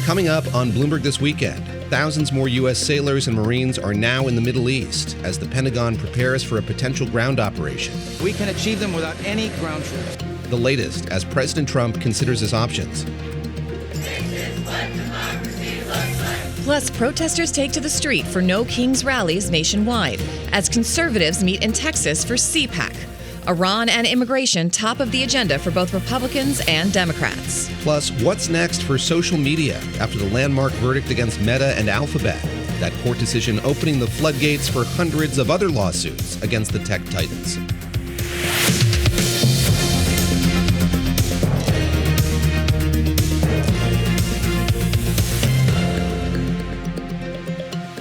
Coming up on Bloomberg this weekend, thousands more U.S. sailors and Marines are now in the Middle East as the Pentagon prepares for a potential ground operation. We can achieve them without any ground troops. The latest as President Trump considers his options. Plus, protesters take to the street for No Kings rallies nationwide as conservatives meet in Texas for CPAC. Iran and immigration top of the agenda for both Republicans and Democrats. Plus, what's next for social media after the landmark verdict against Meta and Alphabet? That court decision opening the floodgates for hundreds of other lawsuits against the tech titans.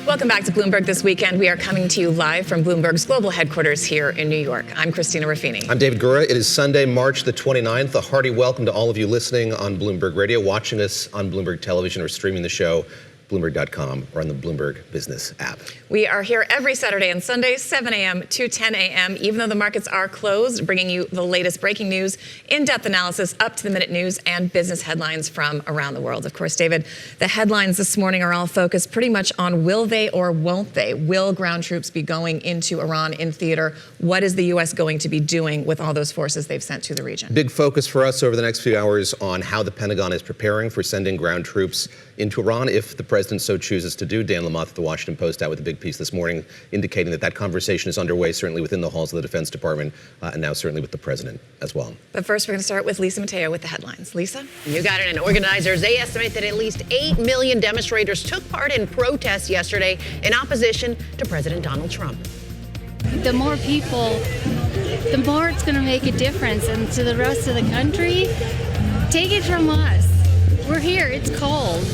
Welcome back to Bloomberg This Weekend. We are coming to you live from Bloomberg's global headquarters here in New York. I'm Christina Ruffini. I'm David Gura. It is Sunday, March the 29th. A hearty welcome to all of you listening on Bloomberg Radio, watching us on Bloomberg Television, or streaming the show, Bloomberg.com, or on the Bloomberg Business app. We are here every Saturday and Sunday, 7 a.m. to 10 a.m., even though the markets are closed, bringing you the latest breaking news, in-depth analysis, up-to-the-minute news, and business headlines from around the world. Of course, David, the headlines this morning are all focused pretty much on will they or won't they? Will ground troops be going into Iran in theater? What is the U.S. going to be doing with all those forces they've sent to the region? Big focus for us over the next few hours on how the Pentagon is preparing for sending ground troops into Iran if the president so chooses to do. Dan Lamothe of the Washington Post out with a big piece this morning indicating that conversation is underway, certainly within the halls of the Defense Department, and now certainly with the president as well. But first, we're going to start with Lisa Mateo with the headlines. Lisa? You got it. And organizers, they estimate that at least 8 million demonstrators took part in protests yesterday in opposition to President Donald Trump. The more people, the more it's going to make a difference. And to the rest of the country, take it from us. We're here, it's cold,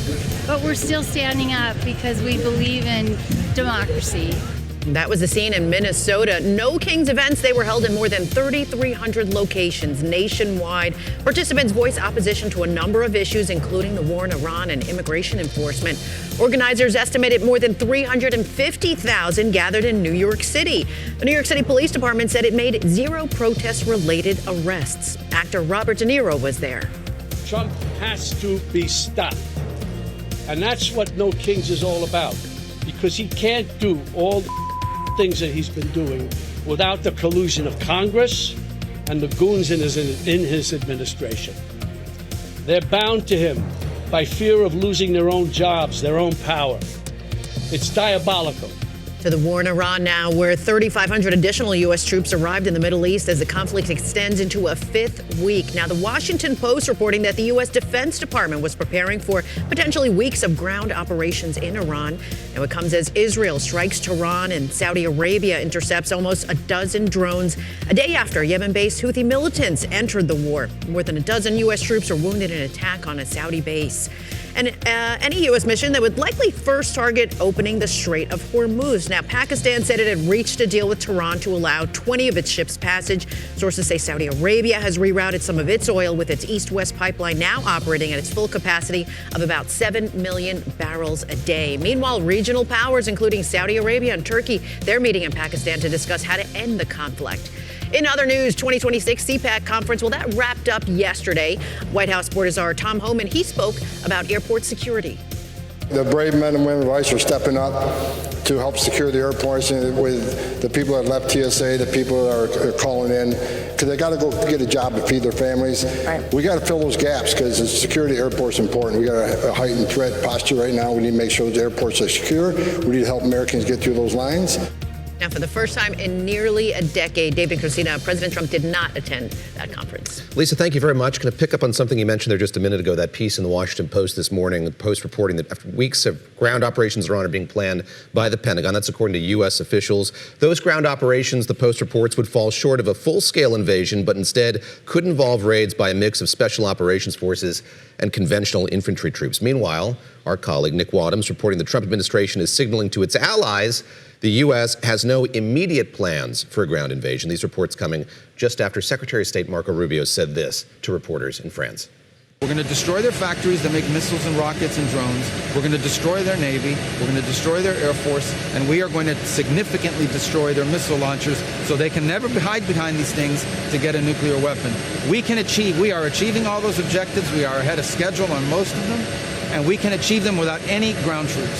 but we're still standing up because we believe in democracy. That was the scene in Minnesota. No Kings events, they were held in more than 3,300 locations nationwide. Participants voiced opposition to a number of issues, including the war in Iran and immigration enforcement. Organizers estimated more than 350,000 gathered in New York City. The New York City Police Department said it made 0 protest-related arrests. Actor Robert De Niro was there. Trump has to be stopped. And that's what No Kings is all about. Because he can't do all the things that he's been doing without the collusion of Congress and the goons in his administration. They're bound to him by fear of losing their own jobs, their own power. It's diabolical. To the war in Iran now, where 3,500 additional U.S. troops arrived in the Middle East as the conflict extends into a 5th week. Now, the Washington Post reporting that the U.S. Defense Department was preparing for potentially weeks of ground operations in Iran. Now, it comes as Israel strikes Tehran and Saudi Arabia intercepts almost a dozen drones a day after Yemen-based Houthi militants entered the war. More than a dozen U.S. troops were wounded in an attack on a Saudi base. And any U.S. mission that would likely first target opening the Strait of Hormuz. Now, Pakistan said it had reached a deal with Tehran to allow 20 of its ships passage. Sources say Saudi Arabia has rerouted some of its oil with its east-west pipeline now operating at its full capacity of about 7 million barrels a day. Meanwhile, regional powers, including Saudi Arabia and Turkey, they're meeting in Pakistan to discuss how to end the conflict. In other news, 2026 CPAC conference, well, that wrapped up yesterday. White House Board Czar Tom Homan, he spoke about airport security. The brave men and women of ICE are stepping up to help secure the airports with the people that left TSA, the people that are calling in, because they got to go get a job to feed their families. Right. We got to fill those gaps because the security of the airports is important. We got a heightened threat posture right now. We need to make sure the airports are secure. We need to help Americans get through those lines. Now, for the first time in nearly a decade, David and Christina, President Trump did not attend that conference. Lisa, thank you very much. Going to pick up on something you mentioned there just a minute ago, that piece in the Washington Post this morning, the Post reporting that after weeks of ground operations in Iran are being planned by the Pentagon. That's according to U.S. officials. Those ground operations, the Post reports, would fall short of a full-scale invasion, but instead could involve raids by a mix of special operations forces and conventional infantry troops. Meanwhile, our colleague Nick Wadhams reporting the Trump administration is signaling to its allies the U.S. has no immediate plans for a ground invasion. These reports coming just after Secretary of State Marco Rubio said this to reporters in France. We're going to destroy their factories that make missiles and rockets and drones. We're going to destroy their Navy. We're going to destroy their Air Force. And we are going to significantly destroy their missile launchers so they can never hide behind these things to get a nuclear weapon. We are achieving all those objectives. We are ahead of schedule on most of them. and we can achieve them without any ground troops.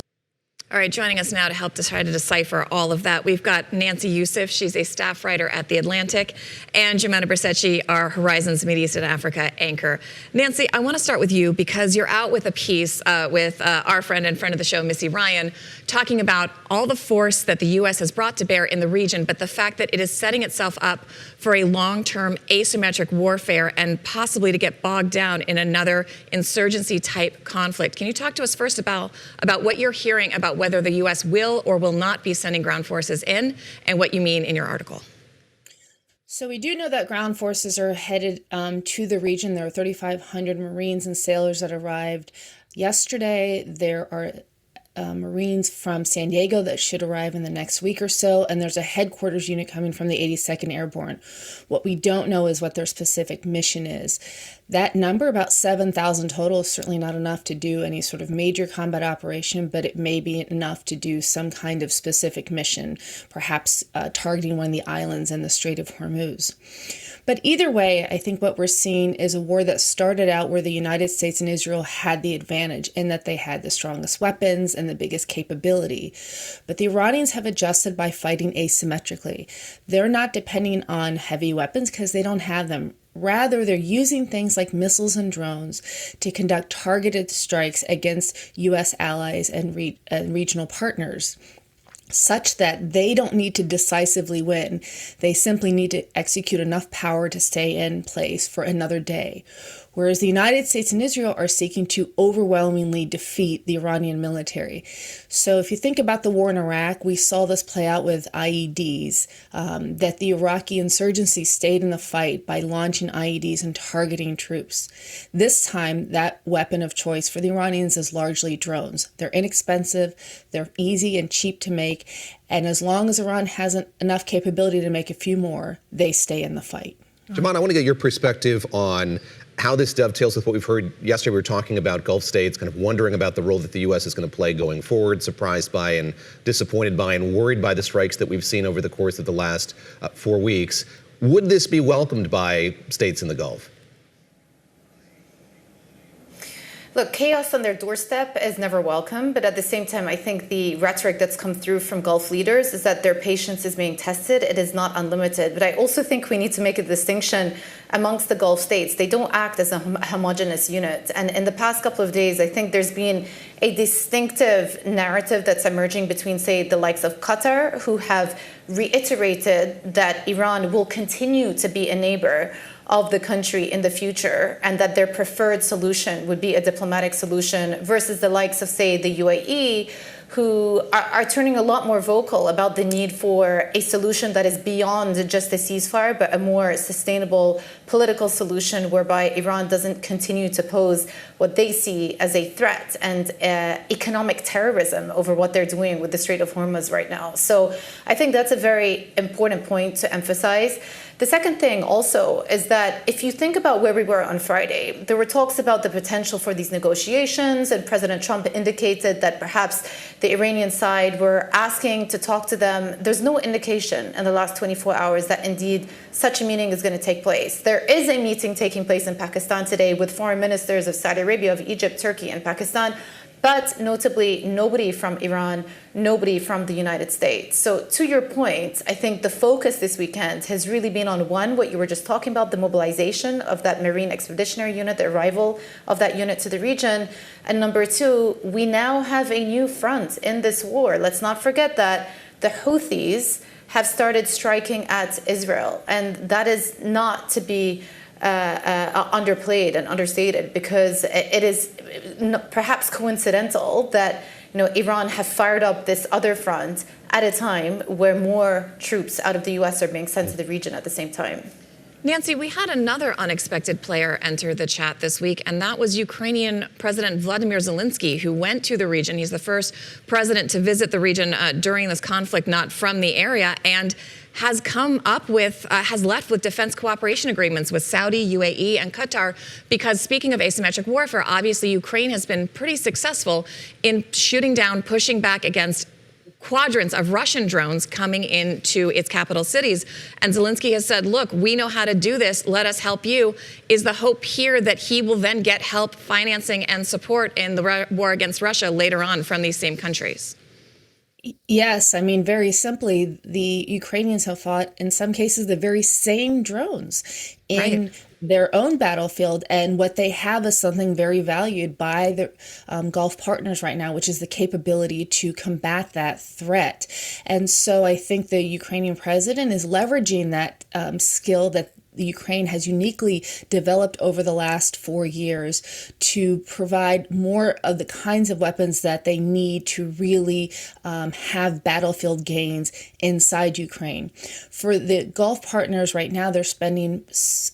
All right, joining us now to help to try to decipher all of that, we've got Nancy Youssef. She's a staff writer at The Atlantic, and Jimena Bercecci, our Horizons Middle East and Africa anchor. Nancy, I want to start with you because you're out with a piece with our friend and friend of the show, Missy Ryan, talking about all the force that the U.S. has brought to bear in the region, but the fact that it is setting itself up for a long-term asymmetric warfare and possibly to get bogged down in another insurgency-type conflict. Can you talk to us first about what you're hearing about whether the U.S. will or will not be sending ground forces in, and what you mean in your article? So we do know that ground forces are headed to the region. There are 3,500 Marines and sailors that arrived yesterday. There are Marines from San Diego that should arrive in the next week or so, and there's a headquarters unit coming from the 82nd Airborne. What we don't know is what their specific mission is. That number, about 7,000 total, is certainly not enough to do any sort of major combat operation, but it may be enough to do some kind of specific mission, perhaps targeting one of the islands in the Strait of Hormuz. But either way, I think what we're seeing is a war that started out where the United States and Israel had the advantage in that they had the strongest weapons and the biggest capability. But the Iranians have adjusted by fighting asymmetrically. They're not depending on heavy weapons because they don't have them. Rather, they're using things like missiles and drones to conduct targeted strikes against U.S. allies and regional partners, such that they don't need to decisively win. They simply need to execute enough power to stay in place for another day. Whereas the United States and Israel are seeking to overwhelmingly defeat the Iranian military. So if you think about the war in Iraq, we saw this play out with IEDs, that the Iraqi insurgency stayed in the fight by launching IEDs and targeting troops. This time, that weapon of choice for the Iranians is largely drones. They're inexpensive, they're easy and cheap to make, and as long as Iran hasn't enough capability to make a few more, they stay in the fight. Jimena, I want to get your perspective on how this dovetails with what we've heard yesterday. We were talking about Gulf states kind of wondering about the role that the U.S. is going to play going forward, surprised by and disappointed by and worried by the strikes that we've seen over the course of the last 4 weeks. Would this be welcomed by states in the Gulf? Look, chaos on their doorstep is never welcome, but at the same time, I think the rhetoric that's come through from Gulf leaders is that their patience is being tested. It is not unlimited. But I also think we need to make a distinction amongst the Gulf states. They don't act as a homogenous unit. And in the past couple of days, I think there's been a distinctive narrative that's emerging between, say, the likes of Qatar, who have reiterated that Iran will continue to be a neighbor of the country in the future, and that their preferred solution would be a diplomatic solution, versus the likes of, say, the UAE, who are turning a lot more vocal about the need for a solution that is beyond just a ceasefire, but a more sustainable political solution whereby Iran doesn't continue to pose what they see as a threat and economic terrorism over what they're doing with the Strait of Hormuz right now. So I think that's a very important point to emphasize. The second thing also is that if you think about where we were on Friday, there were talks about the potential for these negotiations, and President Trump indicated that perhaps the Iranian side were asking to talk to them. There's no indication in the last 24 hours that indeed such a meeting is going to take place. There is a meeting taking place in Pakistan today with foreign ministers of Saudi Arabia, of Egypt, Turkey, and Pakistan, but notably nobody from Iran, nobody from the United States. So to your point, I think the focus this weekend has really been on, one, what you were just talking about, the mobilization of that Marine Expeditionary Unit, the arrival of that unit to the region. And number two, we now have a new front in this war. Let's not forget that the Houthis have started striking at Israel. And that is not to be underplayed and understated, because it is perhaps coincidental that Iran have fired up this other front at a time where more troops out of the U.S. are being sent to the region at the same time. Nancy, we had another unexpected player enter the chat this week, and that was Ukrainian President Vladimir Zelensky, who went to the region. He's the first president to visit the region during this conflict, not from the area, and has come up with, has left with defense cooperation agreements with Saudi, UAE, and Qatar, because speaking of asymmetric warfare, obviously Ukraine has been pretty successful in shooting down, pushing back against quadrants of Russian drones coming into its capital cities. And Zelensky has said, look, we know how to do this. Let us help you. Is the hope here that he will then get help financing and support in the war against Russia later on from these same countries? Yes, I mean, very simply, the Ukrainians have fought, in some cases, the very same drones in their own battlefield. And what they have is something very valued by the Gulf partners right now, which is the capability to combat that threat. And so I think the Ukrainian president is leveraging that skill that the Ukraine has uniquely developed over the last 4 years to provide more of the kinds of weapons that they need to really have battlefield gains inside Ukraine. For the Gulf partners right now, they're spending,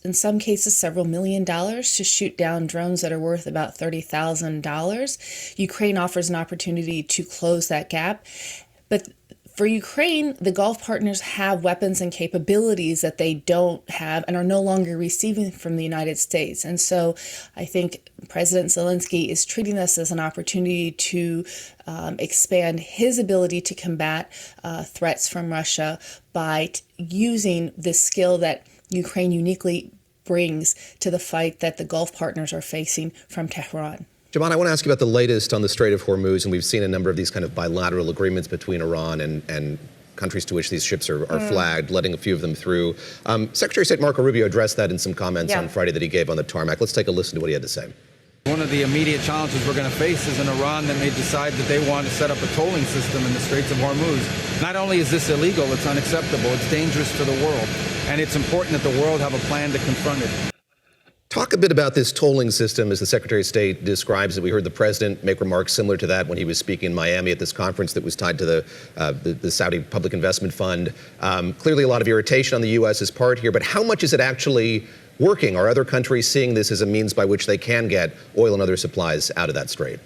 in some cases, several $1 million to shoot down drones that are worth about $30,000. Ukraine offers an opportunity to close that gap. But for Ukraine, the Gulf partners have weapons and capabilities that they don't have and are no longer receiving from the United States. And so I think President Zelensky is treating this as an opportunity to expand his ability to combat threats from Russia by using the skill that Ukraine uniquely brings to the fight that the Gulf partners are facing from Tehran. Jaman, I want to ask you about the latest on the Strait of Hormuz, and we've seen a number of these kind of bilateral agreements between Iran and countries to which these ships are flagged, letting a few of them through. Secretary of State Marco Rubio addressed that in some comments on Friday that he gave on the tarmac. Let's take a listen to what he had to say. One of the immediate challenges we're going to face is an Iran that may decide that they want to set up a tolling system in the Straits of Hormuz. Not only is this illegal, it's unacceptable, it's dangerous to the world, and it's important that the world have a plan to confront it. Talk a bit about this tolling system as the Secretary of State describes it. We heard the president make remarks similar to that when he was speaking in Miami at this conference that was tied to the Saudi Public Investment Fund. Clearly a lot of irritation on the U.S.'s part here, but how much is it actually working? Are other countries seeing this as a means by which they can get oil and other supplies out of that strait?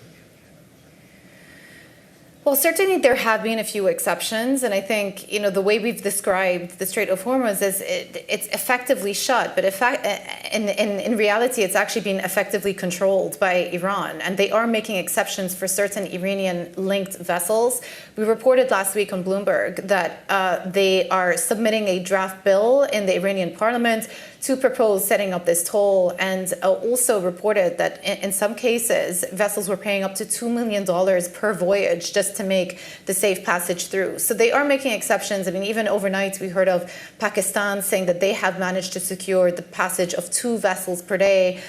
Well, certainly there have been a few exceptions, and I think the way we've described the Strait of Hormuz is it's effectively shut, but in reality, it's actually been effectively controlled by Iran, and they are making exceptions for certain Iranian-linked vessels. We reported last week on Bloomberg that they are submitting a draft bill in the Iranian parliament to propose setting up this toll, and also reported that in some cases, vessels were paying up to $2 million per voyage just to make the safe passage through. So they are making exceptions. I mean, even overnight, we heard of Pakistan saying that they have managed to secure the passage of 2 vessels per day.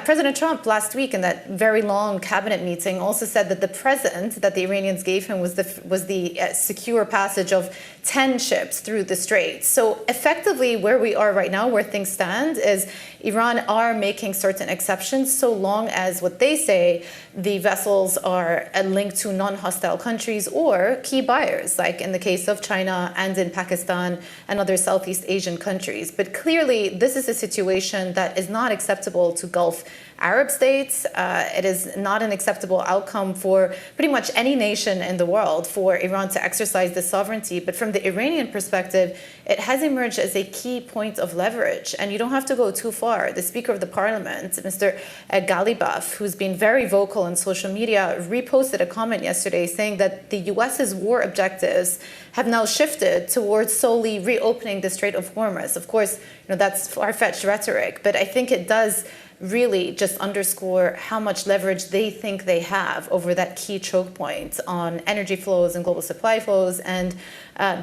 President Trump last week in that very long cabinet meeting also said that the present that the Iranians gave him was the secure passage of 10 ships through the strait. So effectively, where we are right now, where things stand, is Iran are making certain exceptions so long as what they say the vessels are linked to non-hostile countries or key buyers, like in the case of China and in Pakistan and other Southeast Asian countries. But clearly, this is a situation that is not acceptable to Gulf Arab states. It is not an acceptable outcome for pretty much any nation in the world for Iran to exercise this sovereignty. But from the Iranian perspective, it has emerged as a key point of leverage. And you don't have to go too far. The Speaker of the Parliament, Mr. Ghalibaf, who's been very vocal on social media, reposted a comment yesterday saying that the U.S.'s war objectives have now shifted towards solely reopening the Strait of Hormuz. Of course, that's far-fetched rhetoric, but I think it does really just underscore how much leverage they think they have over that key choke point on energy flows and global supply flows. And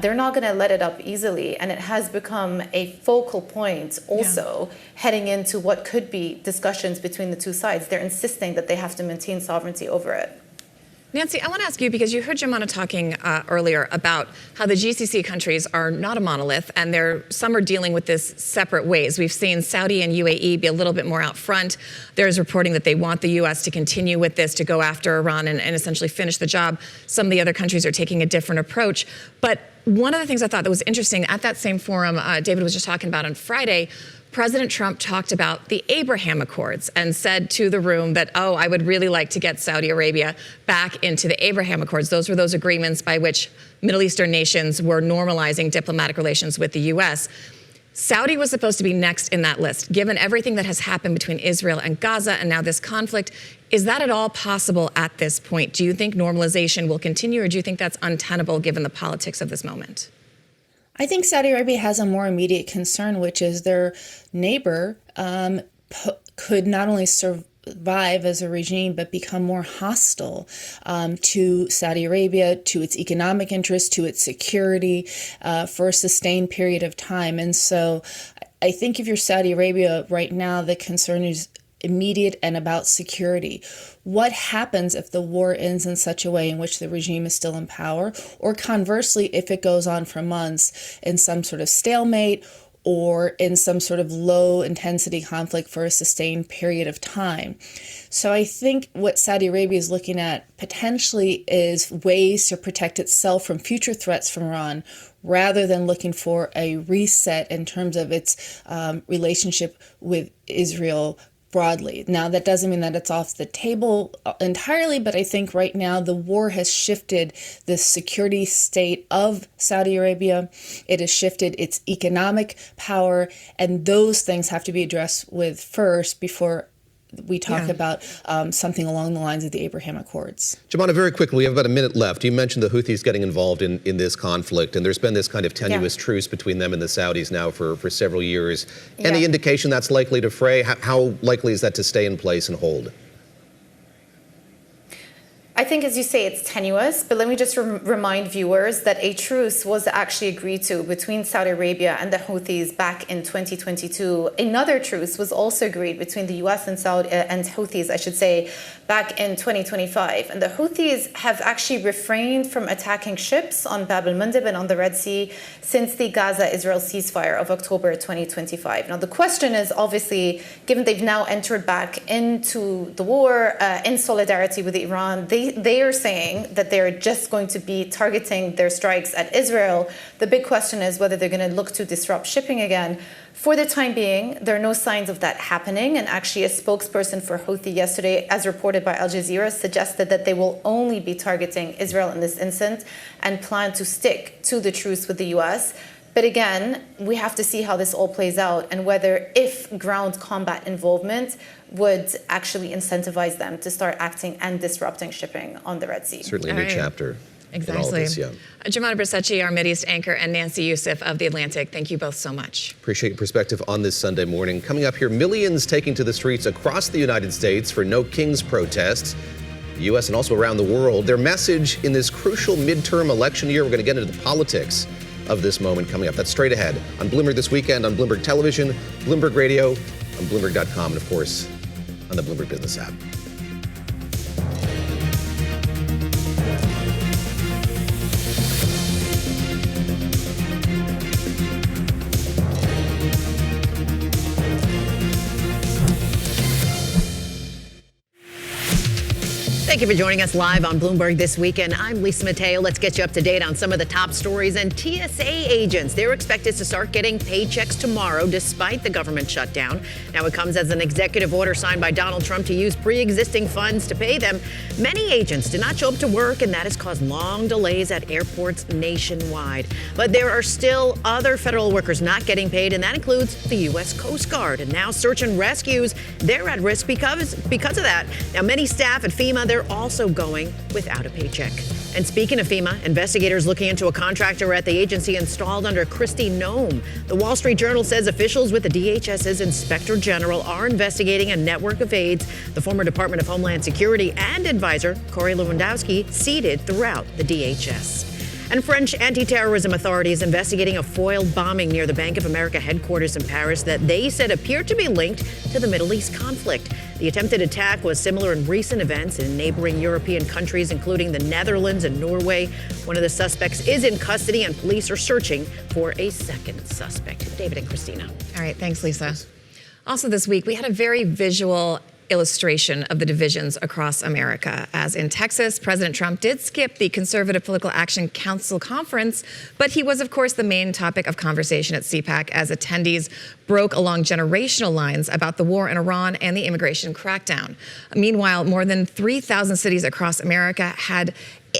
they're not going to let it up easily. And it has become a focal point also heading into what could be discussions between the two sides. They're insisting that they have to maintain sovereignty over it. Nancy, I want to ask you, because you heard Jemana talking earlier about how the GCC countries are not a monolith, and some are dealing with this separate ways. We've seen Saudi and UAE be a little bit more out front. There's reporting that they want the U.S. to continue with this, to go after Iran and essentially finish the job. Some of the other countries are taking a different approach. But one of the things I thought that was interesting, at that same forum David was just talking about on Friday, President Trump talked about the Abraham Accords and said to the room that, I would really like to get Saudi Arabia back into the Abraham Accords. Those were those agreements by which Middle Eastern nations were normalizing diplomatic relations with the U.S. Saudi was supposed to be next in that list, given everything that has happened between Israel and Gaza and now this conflict. Is that at all possible at this point? Do you think normalization will continue, or do you think that's untenable given the politics of this moment? I think Saudi Arabia has a more immediate concern, which is their neighbor could not only survive as a regime, but become more hostile to Saudi Arabia, to its economic interests, to its security for a sustained period of time. And so I think if you're Saudi Arabia right now, the concern is immediate and about security. What happens if the war ends in such a way in which the regime is still in power? Or conversely, if it goes on for months in some sort of stalemate or in some sort of low intensity conflict for a sustained period of time. So I think what Saudi Arabia is looking at potentially is ways to protect itself from future threats from Iran, rather than looking for a reset in terms of its relationship with Israel broadly. Now, that doesn't mean that it's off the table entirely, but I think right now the war has shifted the security state of Saudi Arabia. It has shifted its economic power, and those things have to be addressed with first before we talk about something along the lines of the Abraham Accords. Jemana, very quickly, we have about a minute left. You mentioned the Houthis getting involved in this conflict, and there's been this kind of tenuous truce between them and the Saudis now for several years. Any indication that's likely to fray? How likely is that to stay in place and hold? I think, as you say, it's tenuous, but let me just remind viewers that a truce was actually agreed to between Saudi Arabia and the Houthis back in 2022. Another truce was also agreed between the U.S. and Houthis, I should say, back in 2025. And the Houthis have actually refrained from attacking ships on Bab el-Mandeb and on the Red Sea since the Gaza-Israel ceasefire of October 2025. Now, the question is, obviously, given they've now entered back into the war in solidarity with Iran, they are saying that they're just going to be targeting their strikes at Israel. The big question is whether they're going to look to disrupt shipping again. For the time being, there are no signs of that happening. And actually, a spokesperson for Houthi yesterday, as reported by Al Jazeera, suggested that they will only be targeting Israel in this instance and plan to stick to the truce with the U.S. But again, we have to see how this all plays out and whether, if ground combat involvement would actually incentivize them to start acting and disrupting shipping on the Red Sea. Certainly a new chapter. Exactly. In all this, Jemana Brzezinski, our Mideast anchor, and Nancy Youssef of The Atlantic, thank you both so much. Appreciate your perspective on this Sunday morning. Coming up here, millions taking to the streets across the United States for No Kings protests, the U.S. and also around the world. Their message in this crucial midterm election year. We're going to get into the politics of this moment coming up. That's straight ahead on Bloomberg This Weekend, on Bloomberg Television, Bloomberg Radio, on Bloomberg.com, and of course, on the Bloomberg Business app. Thank you for joining us live on Bloomberg This Weekend. I'm Lisa Mateo. Let's get you up to date on some of the top stories. And TSA agents, they're expected to start getting paychecks tomorrow despite the government shutdown. Now, it comes as an executive order signed by Donald Trump to use pre-existing funds to pay them. Many agents did not show up to work, and that has caused long delays at airports nationwide. But there are still other federal workers not getting paid, and that includes the U.S. Coast Guard. And now search and rescues, they're at risk because of that. Now, many staff at FEMA, they're also going without a paycheck. And speaking of FEMA, investigators looking into a contractor at the agency installed under Kristi Noem. The Wall Street Journal says officials with the DHS's Inspector General are investigating a network of aides the former Department of Homeland Security and advisor Corey Lewandowski seeded throughout the DHS. And French anti-terrorism authorities investigating a foiled bombing near the Bank of America headquarters in Paris that they said appeared to be linked to the Middle East conflict. The attempted attack was similar in recent events in neighboring European countries, including the Netherlands and Norway. One of the suspects is in custody, and police are searching for a second suspect. David and Christina. All right, thanks, Lisa. Also this week, we had a very visual illustration of the divisions across America. As in Texas, President Trump did skip the Conservative Political Action Council conference, but he was, of course, the main topic of conversation at CPAC as attendees broke along generational lines about the war in Iran and the immigration crackdown. Meanwhile, more than 3,000 cities across America had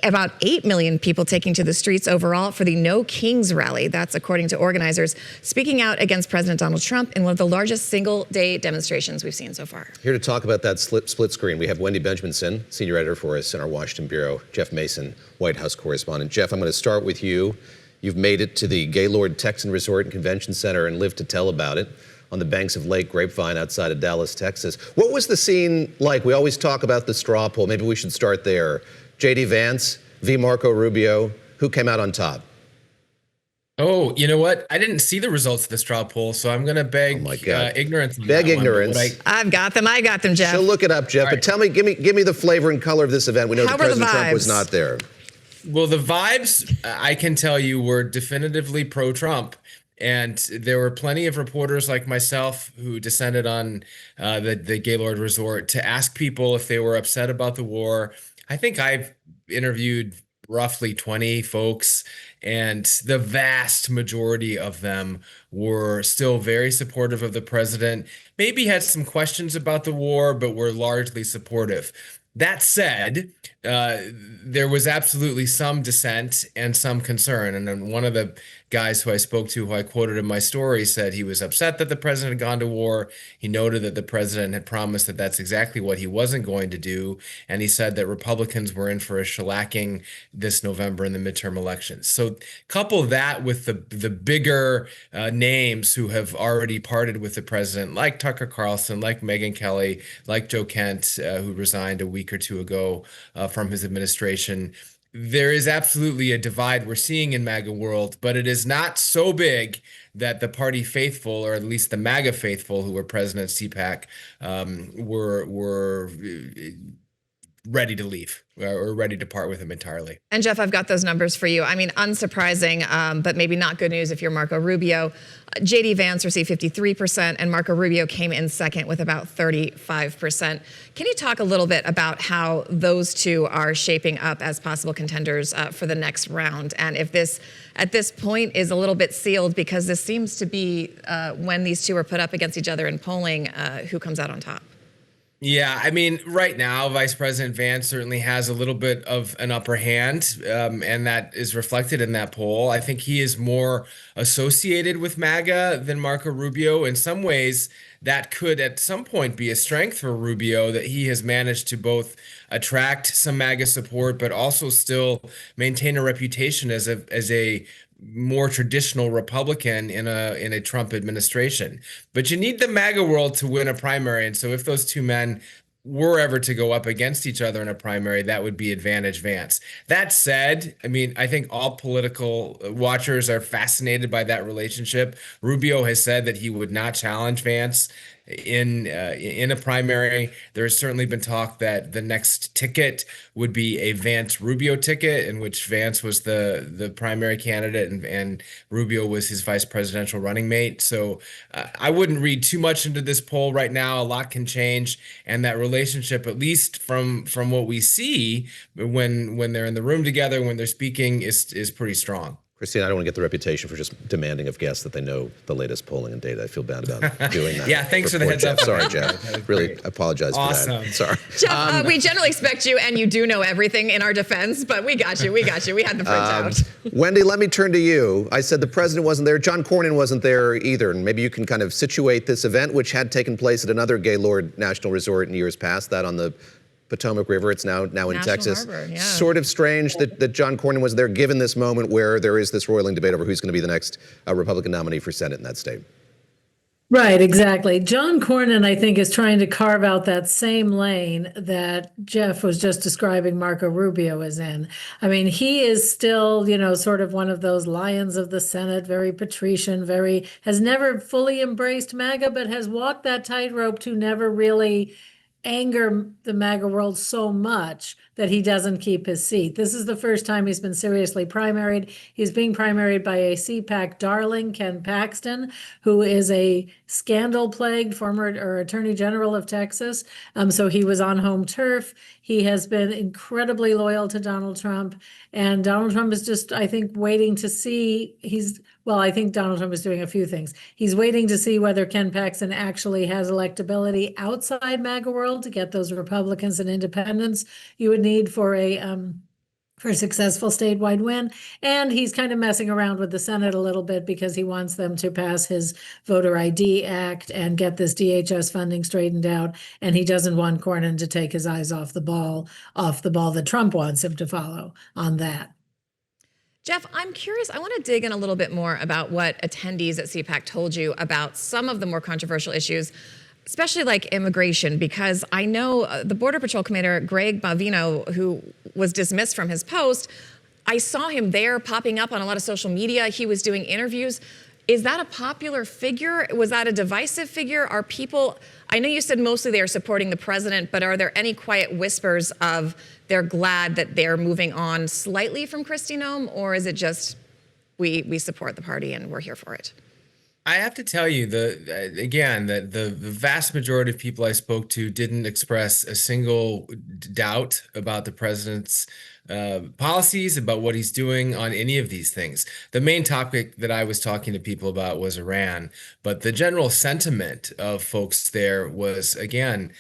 about 8 million people taking to the streets overall for the No Kings rally. That's according to organizers, speaking out against President Donald Trump in one of the largest single-day demonstrations we've seen so far. Here to talk about that split screen, we have Wendy Benjaminson, senior editor for us in our Washington bureau, Jeff Mason, White House correspondent. Jeff, I'm going to start with you. You've made it to the Gaylord Texan Resort and Convention Center and lived to tell about it on the banks of Lake Grapevine outside of Dallas, Texas. What was the scene like? We always talk about the straw poll. Maybe we should start there. J.D. Vance, v. Marco Rubio, who came out on top? Oh, you know what? I didn't see the results of the straw poll, so I'm going to beg ignorance. Beg ignorance. I've got them. I got them, Jeff. She'll look it up, Jeff. Right. But tell me, give me the flavor and color of this event. We know that President Trump was not there. Well, the vibes, I can tell you, were definitively pro-Trump. And there were plenty of reporters like myself who descended on the Gaylord Resort to ask people if they were upset about the war. I think I've interviewed roughly 20 folks, and the vast majority of them were still very supportive of the president, maybe had some questions about the war, but were largely supportive. That said, there was absolutely some dissent and some concern. And then one of the guys who I spoke to, who I quoted in my story, said he was upset that the president had gone to war. He noted that the president had promised that that's exactly what he wasn't going to do. And he said that Republicans were in for a shellacking this November in the midterm elections. So couple that with the bigger names who have already parted with the president, like Tucker Carlson, like Megyn Kelly, like Joe Kent, who resigned a week or two ago from his administration. There is absolutely a divide we're seeing in MAGA world, but it is not so big that the party faithful, or at least the MAGA faithful who were present at CPAC, were ready to leave or ready to part with him entirely. And Jeff, I've got those numbers for you. I mean, unsurprising, but maybe not good news if you're Marco Rubio. J.D. Vance received 53%, and Marco Rubio came in second with about 35%. Can you talk a little bit about how those two are shaping up as possible contenders for the next round? And if this, at this point, is a little bit sealed, because this seems to be when these two are put up against each other in polling, who comes out on top? Yeah, I mean, right now, Vice President Vance certainly has a little bit of an upper hand, and that is reflected in that poll. I think he is more associated with MAGA than Marco Rubio. In some ways, that could at some point be a strength for Rubio, that he has managed to both attract some MAGA support, but also still maintain a reputation as a more traditional Republican in a Trump administration. But you need the MAGA world to win a primary. And so if those two men were ever to go up against each other in a primary, that would be advantage Vance. That said, I mean, I think all political watchers are fascinated by that relationship. Rubio has said that he would not challenge Vance in a primary. There has certainly been talk that the next ticket would be a Vance-Rubio ticket, in which Vance was the primary candidate and Rubio was his vice presidential running mate. So I wouldn't read too much into this poll right now. A lot can change, and that relationship, at least from what we see when they're in the room together, when they're speaking, is pretty strong. Christine, I don't want to get the reputation for just demanding of guests that they know the latest polling and data. I feel bad about doing that. Yeah, thanks for the heads up. Sorry, Jeff. Really apologize for that. Sorry. Jeff, we generally expect you, and you do know everything in our defense, but we got you. We had the printout. Wendy, let me turn to you. I said the president wasn't there. John Cornyn wasn't there either. And maybe you can kind of situate this event, which had taken place at another Gaylord National Resort in years past, that on the Potomac River. It's now in Texas. Harbor, yeah. Sort of strange that John Cornyn was there, given this moment where there is this roiling debate over who's going to be the next Republican nominee for Senate in that state. Right, exactly. John Cornyn, I think, is trying to carve out that same lane that Jeff was just describing Marco Rubio is in. I mean, he is still, sort of one of those lions of the Senate, very patrician, has never fully embraced MAGA, but has walked that tightrope to never really anger the MAGA world so much that he doesn't keep his seat. This is the first time he's been seriously primaried. He's being primaried by a CPAC darling, Ken Paxton, who is a scandal-plagued former Attorney General of Texas. So he was on home turf. He has been incredibly loyal to Donald Trump. And Donald Trump is just, I think, waiting to see. I think Donald Trump is doing a few things. He's waiting to see whether Ken Paxton actually has electability outside MAGA world to get those Republicans and independents you would need for for a successful statewide win. And he's kind of messing around with the Senate a little bit because he wants them to pass his Voter ID Act and get this DHS funding straightened out. And he doesn't want Cornyn to take his eyes off the ball that Trump wants him to follow on that. Jeff, I'm curious. I want to dig in a little bit more about what attendees at CPAC told you about some of the more controversial issues, especially like immigration, because I know the Border Patrol Commander, Greg Bavino, who was dismissed from his post, I saw him there popping up on a lot of social media. He was doing interviews. Is that a popular figure? Was that a divisive figure? Are people, I know you said mostly they are supporting the president, but are there any quiet whispers of they're glad that they're moving on slightly from Kristi Noem, or is it just we support the party and we're here for it? I have to tell you, the vast majority of people I spoke to didn't express a single doubt about the president's policies, about what he's doing on any of these things. The main topic that I was talking to people about was Iran, but the general sentiment of folks there was, again,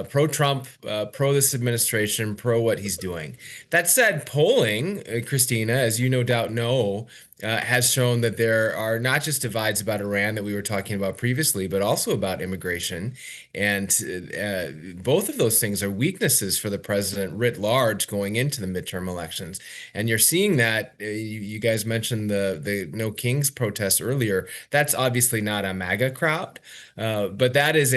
pro-Trump, pro this administration, pro what he's doing. That said, polling, Christina, as you no doubt know, has shown that there are not just divides about Iran that we were talking about previously, but also about immigration. And both of those things are weaknesses for the president writ large going into the midterm elections. And you're seeing that, you guys mentioned the No Kings protest earlier. That's obviously not a MAGA crowd, but that is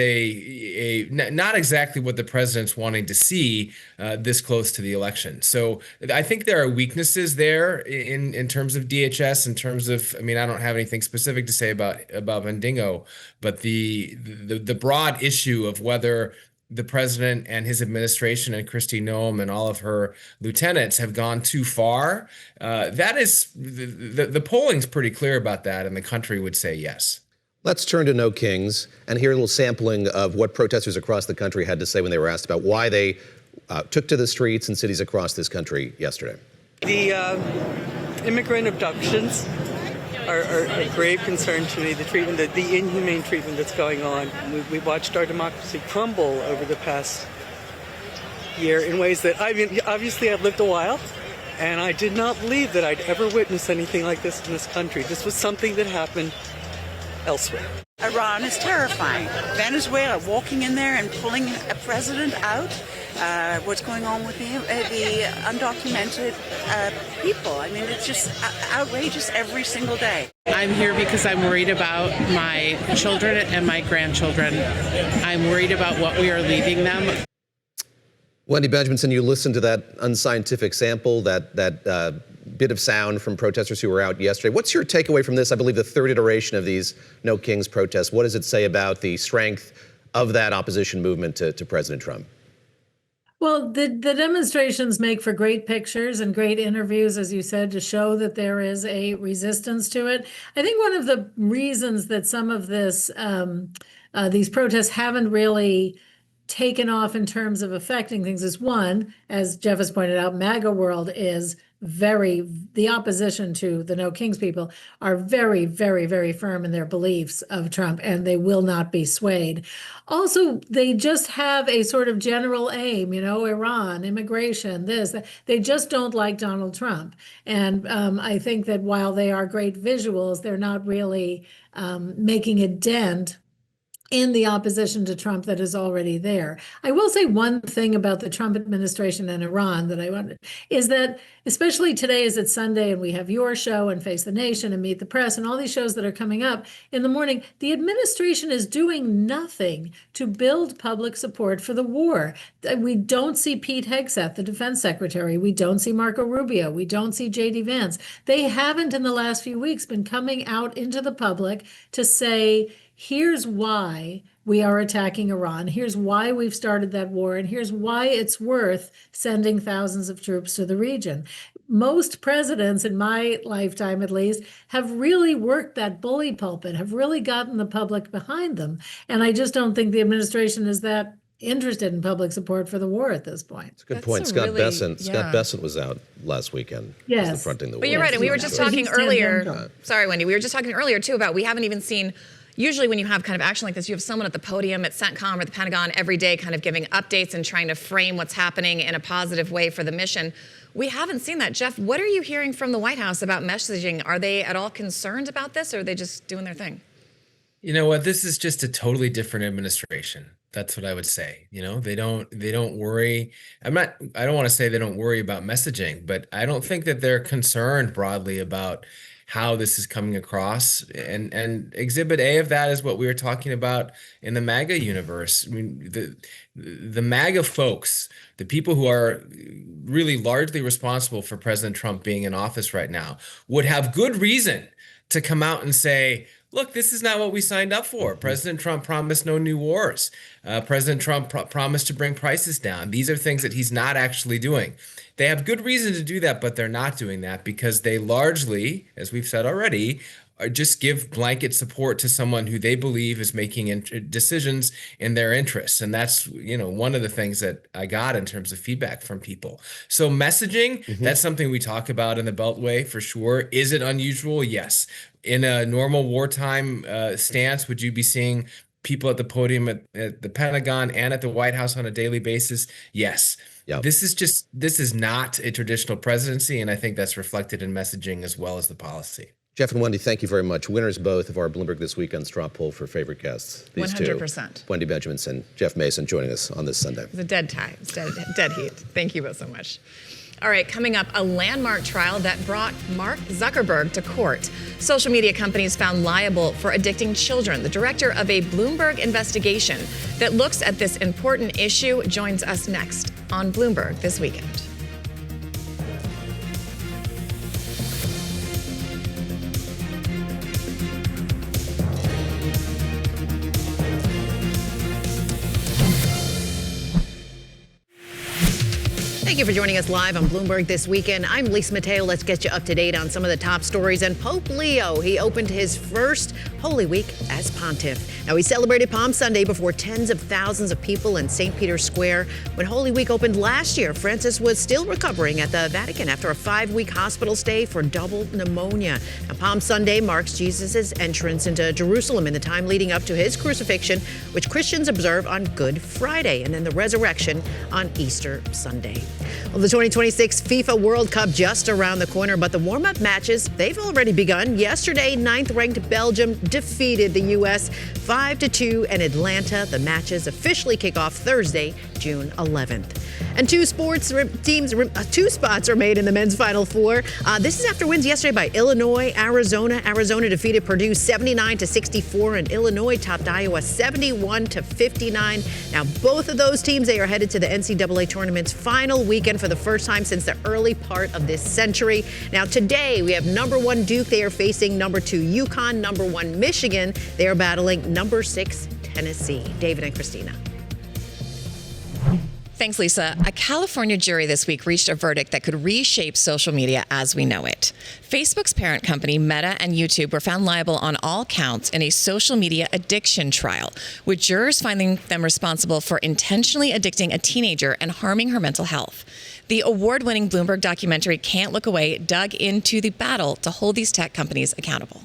not exactly what the president's wanting to see this close to the election. So I think there are weaknesses there in terms of DHS. In terms of, I mean, I don't have anything specific to say about Vendingo, but the broad issue of whether the president and his administration and Kristi Noem and all of her lieutenants have gone too far, that is, the polling's pretty clear about that, and the country would say yes. Let's turn to No Kings and hear a little sampling of what protesters across the country had to say when they were asked about why they took to the streets in cities across this country yesterday. The immigrant abductions are a grave concern to me. The treatment, the inhumane treatment that's going on. We watched our democracy crumble over the past year in ways that, I mean, obviously I've lived a while, and I did not believe that I'd ever witness anything like this in this country. This was something that happened elsewhere. Iran is terrifying. Venezuela, walking in there and pulling a president out. What's going on with the undocumented people. I mean, it's just outrageous every single day. I'm here because I'm worried about my children and my grandchildren. I'm worried about what we are leaving them. Wendy Benjaminson, you listened to that unscientific sample, that bit of sound from protesters who were out yesterday. What's your takeaway from this? I believe the third iteration of these No Kings protests. What does it say about the strength of that opposition movement to President Trump? Well, the demonstrations make for great pictures and great interviews, as you said, to show that there is a resistance to it. I think one of the reasons that some of these protests haven't really taken off in terms of affecting things is, one, as Jeff has pointed out, MAGA world is the opposition to the No Kings people are very, very, very firm in their beliefs of Trump, and they will not be swayed. Also, they just have a sort of general aim, Iran, immigration, this, that. They just don't like Donald Trump. And I think that while they are great visuals, they're not really making a dent in the opposition to Trump that is already there. I will say one thing about the Trump administration and Iran that I wanted is that, especially today as it's Sunday and we have your show and Face the Nation and Meet the Press and all these shows that are coming up in the morning, the administration is doing nothing to build public support for the war. We don't see Pete Hegseth, the defense secretary. We don't see Marco Rubio. We don't see J.D. Vance. They haven't in the last few weeks been coming out into the public to say, here's why we are attacking Iran. Here's why we've started that war. And here's why it's worth sending thousands of troops to the region. Most presidents, in my lifetime at least, have really worked that bully pulpit, have really gotten the public behind them. And I just don't think the administration is that interested in public support for the war at this point. It's a good point. Scott Bessent was out last weekend. Yes. Confronting the war. But you're right. And we were just talking earlier. Sorry, Wendy. We were just talking earlier, too, about we haven't even seen usually when you have kind of action like this, you have someone at the podium at CENTCOM or the Pentagon every day kind of giving updates and trying to frame what's happening in a positive way for the mission. We haven't seen that. Jeff, what are you hearing from the White House about messaging? Are they at all concerned about this, or are they just doing their thing? You know what? This is just a totally different administration. That's what I would say. They don't worry. I don't want to say they don't worry about messaging, but I don't think that they're concerned broadly about how this is coming across. And exhibit A of that is what we were talking about in the MAGA universe. I mean, the MAGA folks, the people who are really largely responsible for President Trump being in office right now, would have good reason to come out and say, look, this is not what we signed up for. President Trump promised no new wars. President Trump promised to bring prices down. These are things that he's not actually doing. They have good reason to do that, but they're not doing that because they largely, as we've said already, just give blanket support to someone who they believe is making decisions in their interests. And that's, one of the things that I got in terms of feedback from people. So messaging, that's something we talk about in the Beltway for sure. Is it unusual? Yes. In a normal wartime stance, would you be seeing people at the podium at the Pentagon and at the White House on a daily basis? Yes. Yep. This is not a traditional presidency, and I think that's reflected in messaging as well as the policy. Jeff and Wendy, thank you very much. Winners both of our Bloomberg This Weekend straw poll for favorite guests. These 100%. Two, Wendy Benjaminson, Jeff Mason, joining us on this Sunday. It's a dead tie. It's dead heat. Thank you both so much. All right, coming up, a landmark trial that brought Mark Zuckerberg to court. Social media companies found liable for addicting children. The director of a Bloomberg investigation that looks at this important issue joins us next on Bloomberg This Weekend. Thank you for joining us live on Bloomberg This Weekend. I'm Lisa Mateo. Let's get you up to date on some of the top stories. And Pope Leo, he opened his first Holy Week as pontiff. Now, he celebrated Palm Sunday before tens of thousands of people in St. Peter's Square. When Holy Week opened last year, Francis was still recovering at the Vatican after a 5-week hospital stay for double pneumonia. Now, Palm Sunday marks Jesus' entrance into Jerusalem in the time leading up to his crucifixion, which Christians observe on Good Friday, and then the resurrection on Easter Sunday. Well, the 2026 FIFA World Cup just around the corner, but the warm-up matches, they've already begun. Yesterday, 9th-ranked Belgium defeated the U.S. 5-2 in Atlanta. The matches officially kick off Thursday, June 11th. And two spots are made in the men's Final Four. This is after wins yesterday by Illinois, Arizona. Arizona defeated Purdue 79-64, and Illinois topped Iowa 71-59. Now, both of those teams, they are headed to the NCAA tournament's final weekend for the first time since the early part of this century. Now, today we have number 1 Duke. They are facing number 2 UConn, number 1 Michigan. They are battling number 6 Tennessee. David and Christina. Thanks, Lisa. A California jury this week reached a verdict that could reshape social media as we know it. Facebook's parent company, Meta, and YouTube were found liable on all counts in a social media addiction trial, with jurors finding them responsible for intentionally addicting a teenager and harming her mental health. The award-winning Bloomberg documentary Can't Look Away dug into the battle to hold these tech companies accountable.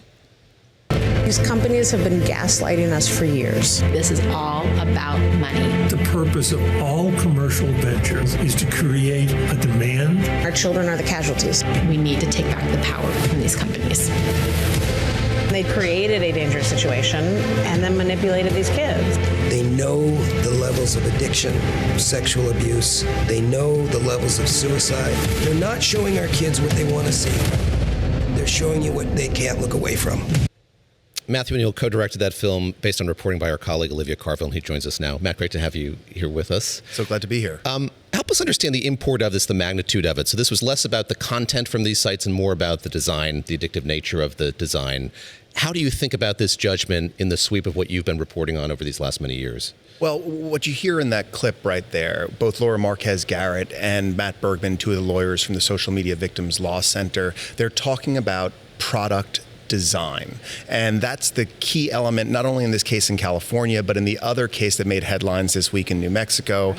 These companies have been gaslighting us for years. This is all about money. The purpose of all commercial ventures is to create a demand. Our children are the casualties. We need to take back the power from these companies. They created a dangerous situation and then manipulated these kids. They know the levels of addiction, sexual abuse. They know the levels of suicide. They're not showing our kids what they want to see. They're showing you what they can't look away from. Matthew O'Neill co-directed that film based on reporting by our colleague Olivia Carville, and he joins us now. Matt, great to have you here with us. So glad to be here. Help us understand the import of this, the magnitude of it. So this was less about the content from these sites and more about the design, the addictive nature of the design. How do you think about this judgment in the sweep of what you've been reporting on over these last many years? Well, what you hear in that clip right there, both Laura Marquez Garrett and Matt Bergman, two of the lawyers from the Social Media Victims Law Center, they're talking about product design. And that's the key element, not only in this case in California, but in the other case that made headlines this week in New Mexico,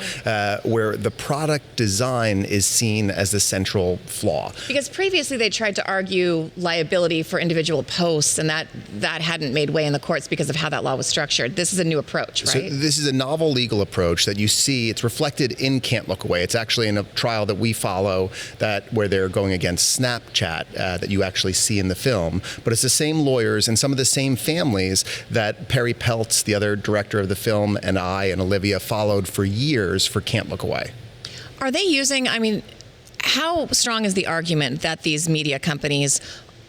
where the product design is seen as the central flaw. Because previously they tried to argue liability for individual posts, and that hadn't made way in the courts because of how that law was structured. This is a new approach, right? So this is a novel legal approach that you see. It's reflected in Can't Look Away. It's actually in a trial that we follow where they're going against Snapchat that you actually see in the film. But it's the same lawyers and some of the same families that Perry Peltz, the other director of the film, and I and Olivia followed for years for Can't Look Away. Are they using, how strong is the argument that these media companies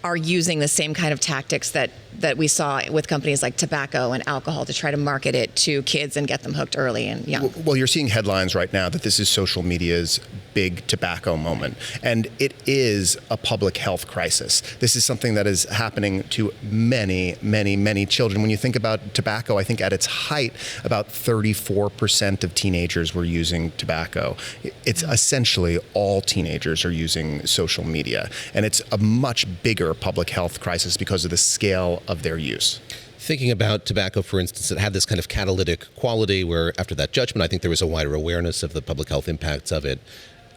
are using the same kind of tactics that we saw with companies like tobacco and alcohol to try to market it to kids and get them hooked early and young? Well, you're seeing headlines right now that this is social media's big tobacco moment. And it is a public health crisis. This is something that is happening to many, many, many children. When you think about tobacco, I think at its height, about 34% of teenagers were using tobacco. It's essentially all teenagers are using social media. And it's a much bigger public health crisis because of the scale of their use. Thinking about tobacco, for instance, it had this kind of catalytic quality where after that judgment, I think there was a wider awareness of the public health impacts of it.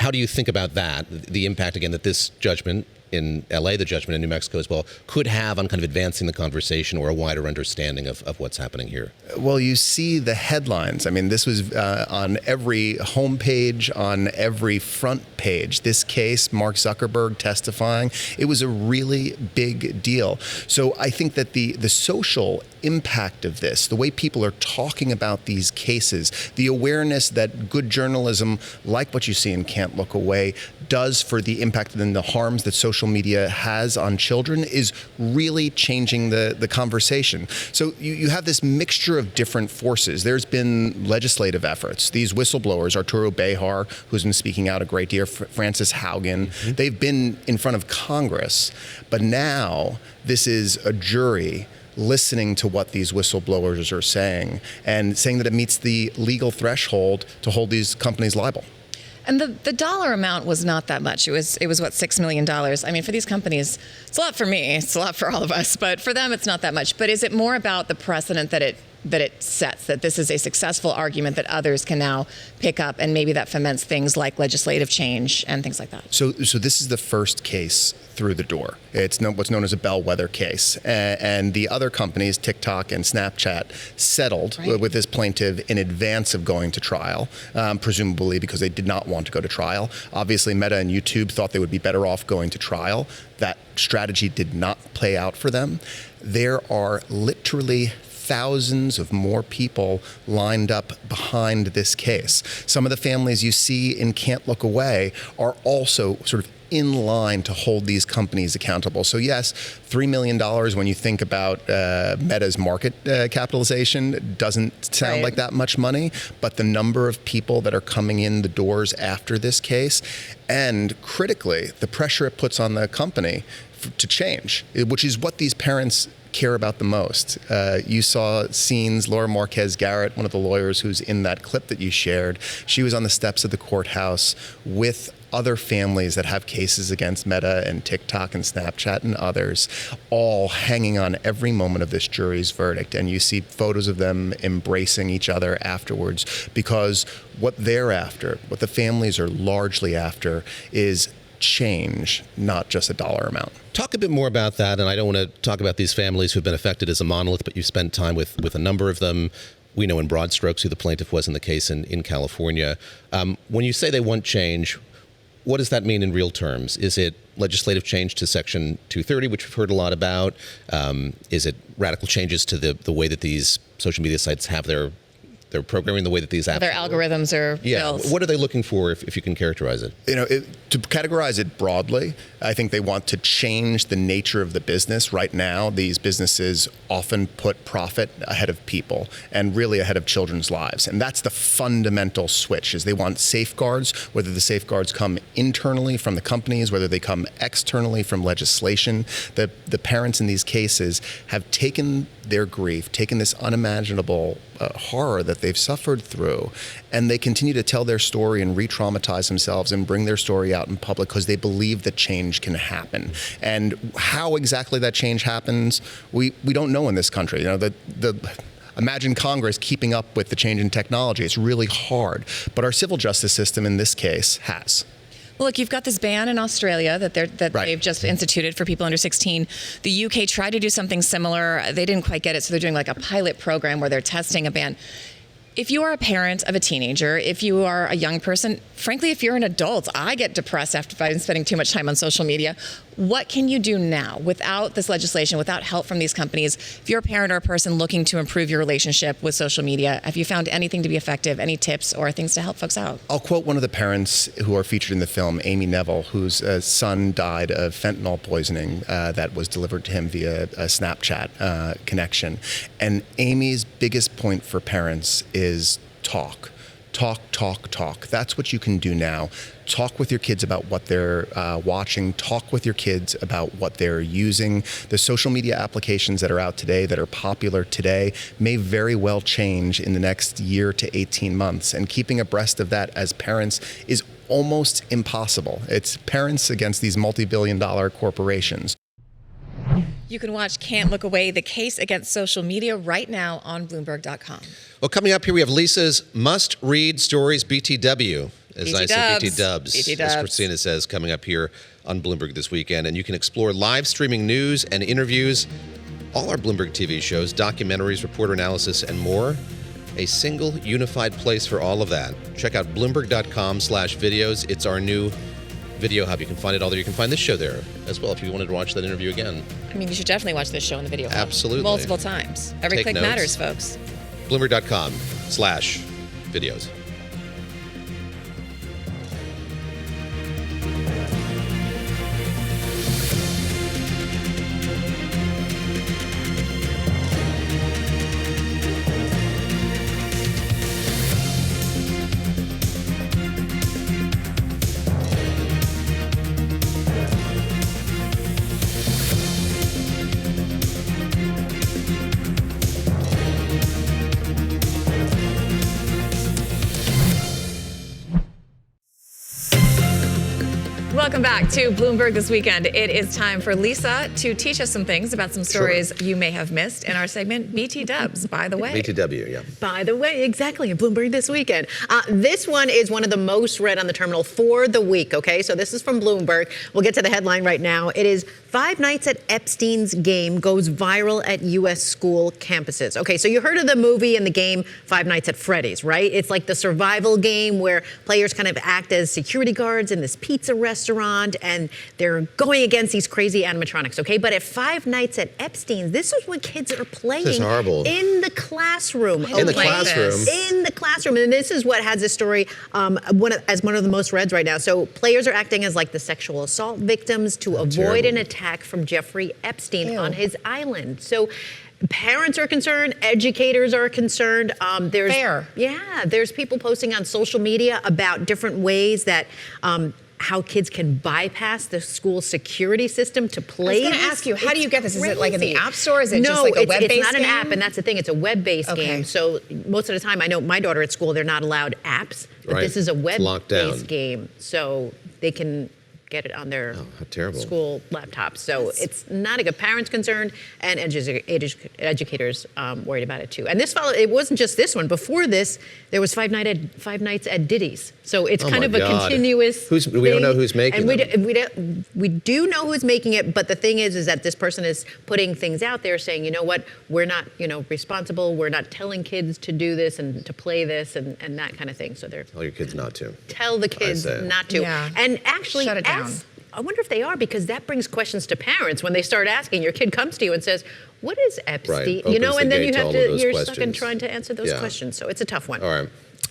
How do you think about that, the impact, again, that this judgment in LA, the judgment in New Mexico as well, could have on kind of advancing the conversation or a wider understanding of what's happening here? Well, you see the headlines. I mean, this was on every homepage, on every front page. This case, Mark Zuckerberg testifying, it was a really big deal. So I think that the social impact of this, the way people are talking about these cases, the awareness that good journalism, like what you see in Can't Look Away, does for the impact and the harms that social media has on children is really changing the conversation. So you have this mixture of different forces. There's been legislative efforts. These whistleblowers, Arturo Bejar, who's been speaking out a great deal, Frances Haugen, they've been in front of Congress. But now this is a jury listening to what these whistleblowers are saying and saying that it meets the legal threshold to hold these companies liable. And the dollar amount was not that much. It was what, $6 million. I mean, for these companies, it's a lot for me. It's a lot for all of us. But for them, it's not that much. But is it more about the precedent that it sets, that this is a successful argument that others can now pick up, and maybe that foments things like legislative change and things like that? So this is the first case through the door. It's what's known as a bellwether case. And the other companies, TikTok and Snapchat, settled with this plaintiff in advance of going to trial, presumably because they did not want to go to trial. Obviously, Meta and YouTube thought they would be better off going to trial. That strategy did not play out for them. There are literally thousands of more people lined up behind this case. Some of the families you see in Can't Look Away are also sort of in line to hold these companies accountable. So yes, $3 million when you think about Meta's market capitalization doesn't sound like that much money, but the number of people that are coming in the doors after this case, and critically, the pressure it puts on the company to change, which is what these parents care about the most. You saw scenes, Laura Marquez Garrett, one of the lawyers who's in that clip that you shared, she was on the steps of the courthouse with other families that have cases against Meta and TikTok and Snapchat and others, all hanging on every moment of this jury's verdict. And you see photos of them embracing each other afterwards, because what they're after, what the families are largely after, is change, not just a dollar amount. Talk a bit more about that, and I don't want to talk about these families who've been affected as a monolith, but you've spent time with a number of them. We know in broad strokes who the plaintiff was in the case in California. When you say they want change, what does that mean in real terms? Is it legislative change to Section 230, which we've heard a lot about? Is it radical changes to the way that these social media sites have their programming, the way that these apps their algorithms are built? What are they looking for, if you can characterize it? To categorize it broadly, I think they want to change the nature of the business. Right now, these businesses often put profit ahead of people and really ahead of children's lives. And that's the fundamental switch, is they want safeguards, whether the safeguards come internally from the companies, whether they come externally from legislation. The parents in these cases have taken their grief, taken this unimaginable horror that they've suffered through, and they continue to tell their story and re-traumatize themselves and bring their story out in public because they believe that change can happen. And how exactly that change happens, we don't know in this country. Imagine Congress keeping up with the change in technology. It's really hard. But our civil justice system in this case has. Well, look, you've got this ban in Australia that they've just instituted for people under 16. The UK tried to do something similar. They didn't quite get it, so they're doing like a pilot program where they're testing a ban. If you are a parent of a teenager, if you are a young person, frankly, if you're an adult, I get depressed after I've been spending too much time on social media. What can you do now without this legislation, without help from these companies? If you're a parent or a person looking to improve your relationship with social media, have you found anything to be effective, any tips or things to help folks out? I'll quote one of the parents who are featured in the film, Amy Neville, whose son died of fentanyl poisoning that was delivered to him via a Snapchat connection. And Amy's biggest point for parents is talk. Talk. That's what you can do now. Talk with your kids about what they're watching. Talk with your kids about what they're using. The social media applications that are out today, that are popular today, may very well change in the next year to 18 months. And keeping abreast of that as parents is almost impossible. It's parents against these multi-billion-dollar corporations. You can watch Can't Look Away, the case against social media right now on Bloomberg.com. Well, coming up here, we have Lisa's must-read stories, BTW. As I say, BT Dubs, as Christina says, coming up here on Bloomberg this weekend. And you can explore live streaming news and interviews, all our Bloomberg TV shows, documentaries, reporter analysis, and more. A single unified place for all of that. Check out Bloomberg.com/videos. It's our new video hub. You can find it all there. You can find this show there as well if you wanted to watch that interview again. I mean, you should definitely watch this show in the video hub. Absolutely. Multiple times. Every click matters, folks. Bloomberg.com/videos. Welcome back to Bloomberg This Weekend. It is time for Lisa to teach us some things about some stories you may have missed in our segment, BT Dubs, by the way. BTW, yeah. By the way, exactly, in Bloomberg This Weekend. This one is one of the most read on the terminal for the week, okay? So this is from Bloomberg. We'll get to the headline right now. It is 5 Nights at Epstein's Game goes viral at U.S. school campuses. Okay, so you heard of the movie and the game 5 Nights at Freddy's, right? It's like the survival game where players kind of act as security guards in this pizza restaurant, and they're going against these crazy animatronics, okay? But at 5 Nights at Epstein's, this is what kids are playing This is horrible. in the classroom. In the classroom? In the classroom. And this is what has this story as one of the most read right now. So players are acting as like the sexual assault victims to avoid an attack from Jeffrey Epstein on his island. So parents are concerned, educators are concerned. There's people posting on social media about different ways that how kids can bypass the school security system to play. I was going to ask you, how do you get this? Is it like in the App Store? Is it just like a web-based game? No, it's not an app, and that's the thing. It's a web-based game. So most of the time, I know my daughter at school, they're not allowed apps, but this is a web-based game. So they can get it on their school laptops. So it's not a good. Parents concerned and educators worried about it too. And it wasn't just this one. Before this, there was 5 Nights at Diddy's. So it's kind of a continuous thing. We don't know who's making them. We do know who's making it, but the thing is that this person is putting things out there saying, you know what, we're not, responsible. We're not telling kids to do this and to play this and that kind of thing. So they're tell your kids not to. Tell the kids not to. Yeah. And actually, shut it down. I wonder if they are, because that brings questions to parents when they start asking. Your kid comes to you and says, "What is Epstein?" Right. And then you're stuck in questions. trying to answer those questions. So it's a tough one. All right.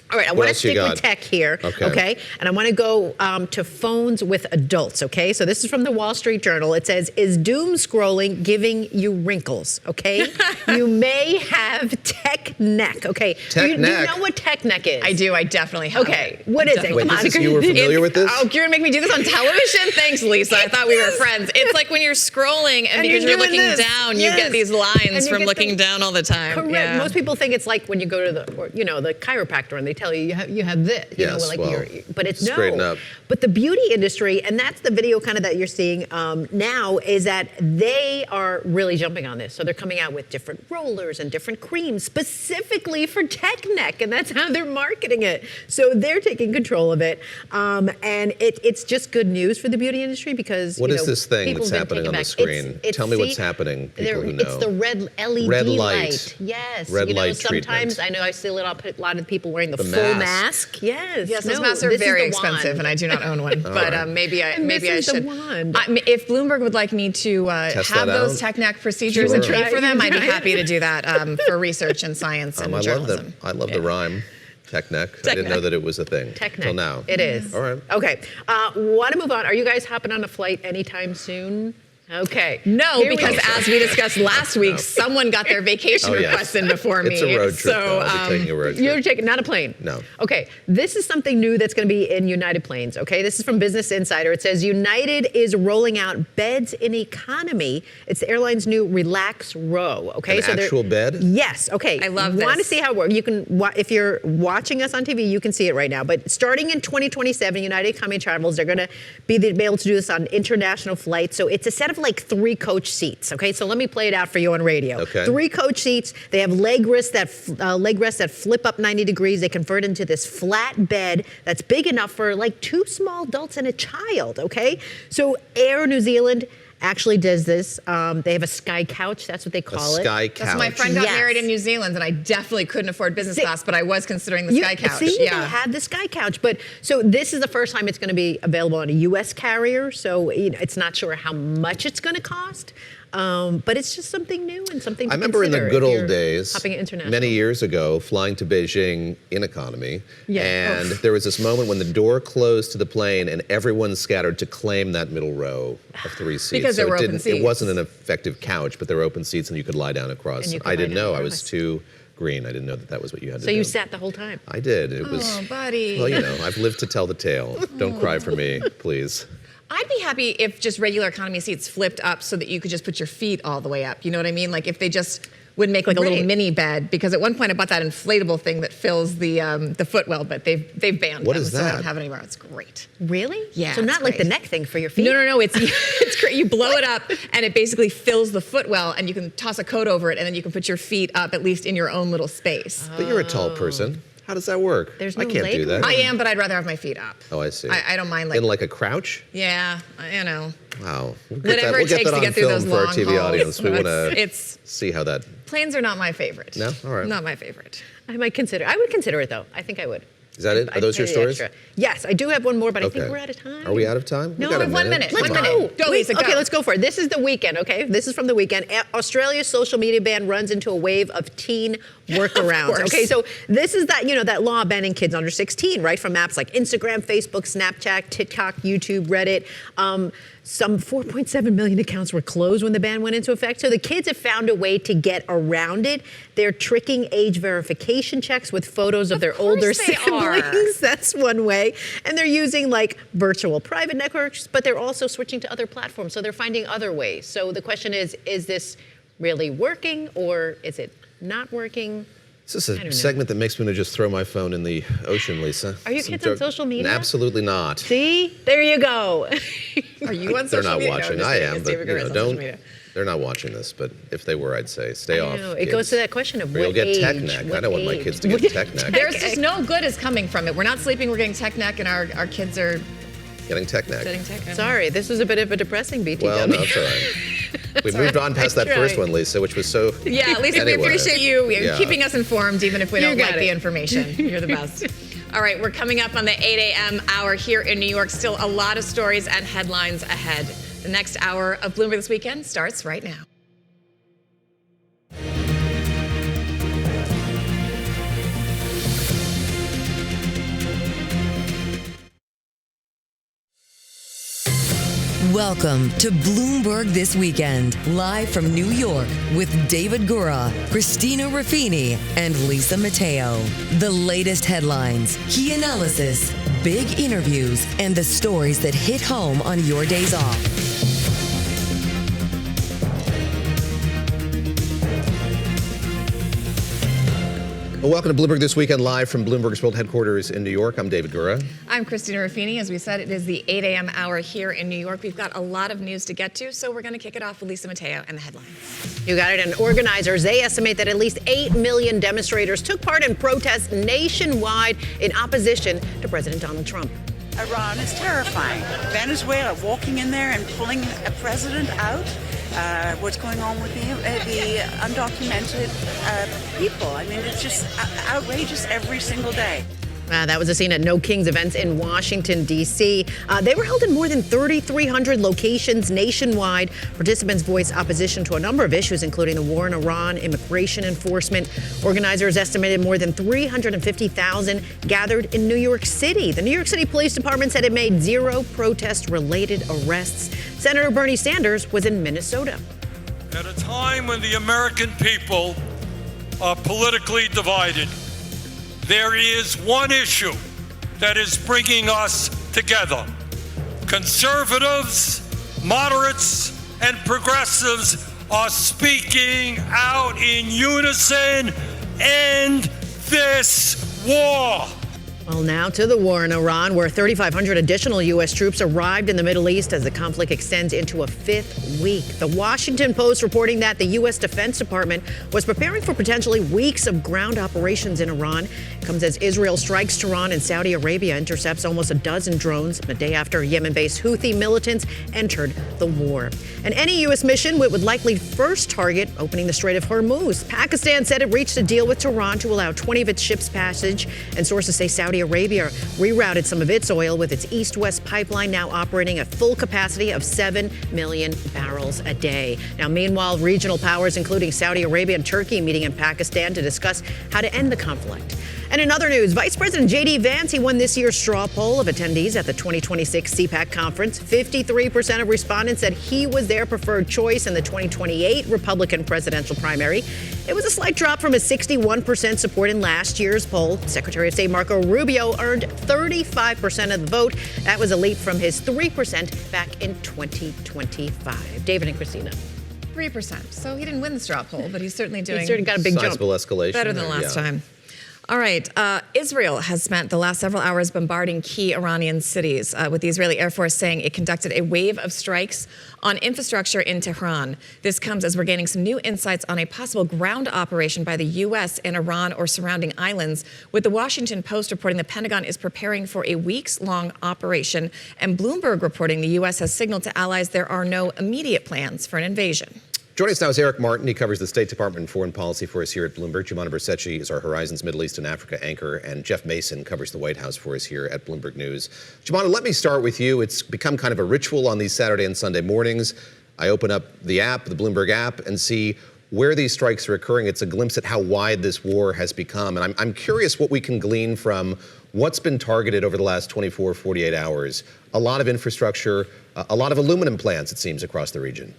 All right, I What want to else you stick with got? tech here, Okay. And I want to go to phones with adults, okay? So this is from the Wall Street Journal. It says, is doom scrolling giving you wrinkles, okay? You may have tech neck, okay? Tech you neck? know what tech neck is? I do. I definitely have Okay, it. what is it? Definitely. Come on. You were familiar with this? Oh, you're gonna make me do this on television? Thanks, Lisa. I thought we were friends. It's like when you're scrolling and because you're doing looking this. down, you Yes. get these And lines you from get looking down all the time. Correct. Yeah. Most people think it's like when you go to the chiropractor and they tell you you have this, Yes, like well, but it's straighten no. up. But the beauty industry, and that's the video kind of that you're seeing now, is that they are really jumping on this. So they're coming out with different rollers and different creams specifically for tech neck, and that's how they're marketing it. So they're taking control of it, and it's just good news for the beauty industry because What is this thing people that's have been happening on the taken back. screen? It's Tell me what's see, happening, people who know. It's the red LED Red light. light. Yes. Red light sometimes treatment. I know I see a lot of people wearing the The full mask. mask. Yes. Yes, no, those masks are this is very the expensive, wand. and I do not own one. But right. maybe I And this maybe I is the should. wand. If Bloomberg would like me to Test have that those out? tech neck procedures and Sure. pay for them, I'd be Right. happy to do that for research and science and I love journalism. I love the rhyme. Tech neck. I Tech didn't know neck. that it was a thing. Tech Till neck. now. It is. All right. Okay. Want to move on? Are you guys hopping on a flight anytime soon? Okay. No, Here we because go. as we discussed last week, someone got their vacation Oh, yes. request in before me. It's a road trip. So, though. I'll be taking a road trip. You're taking not a plane. No. Okay. This is something new that's going to be in United Planes. Okay. This is from Business Insider. It says United is rolling out beds in economy. It's the airline's new Relax Row. Okay. An they're- actual bed? Yes. Okay. I love Want to this. see how it works? You can, if you're watching us on TV, you can see it right now. But starting in 2027, United Economy Travels, they're going to be able to do this on international flights. So it's a set of like 3 coach seats. Okay, so let me play it out for you on radio. Okay. 3 coach seats. They have leg rests that flip up 90 degrees. They convert into this flat bed that's big enough for like 2 small adults and a child. Okay, so Air New Zealand actually does this. They have a sky couch. That's what they call it. Sky couch. That's my friend got Yes. married in New Zealand, and I definitely couldn't afford business class, but I was considering the sky couch. See, Yeah. they have the sky couch. But so this is the first time it's going to be available on a U.S. carrier. So it's not sure how much it's going to cost. But it's just something new and something to I remember in the consider good if old you're days, hopping international. many years ago, flying to Beijing in economy. Yeah. And Oof. there was this moment when the door closed to the plane and everyone scattered to claim that middle row of 3 seats. Because there so were it open seats. It wasn't an effective couch, but there were open seats and you could lie down across. And you could I lie didn't down know. I across. was too green. I didn't know that was what you had to So do. you sat the whole time. I did. It was. Oh, buddy. Well, I've lived to tell the tale. Don't cry for me, please. I'd be happy if just regular economy seats flipped up so that you could just put your feet all the way up. You know what I mean? Like if they just would make like a little Right. mini bed. Because at one point I bought that inflatable thing that fills the footwell, but they've banned What them, is so I that? don't have it anymore. It's great. Really? Yeah, So it's not like the great. neck thing for your feet? No. It's great. You blow it up, and it basically fills the footwell, and you can toss a coat over it, and then you can put your feet up at least in your own little space. But you're a tall person. How does that work? There's I no can't leg do that. I am, but I'd rather have my feet up. Oh, I see. I don't mind like In like a crouch? yeah, Wow. We'll get Whatever that, it we'll get takes that to on get through film those for our long TV hauls. audience. We want to It's see how that. planes are not my favorite. No? All right. Not my favorite. I might consider. I would consider it though. I think I would. Is that it? Are I'd those pay your the stories? extra. Yes, I do have one more, but I think Okay. we're out of time. Are we out of time? No, we got we a have 1 minute. Let's One go. minute. Go, Lisa, go. Okay, let's go for it. This is the weekend, okay? This is from the weekend. Australia's social media ban runs into a wave of teen workarounds. course. Okay, so this is that, that law banning kids under 16, right? From apps like Instagram, Facebook, Snapchat, TikTok, YouTube, Reddit. Some 4.7 million accounts were closed when the ban went into effect. So the kids have found a way to get around it. They're tricking age verification checks with photos of their older they siblings. are. That's one way. And they're using like virtual private networks, but they're also switching to other platforms. So they're finding other ways. So the question is this really working or is it not working? Is this I a don't know. segment that makes me want to just throw my phone in the ocean, Lisa? Are your kids on social media? Absolutely not. See? There you go. Are you on They're social not media? watching. No, I just am, kidding. but David Guerrero's on social media. they're not watching this. But if they were, I'd say stay off. It goes to that question of Or you'll what get age. tech neck. I what don't want my age. kids to get tech neck. There's just no good is coming from it. We're not sleeping, we're getting tech neck, and our kids are Getting tech neck. getting tech neck. Sorry, this was a bit of a depressing BTW. Well, no, it's all right. We moved on past I that first tried. one, Lisa, which was so. Yeah, Lisa, Anyway. we appreciate you Yeah. keeping us informed, even if we You don't got like it. the information. You're the best. All right, we're coming up on the 8 a.m. hour here in New York. Still a lot of stories and headlines ahead. The next hour of Bloomberg This Weekend starts right now. Welcome to Bloomberg This Weekend, live from New York with David Gura, Christina Ruffini, and Lisa Mateo. The latest headlines, key analysis, big interviews, and the stories that hit home on your days off. Well, welcome to Bloomberg This Weekend, live from Bloomberg's World Headquarters in New York. I'm David Gura. I'm Christina Ruffini. As we said, it is the 8 a.m. hour here in New York. We've got a lot of news to get to, so we're going to kick it off with Lisa Mateo and the headlines. You got it. And organizers, they estimate that at least 8 million demonstrators took part in protests nationwide in opposition to President Donald Trump. Iran is terrifying. Venezuela walking in there and pulling a president out. What's going on with the undocumented people. I mean, it's just outrageous every single day. That was a scene at No Kings events in Washington, D.C. They were held in more than 3,300 locations nationwide. Participants voiced opposition to a number of issues, including the war in Iran, immigration enforcement. Organizers estimated more than 350,000 gathered in New York City. The New York City Police Department said it made 0 protest-related arrests. Senator Bernie Sanders was in Minnesota. At a time when the American people are politically divided, there is one issue that is bringing us together. Conservatives, moderates, and progressives are speaking out in unison. End this war. Well, now to the war in Iran, where 3,500 additional U.S. troops arrived in the Middle East as the conflict extends into a 5th week. The Washington Post reporting that the U.S. Defense Department was preparing for potentially weeks of ground operations in Iran. It comes as Israel strikes Tehran and Saudi Arabia intercepts almost a dozen drones a day after Yemen-based Houthi militants entered the war. And any U.S. mission would likely first target opening the Strait of Hormuz. Pakistan said it reached a deal with Tehran to allow 20 of its ships passage, and sources say Saudi Arabia rerouted some of its oil with its east-west pipeline now operating at full capacity of 7 million barrels a day. Now, meanwhile, regional powers, including Saudi Arabia and Turkey, meeting in Pakistan to discuss how to end the conflict. And in other news, Vice President J.D. Vance, he won this year's straw poll of attendees at the 2026 CPAC conference. 53% of respondents said he was their preferred choice in the 2028 Republican presidential primary. It was a slight drop from his 61% support in last year's poll. Secretary of State Marco Rubio earned 35% of the vote. That was a leap from his 3% back in 2025. David and Christina. 3%. So he didn't win the straw poll, but he's certainly doing He's certainly got a big sizable jump. Escalation better than last time. All right. Israel has spent the last several hours bombarding key Iranian cities, with the Israeli Air Force saying it conducted a wave of strikes on infrastructure in Tehran. This comes as we're gaining some new insights on a possible ground operation by the U.S. in Iran or surrounding islands, with the Washington Post reporting the Pentagon is preparing for a weeks-long operation, and Bloomberg reporting the U.S. has signaled to allies there are no immediate plans for an invasion. Joining us now is Eric Martin. He covers the State Department and foreign policy for us here at Bloomberg. Jumana Bersetchi is our Horizons Middle East and Africa anchor, and Jeff Mason covers the White House for us here at Bloomberg News. Jumana, let me start with you. It's become kind of a ritual on these Saturday and Sunday mornings. I open up the app, the Bloomberg app, and see where these strikes are occurring. It's a glimpse at how wide this war has become. And I'm curious what we can glean from what's been targeted over the last 24, 48 hours. A lot of infrastructure, a lot of aluminum plants, it seems, across the region.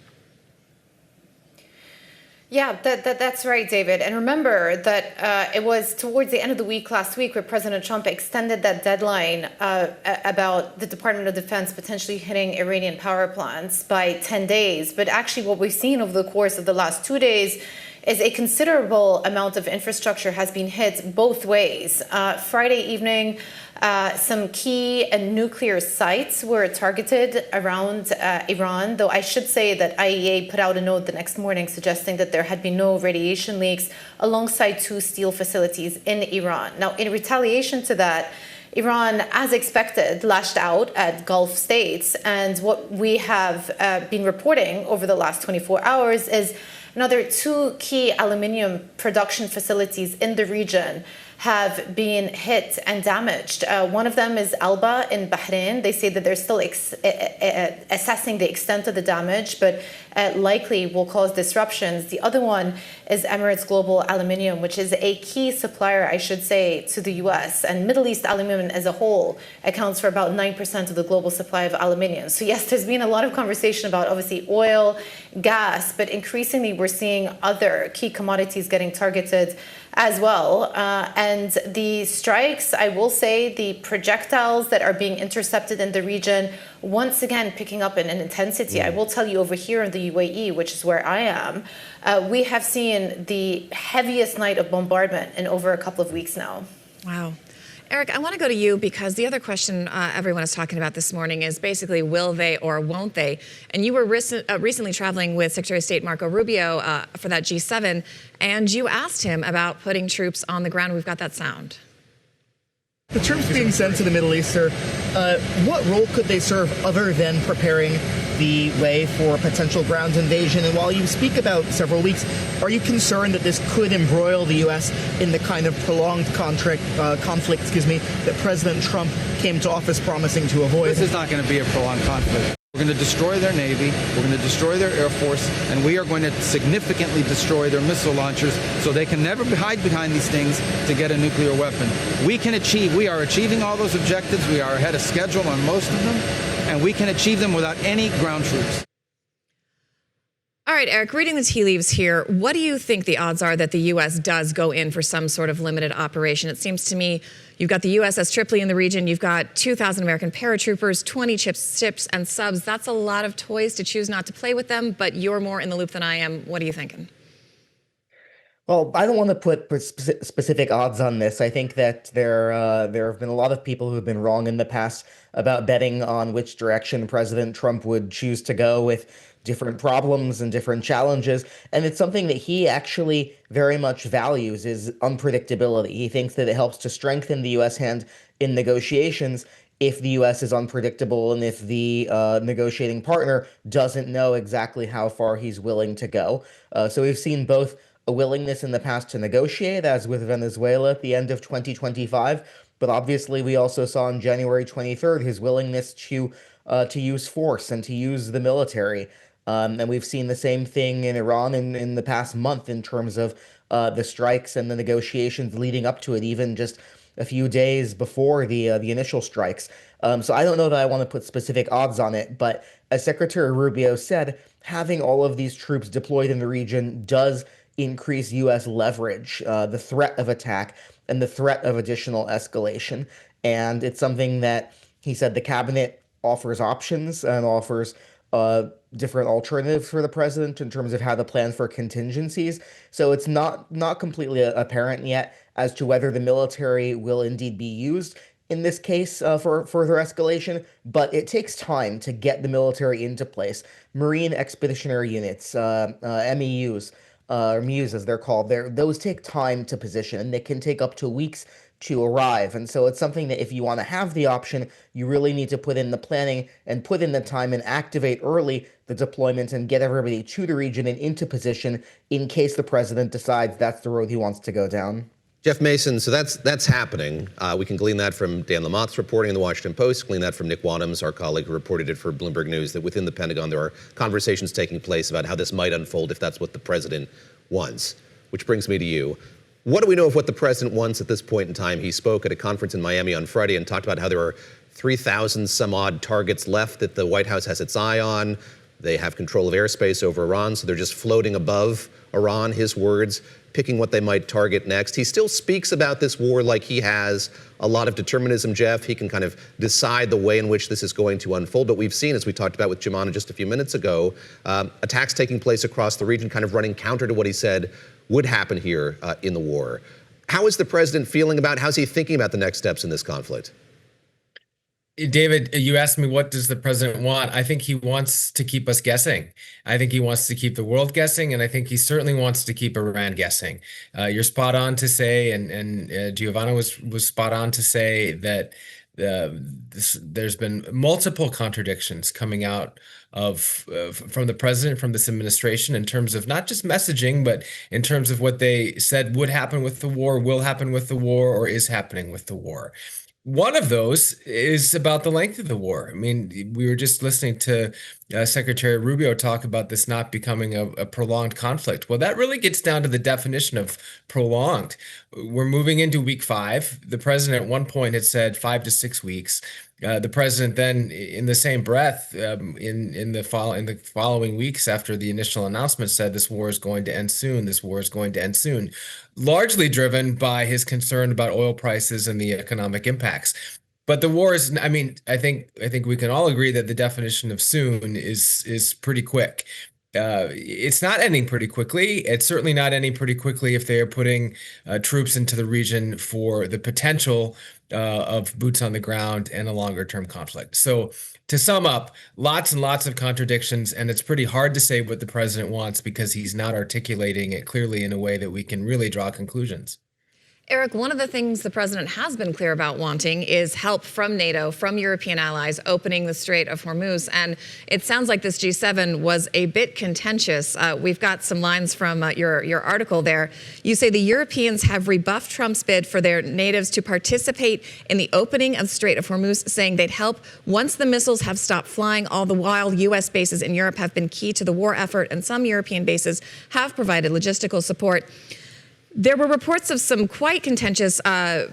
Yeah, that's right, David. And remember that it was towards the end of the week last week where President Trump extended that deadline about the Department of Defense potentially hitting Iranian power plants by 10 days. But actually what we've seen over the course of the last 2 days is a considerable amount of infrastructure has been hit both ways. Friday evening, some key nuclear sites were targeted around Iran, though I should say that IAEA put out a note the next morning suggesting that there had been no radiation leaks alongside 2 steel facilities in Iran. Now, in retaliation to that, Iran, as expected, lashed out at Gulf states. And what we have been reporting over the last 24 hours is another 2 key aluminium production facilities in the region have been hit and damaged. One of them is Alba in Bahrain. They say that they're still assessing the extent of the damage, but likely will cause disruptions. The other one is Emirates Global Aluminium, which is a key supplier, I should say, to the US. And Middle East aluminium as a whole accounts for about 9% of the global supply of aluminium. So yes, there's been a lot of conversation about obviously oil, gas, but increasingly we're seeing other key commodities getting targeted as well. And the strikes, I will say, the projectiles that are being intercepted in the region, once again picking up in an intensity. I will tell you, over here in the UAE, which is where I am, we have seen the heaviest night of bombardment in over a couple of weeks now. Wow. Eric, I want to go to you because the other question everyone is talking about this morning is basically, will they or won't they? And you were recently traveling with Secretary of State Marco Rubio for that G7, and you asked him about putting troops on the ground. We've got that sound. The troops being sent to the Middle East, sir, what role could they serve other than preparing the way for a potential ground invasion? And while you speak about several weeks, are you concerned that this could embroil the U.S. in the kind of prolonged conflict, that President Trump came to office promising to avoid? This is not going to be a prolonged conflict. We're going to destroy their Navy, we're going to destroy their Air Force, and we are going to significantly destroy their missile launchers so they can never hide behind these things to get a nuclear weapon. We are achieving all those objectives. We are ahead of schedule on most of them, and we can achieve them without any ground troops. All right, Eric, reading the tea leaves here, what do you think the odds are that the U.S. does go in for some sort of limited operation? It seems to me you've got the USS Tripoli in the region, you've got 2,000 American paratroopers, 20 ships and subs. That's a lot of toys to choose not to play with them, but you're more in the loop than I am. What are you thinking? Well, I don't want to put specific odds on this. I think that there have been a lot of people who have been wrong in the past about betting on which direction President Trump would choose to go with different problems and different challenges. And it's something that he actually very much values, is unpredictability. He thinks that it helps to strengthen the U.S. hand in negotiations if the U.S. is unpredictable and if the negotiating partner doesn't know exactly how far he's willing to go. So we've seen both a willingness in the past to negotiate, as with Venezuela at the end of 2025, but obviously we also saw on January 23rd his willingness to use force and to use the military. And we've seen the same thing in Iran in the past month in terms of the strikes and the negotiations leading up to it, even just a few days before the initial strikes. So I don't know that I want to put specific odds on it, but as Secretary Rubio said, having all of these troops deployed in the region does increase U.S. leverage, the threat of attack and the threat of additional escalation. And it's something that he said the cabinet offers options and offers different alternatives for the president in terms of how to plan for contingencies. So it's not completely apparent yet as to whether the military will indeed be used in this case for further escalation, but it takes time to get the military into place. Marine Expeditionary Units, MEUs, or MEUs as they're called, those take time to position, and they can take up to weeks to arrive. And so it's something that if you want to have the option, you really need to put in the planning and put in the time and activate early the deployment and get everybody to the region and into position in case the president decides that's the road he wants to go down. Jeff Mason, so that's happening. We can glean that from Dan Lamont's reporting in the Washington Post, glean that from Nick Wadhams, our colleague who reported it for Bloomberg News, that within the Pentagon there are conversations taking place about how this might unfold if that's what the president wants. Which brings me to you. What do we know of what the president wants at this point in time? He spoke at a conference in Miami on Friday and talked about how there are 3,000 some odd targets left that the White House has its eye on. They have control of airspace over Iran, so they're just floating above Iran, his words, picking what they might target next. He still speaks about this war like he has a lot of determinism, Jeff. He can kind of decide the way in which this is going to unfold. But we've seen, as we talked about with Jumana just a few minutes ago, attacks taking place across the region, kind of running counter to what he said would happen here in the war. How is the president feeling about, how's he thinking about the next steps in this conflict? David, you asked me, what does the president want? I think he wants to keep us guessing. I think he wants to keep the world guessing, and I think he certainly wants to keep Iran guessing. You're spot on to say, and Giovanna was spot on to say that there's been multiple contradictions coming out of from the president, from this administration, in terms of not just messaging, but in terms of what they said would happen with the war, will happen with the war, or is happening with the war. One of those is about the length of the war. I mean, we were just listening to Secretary Rubio talk about this not becoming a prolonged conflict. Well, that really gets down to the definition of prolonged. We're moving into week 5. The president at one point had said 5 to 6 weeks. The president then, in the same breath, in the following weeks after the initial announcement, said this war is going to end soon. This war is going to end soon, largely driven by his concern about oil prices and the economic impacts. But the war is, I mean, I think we can all agree that the definition of soon is pretty quick. It's not ending pretty quickly. It's certainly not ending pretty quickly if they are putting troops into the region for the potential of boots on the ground and a longer term conflict. So to sum up, lots and lots of contradictions, and it's pretty hard to say what the president wants because he's not articulating it clearly in a way that we can really draw conclusions. Eric, one of the things the president has been clear about wanting is help from NATO, from European allies, opening the Strait of Hormuz. And it sounds like this G7 was a bit contentious. We've got some lines from your article there. You say the Europeans have rebuffed Trump's bid for their natives to participate in the opening of the Strait of Hormuz, saying they'd help once the missiles have stopped flying. All the while, U.S. bases in Europe have been key to the war effort, and some European bases have provided logistical support. There were reports of some quite contentious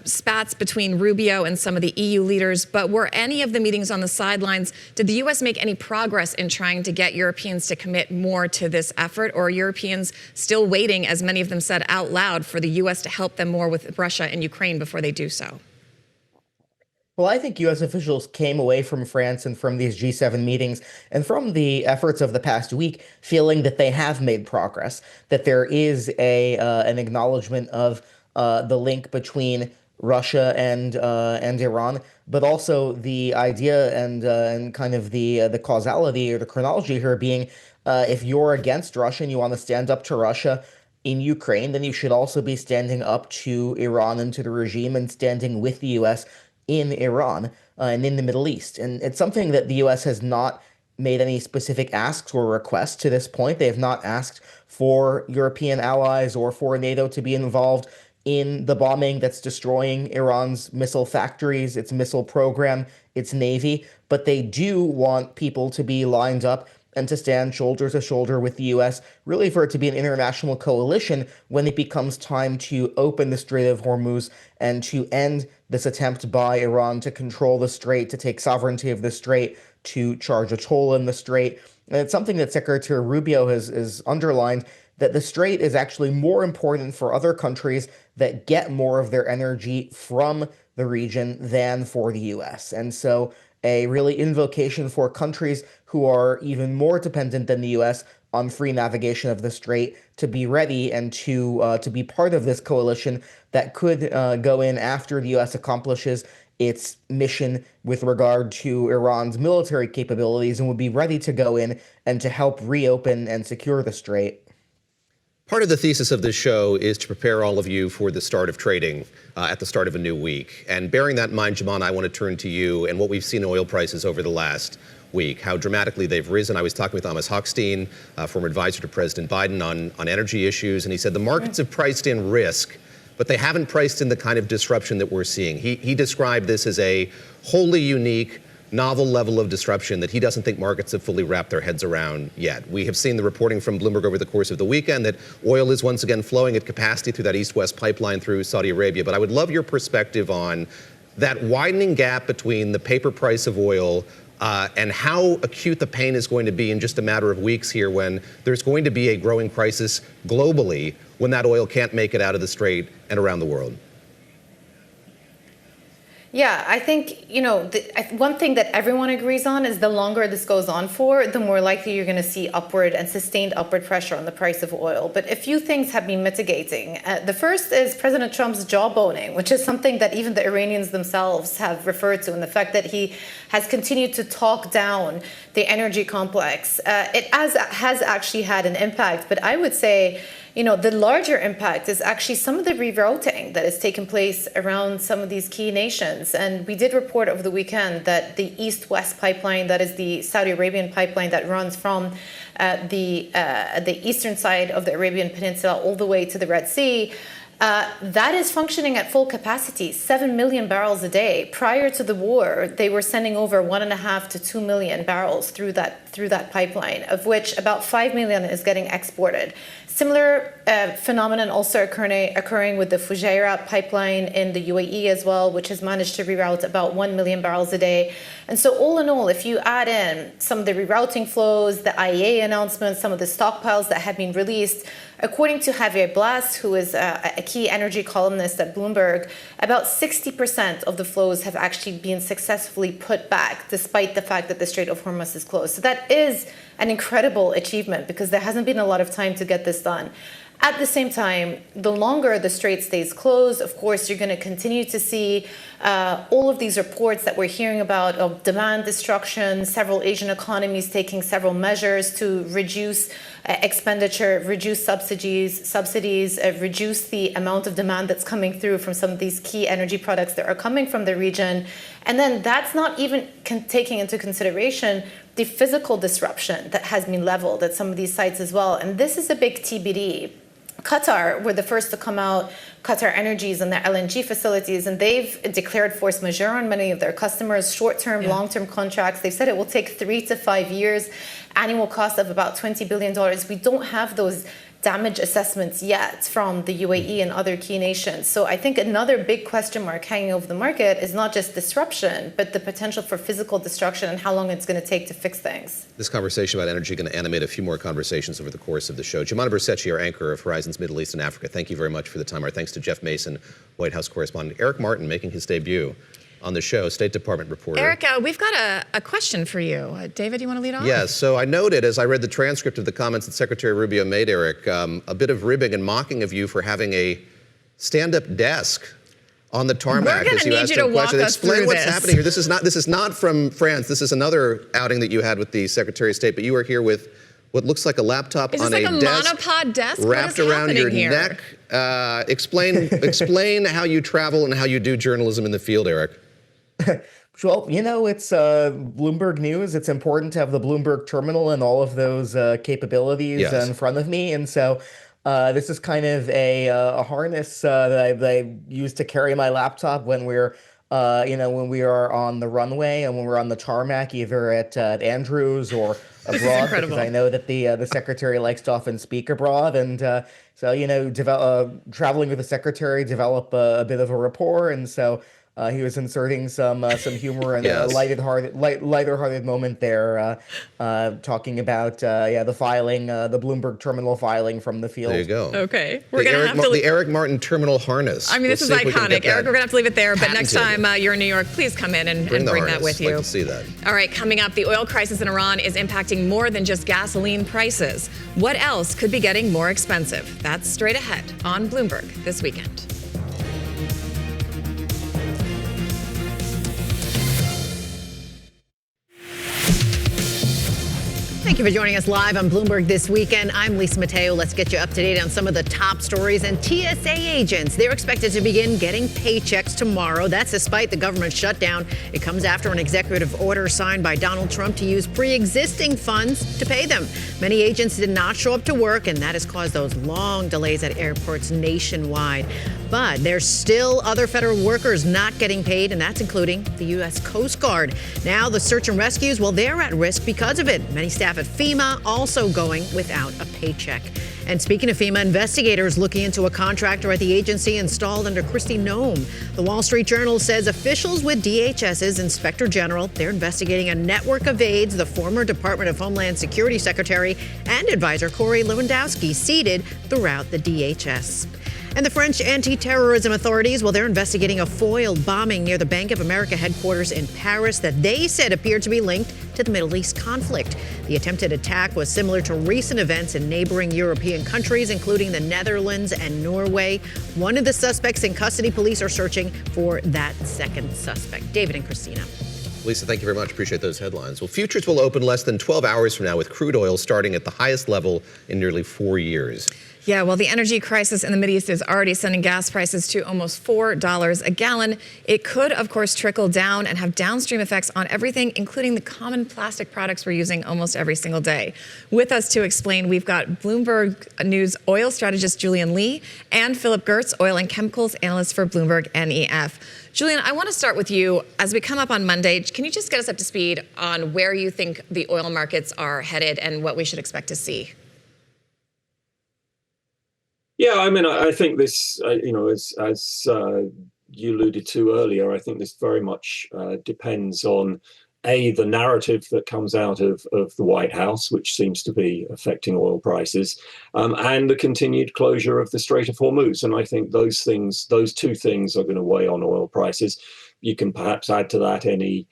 spats between Rubio and some of the EU leaders, but were any of the meetings on the sidelines? Did the U.S. make any progress in trying to get Europeans to commit more to this effort, or are Europeans still waiting, as many of them said out loud, for the U.S. to help them more with Russia and Ukraine before they do so? Well, I think U.S. officials came away from France and from these G7 meetings and from the efforts of the past week feeling that they have made progress, that there is an acknowledgement of the link between Russia and Iran, but also the idea and kind of the causality or the chronology here being if you're against Russia and you want to stand up to Russia in Ukraine, then you should also be standing up to Iran and to the regime and standing with the U.S. in Iran and in the Middle East. And it's something that the U.S. has not made any specific asks or requests to this point. They have not asked for European allies or for NATO to be involved in the bombing that's destroying Iran's missile factories, its missile program, its navy. But they do want people to be lined up and to stand shoulder to shoulder with the U.S., really for it to be an international coalition when it becomes time to open the Strait of Hormuz and to end this attempt by Iran to control the strait, to take sovereignty of the strait, to charge a toll in the strait. And it's something that Secretary Rubio has underlined, that the strait is actually more important for other countries that get more of their energy from the region than for the U.S. And so a really invocation for countries who are even more dependent than the U.S. on free navigation of the strait to be ready and to be part of this coalition that could go in after the U.S. accomplishes its mission with regard to Iran's military capabilities and would be ready to go in and to help reopen and secure the strait. Part of the thesis of this show is to prepare all of you for the start of trading at the start of a new week. And bearing that in mind, Jaman, I want to turn to you and what we've seen in oil prices over the last week, how dramatically they've risen. I was talking with Amos Hochstein, former advisor to President Biden on energy issues, and he said the markets have priced in risk, but they haven't priced in the kind of disruption that we're seeing. He described this as a wholly unique, novel level of disruption that he doesn't think markets have fully wrapped their heads around yet. We have seen the reporting from Bloomberg over the course of the weekend that oil is once again flowing at capacity through that east-west pipeline through Saudi Arabia. But I would love your perspective on that widening gap between the paper price of oil and how acute the pain is going to be in just a matter of weeks here when there's going to be a growing crisis globally when that oil can't make it out of the strait and around the world. Yeah, I think, one thing that everyone agrees on is the longer this goes on for, the more likely you're going to see upward and sustained upward pressure on the price of oil. But a few things have been mitigating. The first is President Trump's jawboning, which is something that even the Iranians themselves have referred to, and the fact that he has continued to talk down the energy complex. It has actually had an impact, but I would say the larger impact is actually some of the rerouting that has taken place around some of these key nations. And we did report over the weekend that the East-West pipeline, that is the Saudi Arabian pipeline that runs from the eastern side of the Arabian Peninsula all the way to the Red Sea, that is functioning at full capacity, 7 million barrels a day. Prior to the war, they were sending over 1.5 to 2 million barrels through that pipeline, of which about 5 million is getting exported. Similar phenomenon also occurring with the Fujairah pipeline in the UAE as well, which has managed to reroute about 1 million barrels a day. And so all in all, if you add in some of the rerouting flows, the IEA announcements, some of the stockpiles that have been released, according to Javier Blas, who is a key energy columnist at Bloomberg, about 60% of the flows have actually been successfully put back, despite the fact that the Strait of Hormuz is closed. So that is an incredible achievement because there hasn't been a lot of time to get this done. At the same time, the longer the strait stays closed, of course, you're going to continue to see all of these reports that we're hearing about of demand destruction, several Asian economies taking several measures to reduce expenditure, reduce subsidies, reduce the amount of demand that's coming through from some of these key energy products that are coming from the region. And then that's not even taking into consideration the physical disruption that has been leveled at some of these sites as well. And this is a big TBD. Qatar were the first to come out, Qatar Energies and their LNG facilities, and they've declared force majeure on many of their customers, short-term, long-term contracts. They've said it will take 3 to 5 years, annual cost of about $20 billion. We don't have those damage assessments yet from the UAE and other key nations. So I think another big question mark hanging over the market is not just disruption, but the potential for physical destruction and how long it's going to take to fix things. This conversation about energy is going to animate a few more conversations over the course of the show. Jumana Bersetchi, our anchor of Horizons Middle East and Africa, thank you very much for the time. Our thanks to Jeff Mason, White House correspondent. Eric Martin making his debut on the show, State Department reporter. Eric, we've got a question for you. David, you want to lead off? Yes. So I noted as I read the transcript of the comments that Secretary Rubio made, Eric, a bit of ribbing and mocking of you for having a stand-up desk on the tarmac. We're going to need you to walk us Explain through what's this. happening here. This is not from France. This is another outing that you had with the Secretary of State, but you are here with what looks like a laptop Is on this like a desk monopod desk? wrapped what is around your here? neck. Explain how you travel and how you do journalism in the field, Eric. Well, it's Bloomberg News. It's important to have the Bloomberg terminal and all of those capabilities in front of me. And so this is kind of a harness that I use to carry my laptop when we're when we are on the runway and when we're on the tarmac, either at Andrews or abroad, because I know that the secretary likes to often speak abroad. And so, traveling with the secretary, develop a bit of a rapport. And so he was inserting some humor and a lighter-hearted moment there, talking about the filing, the Bloomberg terminal filing from the field. There you go. Okay, we're gonna have to the Eric Martin terminal harness. I mean, this is iconic, Eric. We're gonna have to leave it there. But next time you're in New York, please come in and bring that with you. Like to see that. All right, coming up, the oil crisis in Iran is impacting more than just gasoline prices. What else could be getting more expensive? That's straight ahead on Bloomberg this weekend. Thank you for joining us live on Bloomberg this weekend. I'm Lisa Mateo. Let's get you up to date on some of the top stories. And TSA agents, they're expected to begin getting paychecks tomorrow. That's despite the government shutdown. It comes after an executive order signed by Donald Trump to use pre-existing funds to pay them. Many agents did not show up to work, and that has caused those long delays at airports nationwide. But there's still other federal workers not getting paid, and that's including the U.S. Coast Guard. Now the search and rescues, well, they're at risk because of it. Many staff at FEMA also going without a paycheck. And speaking of FEMA, investigators looking into a contractor at the agency installed under Kristi Noem. The Wall Street Journal says officials with DHS's Inspector General, they're investigating a network of aides the former Department of Homeland Security Secretary and advisor Corey Lewandowski seeded throughout the DHS. And the French anti-terrorism authorities, well, they're investigating a foiled bombing near the Bank of America headquarters in Paris that they said appeared to be linked to the Middle East conflict. The attempted attack was similar to recent events in neighboring European countries, including the Netherlands and Norway. One of the suspects in custody, police are searching for that second suspect. David and Christina. Lisa, thank you very much. Appreciate those headlines. Well, futures will open less than 12 hours from now with crude oil starting at the highest level in nearly 4 years. Yeah, well, the energy crisis in the Mideast is already sending gas prices to almost $4 a gallon. It could, of course, trickle down and have downstream effects on everything, including the common plastic products we're using almost every single day. With us to explain, we've got Bloomberg News oil strategist Julian Lee and Philip Gertz, oil and chemicals analyst for Bloomberg NEF. Julian, I want to start with you. As we come up on Monday, can you just get us up to speed on where you think the oil markets are headed and what we should expect to see? Yeah, I mean, I think this, as you alluded to earlier, I think this very much depends on, the narrative that comes out of the White House, which seems to be affecting oil prices, and the continued closure of the Strait of Hormuz. And I think those two things are going to weigh on oil prices. You can perhaps add to that any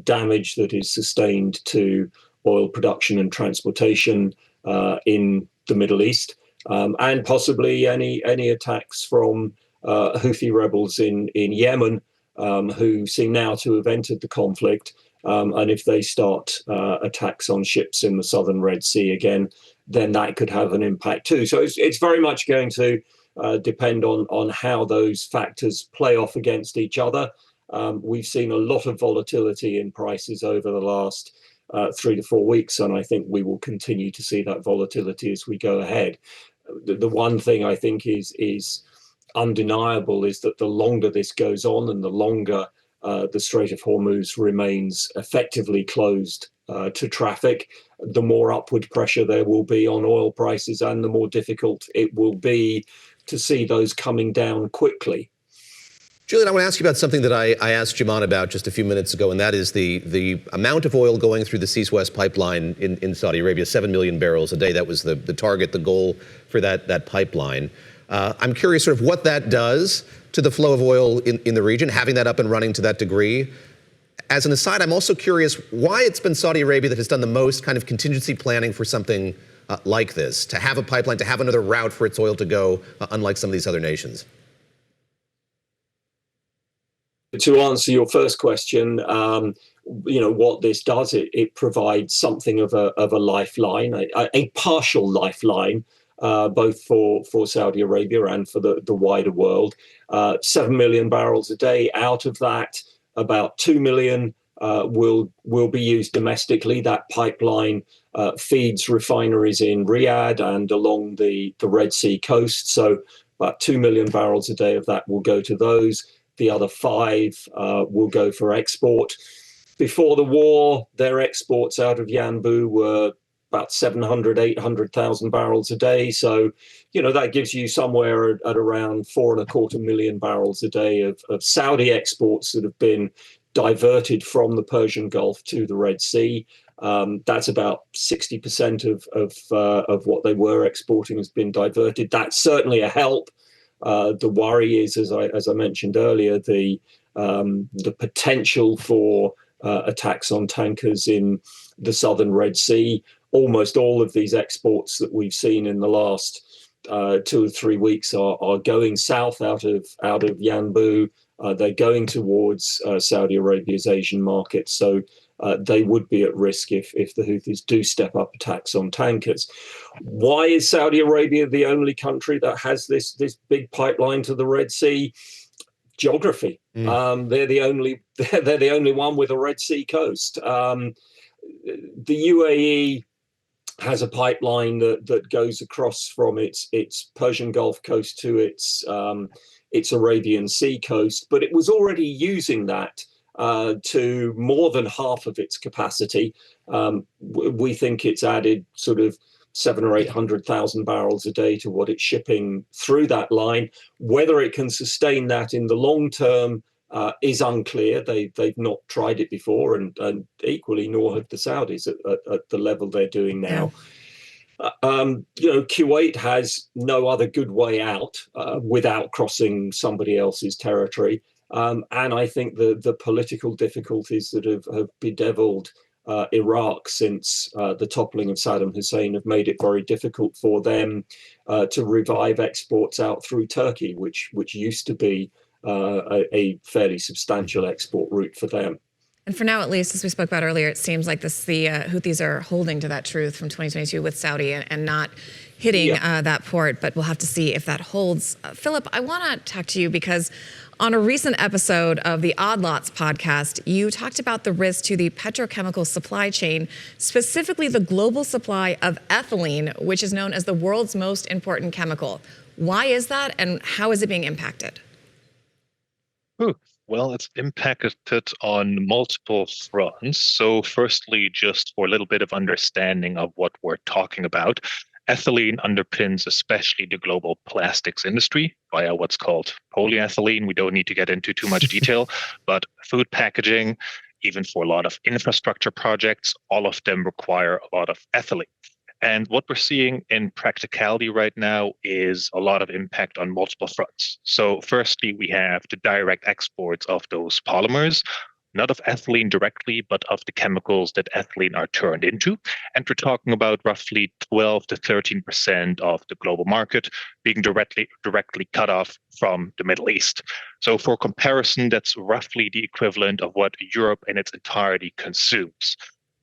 damage that is sustained to oil production and transportation in the Middle East. And possibly any attacks from Houthi rebels in Yemen, who seem now to have entered the conflict. And if they start attacks on ships in the southern Red Sea again, then that could have an impact too. So it's very much going to depend on how those factors play off against each other. We've seen a lot of volatility in prices over the last 3 to 4 weeks, and I think we will continue to see that volatility as we go ahead. The one thing I think is undeniable is that the longer this goes on and the longer the Strait of Hormuz remains effectively closed to traffic, the more upward pressure there will be on oil prices and the more difficult it will be to see those coming down quickly. Julian, I want to ask you about something that I asked Jaman about just a few minutes ago, and that is the amount of oil going through the East-West pipeline in Saudi Arabia, 7 million barrels a day. That was the target, the goal for that pipeline. I'm curious sort of what that does to the flow of oil in the region, having that up and running to that degree. As an aside, I'm also curious why it's been Saudi Arabia that has done the most kind of contingency planning for something like this, to have a pipeline, to have another route for its oil to go, unlike some of these other nations. To answer your first question, what this does, it provides something of a lifeline, a partial lifeline, both for Saudi Arabia and for the wider world. 7 million barrels a day. Out of that, about 2 million will be used domestically. That pipeline feeds refineries in Riyadh and along the Red Sea coast. So about 2 million barrels a day of that will go to those. The other 5 will go for export. Before the war, their exports out of Yanbu were about 700, 800,000 barrels a day. So, that gives you somewhere at around 4.25 million barrels a day of Saudi exports that have been diverted from the Persian Gulf to the Red Sea. That's about 60% of what they were exporting has been diverted. That's certainly a help. The worry is, as I mentioned earlier, the potential for attacks on tankers in the southern Red Sea. Almost all of these exports that we've seen in the last 2 or 3 weeks are going south out of Yanbu. They're going towards Saudi Arabia's Asian market. So they would be at risk if the Houthis do step up attacks on tankers. Why is Saudi Arabia the only country that has this big pipeline to the Red Sea? Geography. They're the only one with a Red Sea coast. The UAE has a pipeline that goes across from its Persian Gulf coast to its Arabian Sea coast, but it was already using that to more than half of its capacity. We think it's added sort of 700,000 or 800,000 barrels a day to what it's shipping through that line. Whether it can sustain that in the long term is unclear. They've not tried it before, and equally nor have the Saudis at the level they're doing now. Kuwait has no other good way out without crossing somebody else's territory. And I think the political difficulties that have bedeviled Iraq since the toppling of Saddam Hussein have made it very difficult for them to revive exports out through Turkey, which used to be a fairly substantial export route for them. And for now, at least, as we spoke about earlier, it seems like the Houthis are holding to that truth from 2022 with Saudi and not hitting that port, but we'll have to see if that holds. Philip, I want to talk to you because on a recent episode of the Odd Lots podcast, you talked about the risk to the petrochemical supply chain, specifically the global supply of ethylene, which is known as the world's most important chemical. Why is that, and how is it being impacted? Well, it's impacted on multiple fronts. So firstly, just for a little bit of understanding of what we're talking about, ethylene underpins especially the global plastics industry via what's called polyethylene. We don't need to get into too much detail, but food packaging, even for a lot of infrastructure projects, all of them require a lot of ethylene. And what we're seeing in practicality right now is a lot of impact on multiple fronts. So firstly, we have the direct exports of those polymers, not of ethylene directly, but of the chemicals that ethylene are turned into. And we're talking about roughly 12 to 13% of the global market being directly cut off from the Middle East. So for comparison, that's roughly the equivalent of what Europe in its entirety consumes.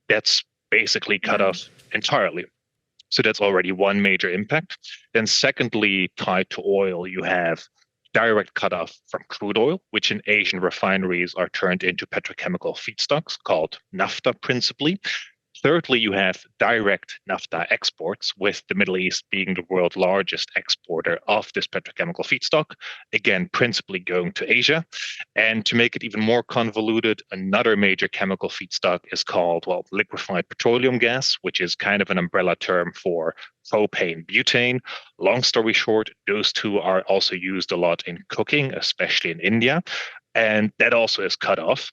That's basically cut off entirely. So that's already one major impact. Then secondly, tied to oil, you have direct cutoff from crude oil, which in Asian refineries are turned into petrochemical feedstocks called naphtha principally. Thirdly, you have direct naphtha exports, with the Middle East being the world's largest exporter of this petrochemical feedstock, again, principally going to Asia. And to make it even more convoluted, another major chemical feedstock is called, liquefied petroleum gas, which is kind of an umbrella term for propane, butane. Long story short, those two are also used a lot in cooking, especially in India, and that also is cut off.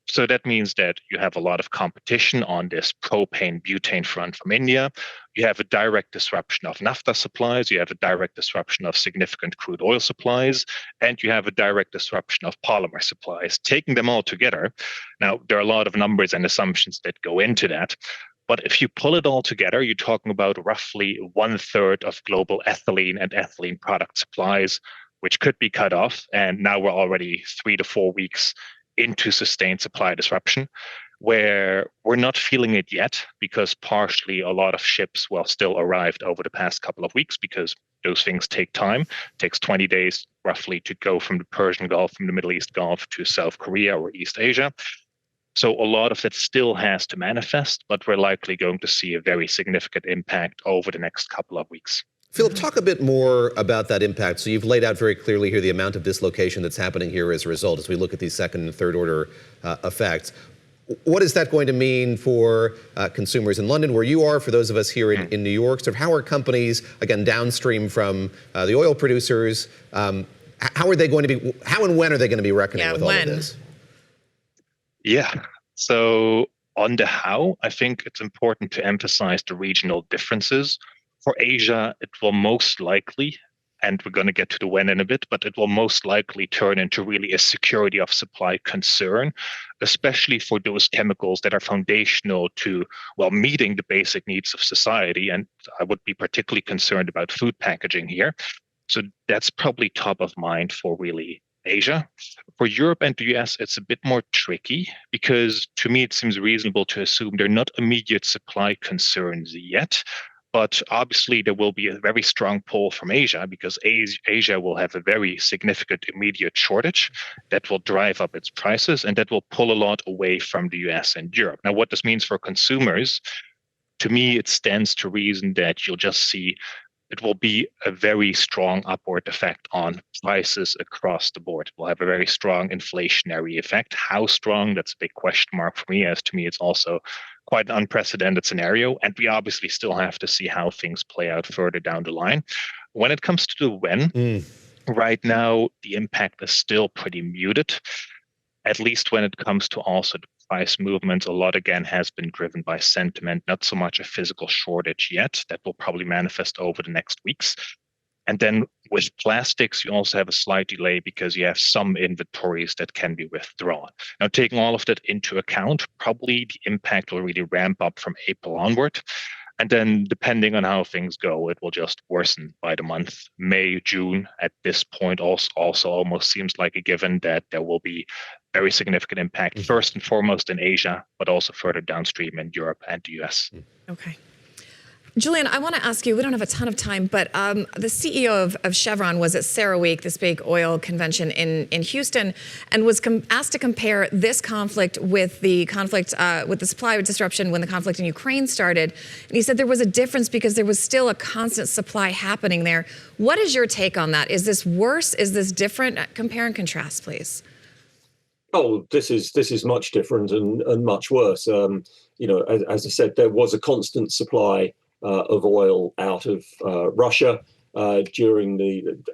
So that means that you have a lot of competition on this propane butane front from India. You have a direct disruption of naphtha supplies. You have a direct disruption of significant crude oil supplies. And you have a direct disruption of polymer supplies. Taking them all together, now there are a lot of numbers and assumptions that go into that. But if you pull it all together, you're talking about roughly 1/3 of global ethylene and ethylene product supplies, which could be cut off. And now we're already 3 to 4 weeks into sustained supply disruption, where we're not feeling it yet because partially a lot of ships still arrived over the past couple of weeks because those things take time. It takes 20 days roughly to go from the Persian Gulf, from the Middle East Gulf to South Korea or East Asia. So a lot of it still has to manifest, but we're likely going to see a very significant impact over the next couple of weeks. Philip, talk a bit more about that impact. So you've laid out very clearly here the amount of dislocation that's happening here as a result as we look at these second and third order effects. What is that going to mean for consumers in London, where you are, for those of us here in New York? So how are companies, again, downstream from the oil producers, how and when are they going to be reckoning with all of this? Yeah. So on the how, I think it's important to emphasize the regional differences. For Asia, it will most likely, and we're going to get to the when in a bit, but it will most likely turn into really a security of supply concern, especially for those chemicals that are foundational to, meeting the basic needs of society. And I would be particularly concerned about food packaging here. So that's probably top of mind for really Asia. For Europe and the US, it's a bit more tricky because to me, it seems reasonable to assume they're not immediate supply concerns yet. But obviously, there will be a very strong pull from Asia because Asia will have a very significant immediate shortage that will drive up its prices, and that will pull a lot away from the US and Europe. Now, what this means for consumers, to me, it stands to reason that you'll just see it will be a very strong upward effect on prices across the board. It will have a very strong inflationary effect. How strong? That's a big question mark for me, as to me, it's also quite an unprecedented scenario. And we obviously still have to see how things play out further down the line. When it comes to the when, right now, the impact is still pretty muted, at least when it comes to also the price movements. A lot, again, has been driven by sentiment, not so much a physical shortage yet. That will probably manifest over the next weeks. And then with plastics, you also have a slight delay because you have some inventories that can be withdrawn. Now, taking all of that into account, probably the impact will really ramp up from April onward. And then depending on how things go, it will just worsen by the month. May, June, at this point also almost seems like a given that there will be very significant impact, first and foremost in Asia, but also further downstream in Europe and the US. Okay. Julian, I want to ask you, we don't have a ton of time, but the CEO of Chevron was at CERAWeek, this big oil convention in Houston, and was asked to compare this conflict with the conflict, with the supply disruption when the conflict in Ukraine started. And he said there was a difference because there was still a constant supply happening there. What is your take on that? Is this worse? Is this different? Compare and contrast, please. Oh, this is much different and much worse. As I said, there was a constant supply of oil out of Russia during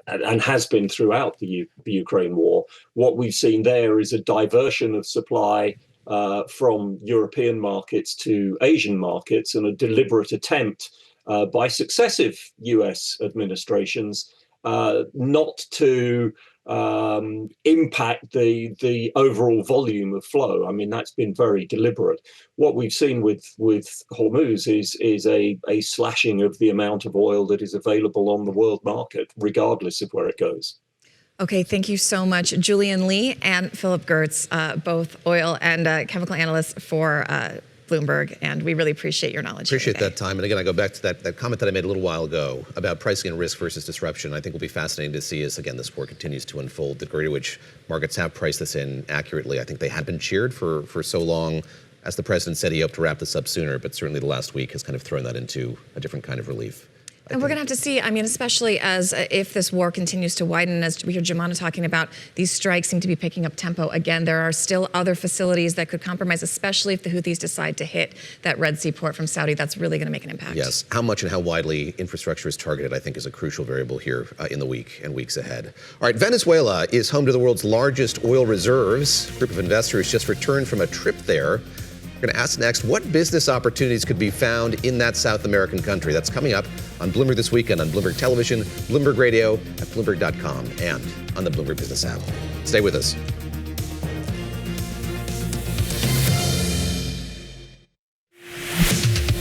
and has been throughout the Ukraine war. What we've seen there is a diversion of supply from European markets to Asian markets, and a deliberate attempt by successive US administrations not to impact the overall volume of flow. I mean, that's been very deliberate. What we've seen with Hormuz is a slashing of the amount of oil that is available on the world market, regardless of where it goes. Okay, thank you so much, Julian Lee and Philip Gertz, both oil and chemical analysts for Bloomberg, and we really appreciate your knowledge. Appreciate that time. And again, I go back to that comment that I made a little while ago about pricing and risk versus disruption. I think will be fascinating to see as, again, this war continues to unfold, the degree to which markets have priced this in accurately. I think they had been cheered for so long. As the president said, he hoped to wrap this up sooner, but certainly the last week has kind of thrown that into a different kind of relief. And we're going to have to see, I mean, especially as if this war continues to widen, as we hear Jumana talking about, these strikes seem to be picking up tempo. Again, there are still other facilities that could compromise, especially if the Houthis decide to hit that Red Sea port from Saudi. That's really going to make an impact. Yes. How much and how widely infrastructure is targeted, I think, is a crucial variable here in the week and weeks ahead. All right, Venezuela is home to the world's largest oil reserves. A group of investors just returned from a trip there. We're going to ask next what business opportunities could be found in that South American country. That's coming up on Bloomberg This Weekend on Bloomberg Television, Bloomberg Radio, at Bloomberg.com, and on the Bloomberg Business app. Stay with us.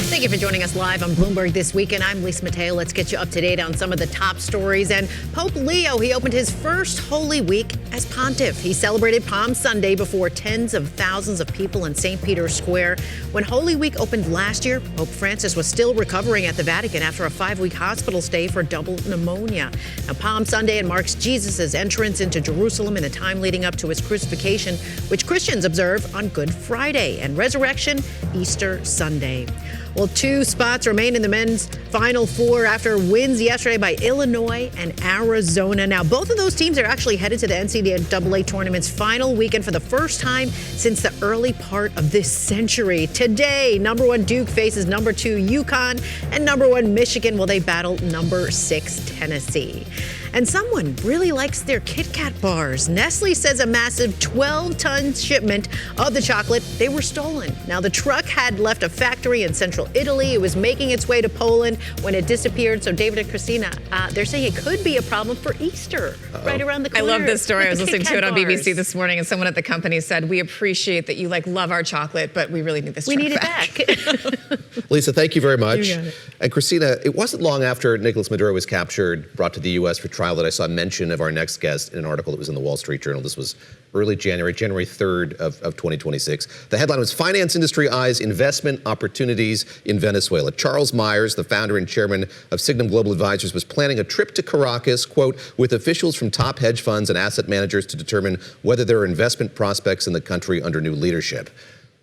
Thank you for joining us live on Bloomberg This Weekend. I'm Lisa Mateo. Let's get you up to date on some of the top stories. And Pope Leo, he opened his first Holy Week as pontiff. He celebrated Palm Sunday before tens of thousands of people in St. Peter's Square. When Holy Week opened last year, Pope Francis was still recovering at the Vatican after a 5-week hospital stay for double pneumonia. Now, Palm Sunday marks Jesus' entrance into Jerusalem in the time leading up to his crucifixion, which Christians observe on Good Friday, and resurrection Easter Sunday. Well, 2 spots remain in the men's Final Four after wins yesterday by Illinois and Arizona. Now, both of those teams are actually headed to the NCAA tournament's final weekend for the first time since the early part of this century. Today, number 1 Duke faces number 2 UConn, and number 1 Michigan, will they battle number 6 Tennessee. And someone really likes their Kit Kat bars. Nestle says a massive 12-ton shipment of the chocolate, they were stolen. Now, the truck had left a factory in central Italy. It was making its way to Poland when it disappeared. So David and Christina, they're saying it could be a problem for Easter, right around the corner. I love this story. I was listening to it on BBC this morning, and someone at the company said, we appreciate that you love our chocolate, but we really need this truck We need back. it back. Lisa, thank you very much. You got it. And Christina, it wasn't long after Nicolas Maduro was captured, brought to the U.S. for trial, that I saw mention of our next guest in an article that was in the Wall Street Journal. This was early January 3rd of 2026. The headline was Finance Industry Eyes Investment Opportunities in Venezuela. Charles Myers, the founder and chairman of Signum Global Advisors, was planning a trip to Caracas, quote, with officials from top hedge funds and asset managers to determine whether there are investment prospects in the country under new leadership.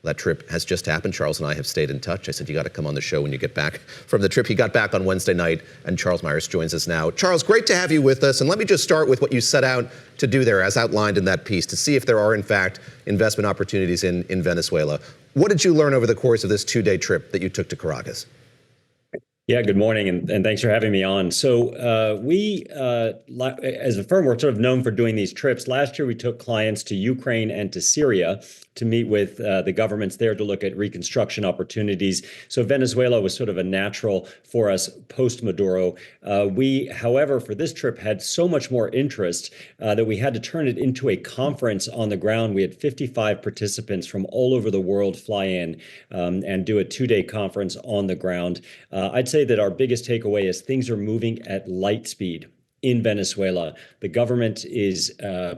That trip has just happened. Charles and I have stayed in touch. I said, you got to come on the show when you get back from the trip. He got back on Wednesday night, and Charles Myers joins us now. Charles, great to have you with us. And let me just start with what you set out to do there, as outlined in that piece, to see if there are, in fact, investment opportunities in Venezuela. What did you learn over the course of this 2-day trip that you took to Caracas? Yeah, good morning, and thanks for having me on. So we, as a firm, we're sort of known for doing these trips. Last year, we took clients to Ukraine and to Syria to meet with the governments there to look at reconstruction opportunities. So Venezuela was sort of a natural for us post-Maduro. We, however, for this trip had so much more interest that we had to turn it into a conference on the ground. We had 55 participants from all over the world fly in and do a 2-day conference on the ground. I'd say that our biggest takeaway is things are moving at light speed in Venezuela. The government is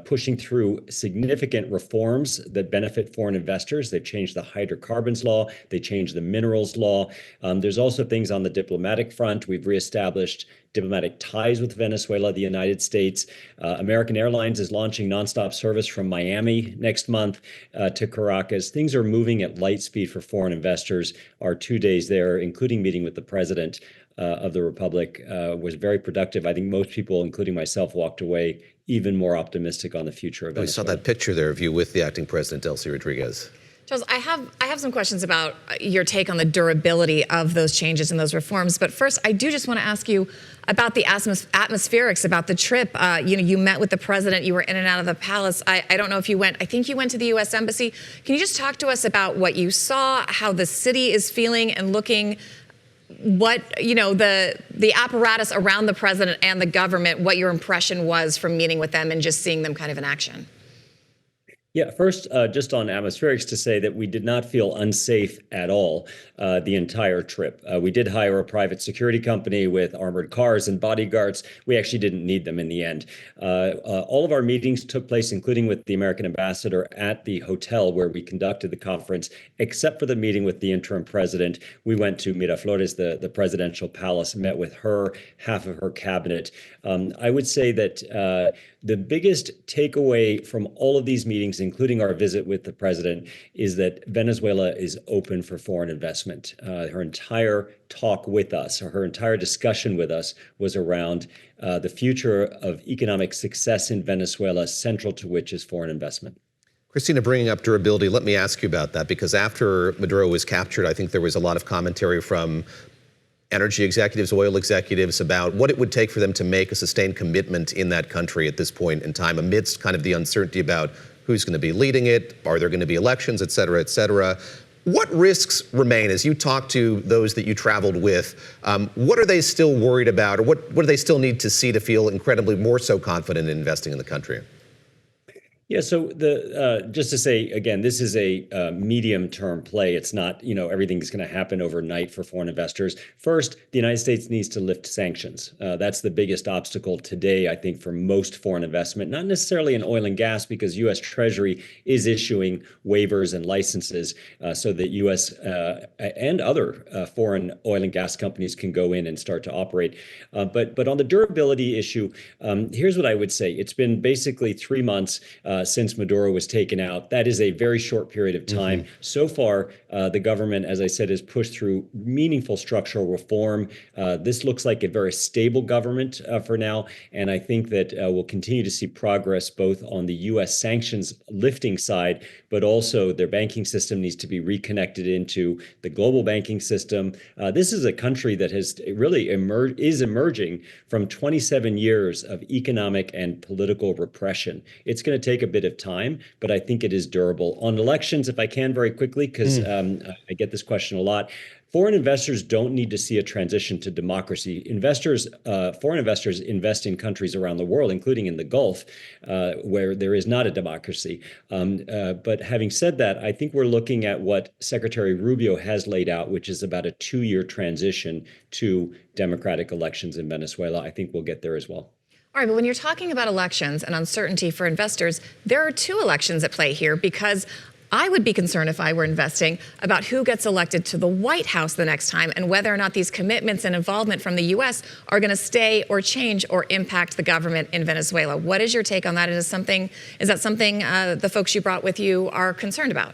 pushing through significant reforms that benefit foreign investors. They've changed the hydrocarbons law. They changed the minerals law. There's also things on the diplomatic front. We've reestablished diplomatic ties with Venezuela, the United States. American Airlines is launching nonstop service from Miami next month to Caracas. Things are moving at light speed for foreign investors. Our 2 days there, including meeting with the president of the Republic, was very productive. I think most people, including myself, walked away even more optimistic on the future of Venezuela. We saw that picture there of you with the acting president, Delcy Rodriguez. Charles, I have some questions about your take on the durability of those changes and those reforms. But first, I do just want to ask you about the atmospherics, about the trip. You met with the president. You were in and out of the palace. I don't know if you went. I think you went to the U.S. Embassy. Can you just talk to us about what you saw, how the city is feeling and looking? What, the apparatus around the president and the government, what your impression was from meeting with them and just seeing them kind of in action? Yeah, first, just on atmospherics, to say that we did not feel unsafe at all the entire trip. We did hire a private security company with armored cars and bodyguards. We actually didn't need them in the end. All of our meetings took place, including with the American ambassador, at the hotel where we conducted the conference, except for the meeting with the interim president. We went to Miraflores, the presidential palace, met with her, half of her cabinet. I would say that the biggest takeaway from all of these meetings, including our visit with the president, is that Venezuela is open for foreign investment. Her entire talk with us, or her entire discussion with us, was around the future of economic success in Venezuela, central to which is foreign investment. Christina, bringing up durability, let me ask you about that, because after Maduro was captured, I think there was a lot of commentary from energy executives, oil executives, about what it would take for them to make a sustained commitment in that country at this point in time, amidst kind of the uncertainty about who's going to be leading it, are there going to be elections, et cetera, et cetera. What risks remain as you talk to those that you traveled with? What are they still worried about, or what do they still need to see to feel incredibly more so confident in investing in the country? Yeah, so just to say, again, this is a medium-term play. It's not, everything's going to happen overnight for foreign investors. First, the United States needs to lift sanctions. That's the biggest obstacle today, I think, for most foreign investment, not necessarily in oil and gas, because U.S. Treasury is issuing waivers and licenses so that U.S. And other foreign oil and gas companies can go in and start to operate. But on the durability issue, here's what I would say. It's been basically 3 months since Maduro was taken out. That is a very short period of time. So far, the government, as I said, has pushed through meaningful structural reform. This looks like a very stable government for now, and I think that we'll continue to see progress both on the U.S. sanctions lifting side, but also their banking system needs to be reconnected into the global banking system. This is a country that has really is emerging from 27 years of economic and political repression. It's going to take a bit of time, but I think it is durable. On elections, if I can very quickly, because I get this question a lot. Foreign investors don't need to see a transition to democracy. Foreign investors invest in countries around the world, including in the Gulf, where there is not a democracy. But having said that, I think we're looking at what Secretary Rubio has laid out, which is about a 2-year transition to democratic elections in Venezuela. I think we'll get there as well. All right, but when you're talking about elections and uncertainty for investors, there are 2 elections at play here, because I would be concerned if I were investing about who gets elected to the White House the next time and whether or not these commitments and involvement from the U.S. are going to stay or change or impact the government in Venezuela. What is your take on that? Is that something the folks you brought with you are concerned about?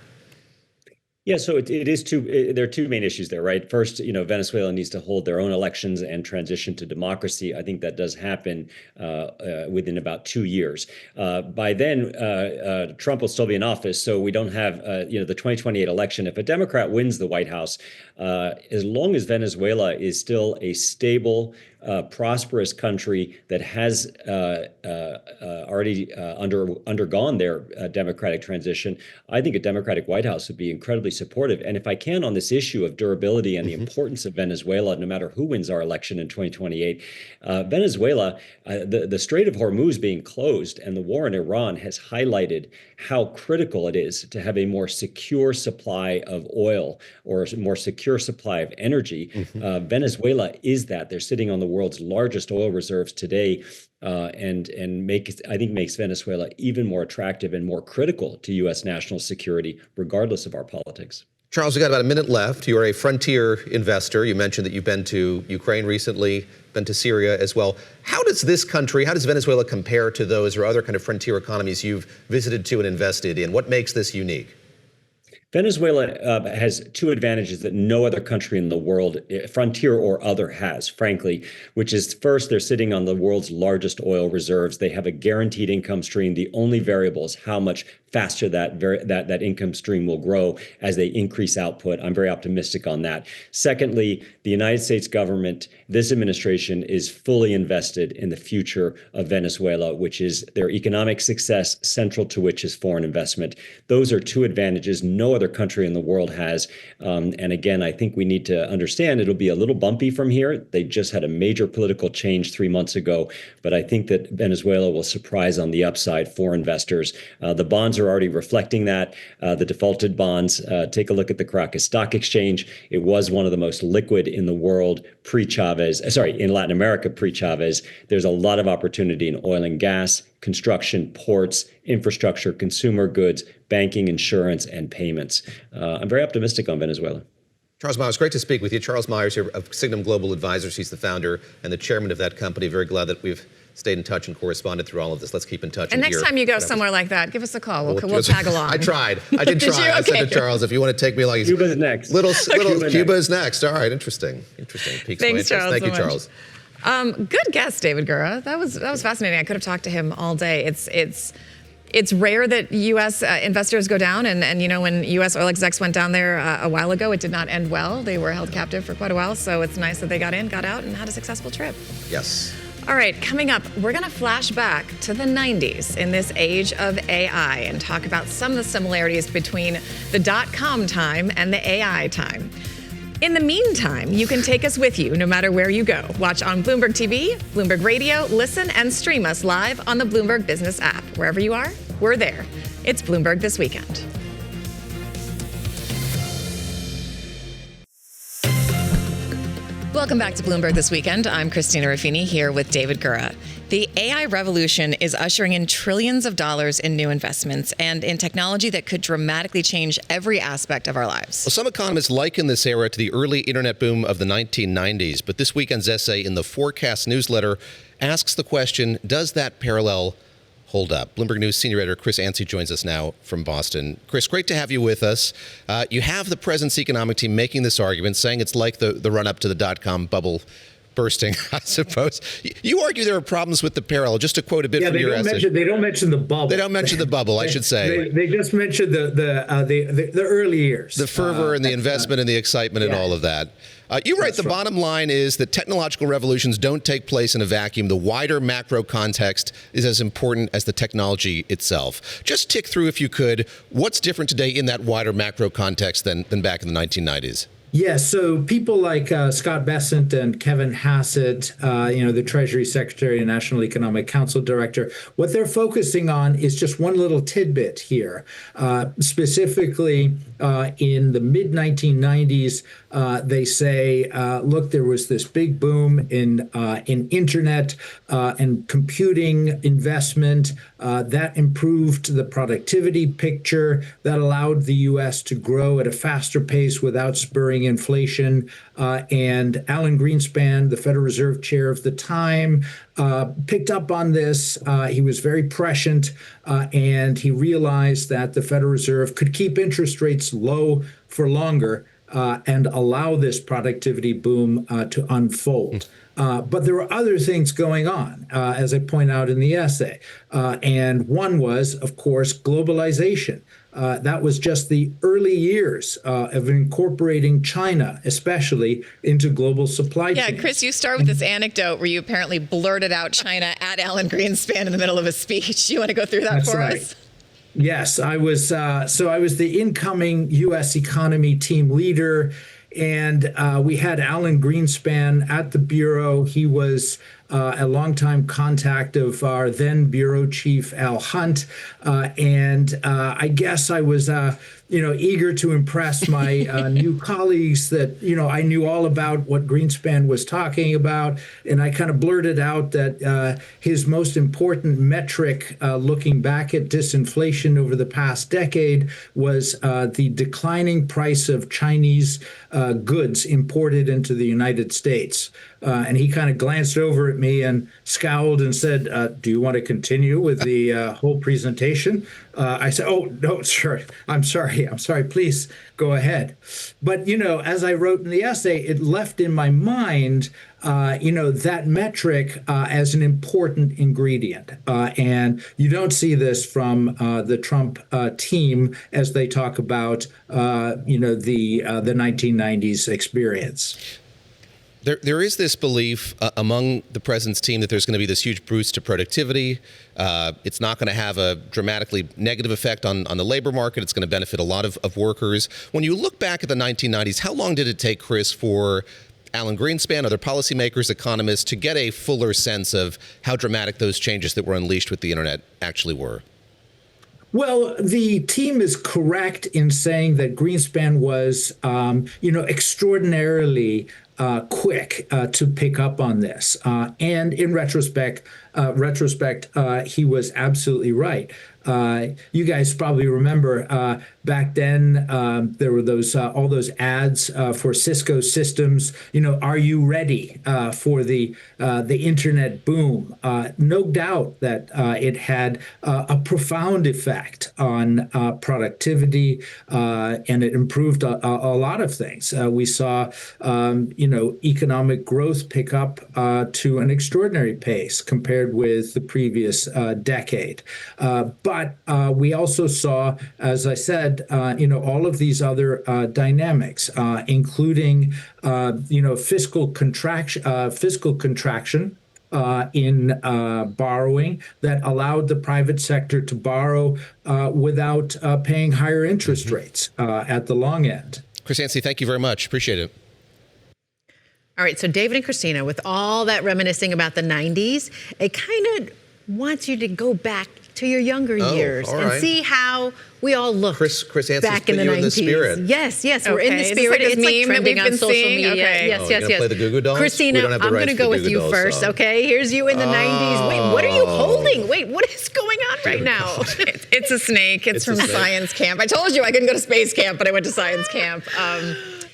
Yeah, so there are 2 main issues there, right? First, Venezuela needs to hold their own elections and transition to democracy. I think that does happen within about 2 years. By then, Trump will still be in office, so we don't have, the 2028 election. If a Democrat wins the White House, as long as Venezuela is still a stable, prosperous country that has already undergone their democratic transition, I think a Democratic White House would be incredibly supportive. And if I can, on this issue of durability and the importance of Venezuela, no matter who wins our election in 2028, Venezuela, the Strait of Hormuz being closed and the war in Iran has highlighted how critical it is to have a more secure supply of oil or a more secure supply of energy. Venezuela is that. They're sitting on the the world's largest oil reserves today, and makes Venezuela even more attractive and more critical to U.S. national security, regardless of our politics. Charles, we got about a minute left. You are a frontier investor. You mentioned that you've been to Ukraine recently, been to Syria as well. How does Venezuela compare to those or other kind of frontier economies you've visited to and invested in? What makes this unique? Venezuela has two advantages that no other country in the world, frontier or other, has, frankly, which is, first, they're sitting on the world's largest oil reserves. They have a guaranteed income stream. The only variable is how much faster that income stream will grow as they increase output. I'm very optimistic on that. Secondly, the United States government, this administration, is fully invested in the future of Venezuela, which is their economic success, central to which is foreign investment. Those are two advantages no other country in the world has. And again, I think we need to understand it'll be a little bumpy from here. They just had a major political change 3 months ago, but I think that Venezuela will surprise on the upside for investors. The bonds are already reflecting that. The defaulted bonds, take a look at the Caracas Stock Exchange. It was one of the most liquid in the world in Latin America pre-Chavez. There's a lot of opportunity in oil and gas, construction, ports, infrastructure, consumer goods, banking, insurance, and payments. I'm very optimistic on Venezuela. Charles Myers, great to speak with you. Charles Myers here of Signum Global Advisors. He's the founder and the chairman of that company. Very glad that we've stayed in touch and corresponded through all of this. Let's keep in touch. And next time you go somewhere like that, give us a call. We'll tag along. I tried. I did try. I said to Charles, if you want to take me along. Cuba's next. Cuba's next. All right. Interesting. Thanks, Charles. Thank you, Charles. Good guess, David Gura. That was fascinating. I could have talked to him all day. It's rare that U.S. investors go down, and when U.S. oil execs went down there a while ago, it did not end well. They were held captive for quite a while, so it's nice that they got in, got out, and had a successful trip. Yes. All right, coming up, we're going to flash back to the 90s in this age of AI and talk about some of the similarities between the .com time and the AI time. In the meantime, you can take us with you no matter where you go. Watch on Bloomberg TV, Bloomberg Radio, listen and stream us live on the Bloomberg Business app. Wherever you are, we're there. It's Bloomberg This Weekend. Welcome back to Bloomberg This Weekend. I'm Christina Ruffini here with David Gura. The AI revolution is ushering in trillions of dollars in new investments and in technology that could dramatically change every aspect of our lives. Well, some economists liken this era to the early internet boom of the 1990s, but this weekend's essay in the Forecast newsletter asks the question, does that parallel hold up? Bloomberg News senior editor Chris Anstey joins us now from Boston. Chris, great to have you with us. You have the President's economic team making this argument, saying it's like the run-up to the dot-com bubble bursting, I suppose. You argue there are problems with the parallel. Just to quote a bit from your essay. They don't mention the bubble. They don't mention the bubble, I should say. They just mention the early years. The fervor and the investment and the excitement and all of that. You write the bottom line is that technological revolutions don't take place in a vacuum. The wider macro context is as important as the technology itself. Just tick through, if you could, what's different today in that wider macro context than back in the 1990s? Yes, so people like Scott Bessent and Kevin Hassett, the Treasury Secretary and National Economic Council Director, what they're focusing on is just one little tidbit here. Specifically, in the mid-1990s, they say, look, there was this big boom in internet and computing investment that improved the productivity picture, that allowed the U.S. to grow at a faster pace without spurring inflation. And Alan Greenspan, the Federal Reserve chair of the time, picked up on this. He was very prescient, and he realized that the Federal Reserve could keep interest rates low for longer and allow this productivity boom to unfold. But there were other things going on, as I point out in the essay. And one was, of course, globalization. That was just the early years of incorporating China, especially, into global supply chains. Yeah, Chris, you start with this anecdote where you apparently blurted out China at Alan Greenspan in the middle of a speech. You want to go through that for us? Yes, I was the incoming U.S. economy team leader, and we had Alan Greenspan at the Bureau. He was a longtime contact of our then Bureau Chief Al Hunt, and I guess I was eager to impress my new colleagues that, I knew all about what Greenspan was talking about. And I kind of blurted out that his most important metric looking back at disinflation over the past decade was the declining price of Chinese goods imported into the United States. And he kind of glanced over at me and scowled and said, do you want to continue with the whole presentation? I said, oh, no, sure. I'm sorry. Please go ahead. But, as I wrote in the essay, it left in my mind, that metric as an important ingredient. And you don't see this from the Trump team as they talk about, the 1990s experience. There is this belief among the president's team that there's going to be this huge boost to productivity. It's not going to have a dramatically negative effect on the labor market. It's going to benefit a lot of workers. When you look back at the 1990s, how long did it take, Chris, for Alan Greenspan, other policymakers, economists, to get a fuller sense of how dramatic those changes that were unleashed with the internet actually were? Well, the team is correct in saying that Greenspan was, extraordinarily quick to pick up on this. And in retrospect, he was absolutely right. You guys probably remember back then there were those all those ads for Cisco systems. Are you ready for the internet boom? No doubt that it had a profound effect on productivity, and it improved a lot of things. We saw economic growth pick up to an extraordinary pace compared with the previous decade. But we also saw, as I said, all of these other dynamics, including, fiscal contraction in borrowing that allowed the private sector to borrow without paying higher interest rates at the long end. Chris Yancey, thank you very much. Appreciate it. All right, so David and Christina, with all that reminiscing about the 90s, it kind of wants you to go back to your younger years and see how we all looked Chris Yancey's back in the 90s. In the spirit. Yes, we're in the spirit. It's like It's like trending on social media. Okay. Yes. Play the Goo Goo Dolls? Christina, I'm going to go with you first, okay? Here's you in the 90s. Wait, what are you holding? Wait, what is going on right now? It's a snake. It's from science camp. I told you I couldn't go to space camp, but I went to science camp.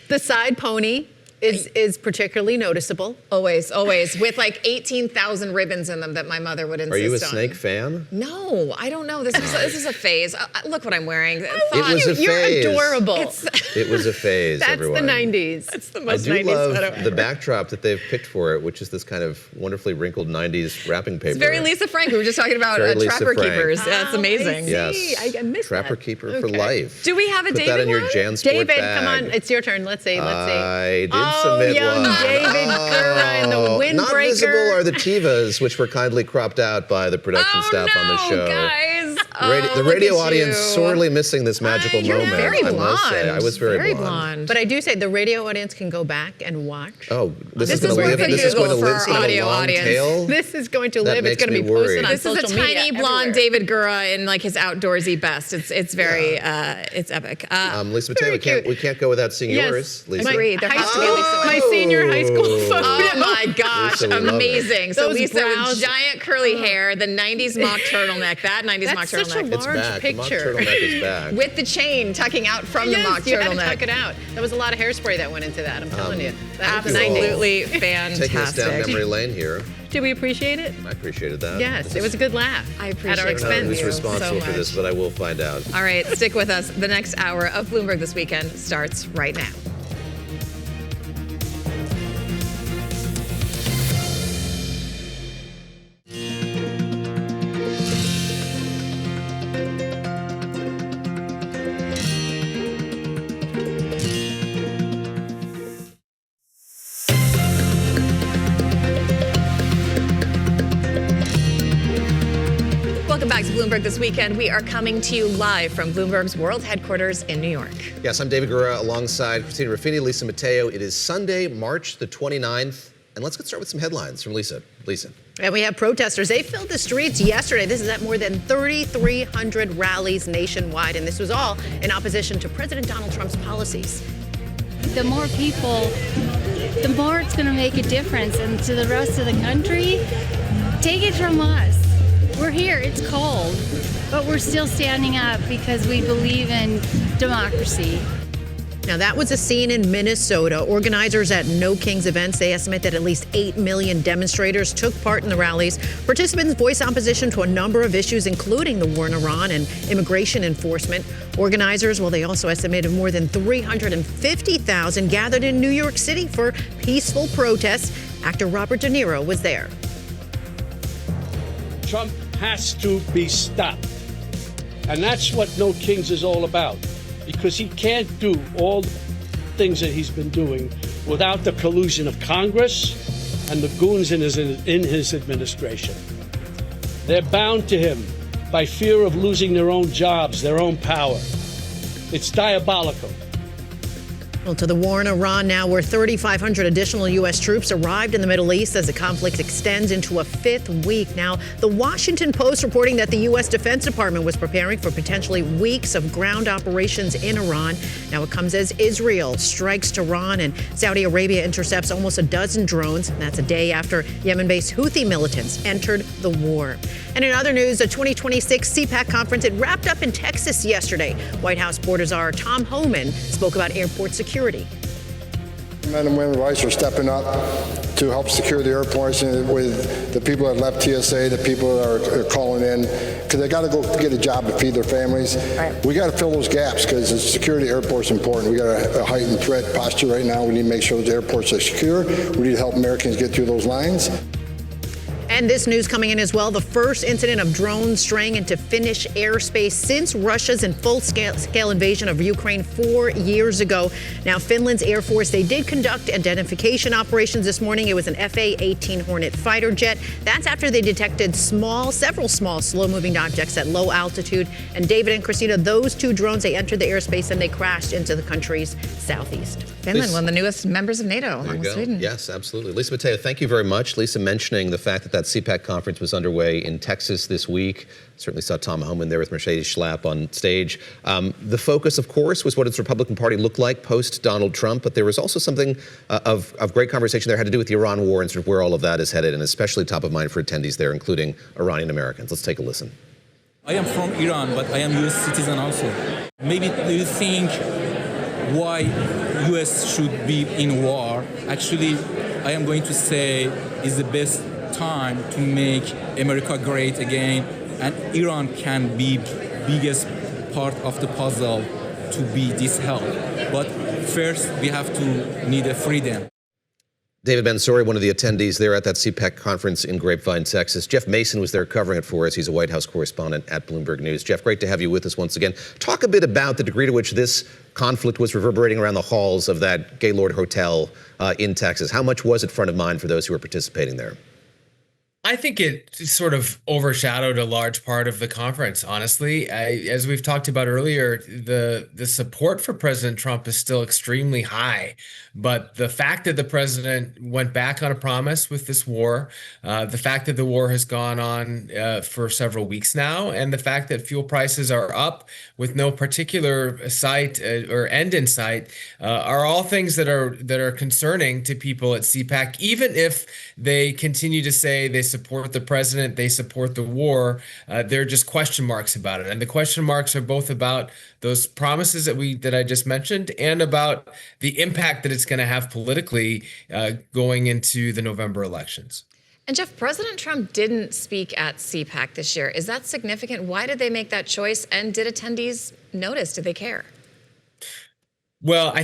The side pony is particularly noticeable. Always, with like 18,000 ribbons in them that my mother would insist on. Are you a snake fan? No, I don't know. This is a phase. Look what I'm wearing. It was a phase. You're adorable. It was a phase, That's everyone. the 90s. That's the most 90s I do love photo the backdrop that they've picked for it, which is this kind of wonderfully wrinkled 90s wrapping paper. It's very Lisa Frank. We were just talking about Very Lisa Trapper Frank. Keepers. That's amazing. Yes. I missed Trapper that. Keeper for life. Do we have a Put David that in your one? Jan Sport David, bag. come on. It's your turn. Let's see. I did submit young one. David Gura in the windbreaker. Not visible are the Tivas, which were kindly cropped out by the production staff on the show. Guys. The radio audience sorely missing this magical moment. Very I must say, blonde. I was very blonde. But I do say the radio audience can go back and watch. Oh, this This is going is to worth live. a This is going to Google live. for It's going to have a audio long audience. tail. This is going to That live. It's makes going to me be posted worried. on This is a social media tiny blonde everywhere. David Gura in like his outdoorsy best. It's very it's epic. Lisa Mateo, we can't go without seeing yours, Lisa. Agreed. There has to be at least one. My senior high school photo. Oh my gosh, Lisa, we love it. amazing. So Those Lisa brows. with giant curly hair, the 90s mock turtleneck, that 90s mock That's such a turtleneck. It's large back. The mock picture. turtleneck is back. With the chain tucking out from the mock you had to turtleneck. tuck it out. There was a lot of hairspray that went into that. I'm telling you. That was the 90s. Absolutely Taking us down fantastic. memory lane here. Did we appreciate it? I appreciated that. Yes, it was a good laugh. I At appreciate our it. I don't know expense. who's responsible so for this, much. but I will find out. All right, stick with us. The next hour of Bloomberg This Weekend starts right now. Welcome back to Bloomberg This Weekend. We are coming to you live from Bloomberg's world headquarters in New York. Yes, I'm David Gura alongside Christina Ruffini, Lisa Mateo. It is Sunday, March the 29th. And let's get started with some headlines from Lisa. Lisa. And we have protesters. They filled the streets yesterday. This is at more than 3,300 rallies nationwide. And this was all in opposition to President Donald Trump's policies. The more people, the more it's going to make a difference. And to the rest of the country, take it from us. We're here. It's cold. But we're still standing up because we believe in democracy. Now, that was a scene in Minnesota. Organizers at No Kings events, they estimate that at least 8 million demonstrators took part in the rallies. Participants voiced opposition to a number of issues, including the war in Iran and immigration enforcement. Organizers, well, they also estimated more than 350,000 gathered in New York City for peaceful protests. Actor Robert De Niro was there. Trump has to be stopped. And that's what No Kings is all about. Because he can't do all the things that he's been doing without the collusion of Congress and the goons in his administration. They're bound to him by fear of losing their own jobs, their own power. It's diabolical. Well, to the war in Iran now, where 3,500 additional U.S. troops arrived in the Middle East as the conflict extends into a fifth week. Now, the Washington Post reporting that the U.S. Defense Department was preparing for potentially weeks of ground operations in Iran. Now, it comes as Israel strikes Tehran and Saudi Arabia intercepts almost a dozen drones. And that's a day after Yemen-based Houthi militants entered the war. And in other news, the 2026 CPAC conference, it wrapped up in Texas yesterday. White House border czar Tom Homan spoke about airport security. Men and women of ICE are stepping up to help secure the airports with the people that left TSA, the people that are calling in, because they got to go get a job to feed their families. Right. We got to fill those gaps because the security of the airports is important. We got a heightened threat posture right now. We need to make sure those airports are secure. We need to help Americans get through those lines. And this news coming in as well, the first incident of drones straying into Finnish airspace since Russia's full-scale invasion of Ukraine 4 years ago. Now, Finland's Air Force, they did conduct identification operations this morning. It was an FA-18 Hornet fighter jet. That's after they detected several small, slow-moving objects at low altitude. And David and Christina, those two drones, they entered the airspace and they crashed into the country's southeast. Finland, one of the newest members of NATO, along with Sweden. Yes, absolutely. Lisa Mateo, thank you very much. Lisa mentioning the fact that CPAC conference was underway in Texas this week. Certainly saw Tom Homan there with Mercedes Schlapp on stage. The focus, of course, was what its Republican Party looked like post-Donald Trump, but there was also something of great conversation there had to do with the Iran war and sort of where all of that is headed, and especially top of mind for attendees there, including Iranian Americans. Let's take a listen. I am from Iran, but I am U.S. citizen also. Maybe do you think why U.S. should be in war? Actually, I am going to say is the best time to make America great again, and Iran can be biggest part of the puzzle to be this help. But first, we have to need a freedom. David Mansouri, one of the attendees there at that CPAC conference in Grapevine, Texas. Jeff Mason was there covering it for us. He's a White House correspondent at Bloomberg News. Jeff, great to have you with us once again. Talk a bit about the degree to which this conflict was reverberating around the halls of that Gaylord Hotel in Texas. How much was it front of mind for those who were participating there? I think it sort of overshadowed a large part of the conference, honestly. As we've talked about earlier, the support for President Trump is still extremely high. But the fact that the president went back on a promise with this war, the fact that the war has gone on for several weeks now, and the fact that fuel prices are up with no particular sight or end in sight are all things that are concerning to people at CPAC, even if they continue to say they support the president, they support the war. There are just question marks about it. And the question marks are both about those promises that I just mentioned and about the impact that it's going to have politically going into the November elections. And Jeff, President Trump didn't speak at CPAC this year. Is that significant? Why did they make that choice? And did attendees notice? Did they care? Well, I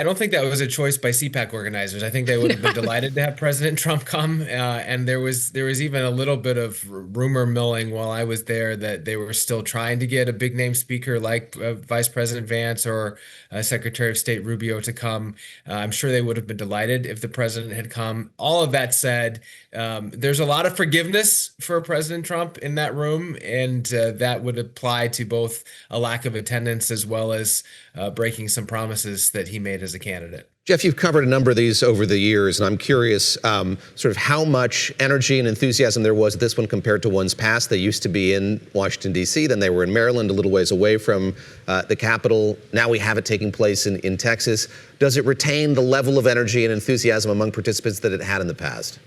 don't think that was a choice by CPAC organizers. I think they would have been delighted to have President Trump come. And there was even a little bit of rumor milling while I was there that they were still trying to get a big name speaker like Vice President Vance or Secretary of State Rubio to come. I'm sure they would have been delighted if the president had come. All of that said, there's a lot of forgiveness for President Trump in that room, and that would apply to both a lack of attendance as well as breaking some promises that he made as a candidate. Jeff, you've covered a number of these over the years, and I'm curious sort of how much energy and enthusiasm there was at this one compared to ones past. They used to be in Washington, D.C., then they were in Maryland, a little ways away from the Capitol. Now we have it taking place in Texas. Does it retain the level of energy and enthusiasm among participants that it had in the past?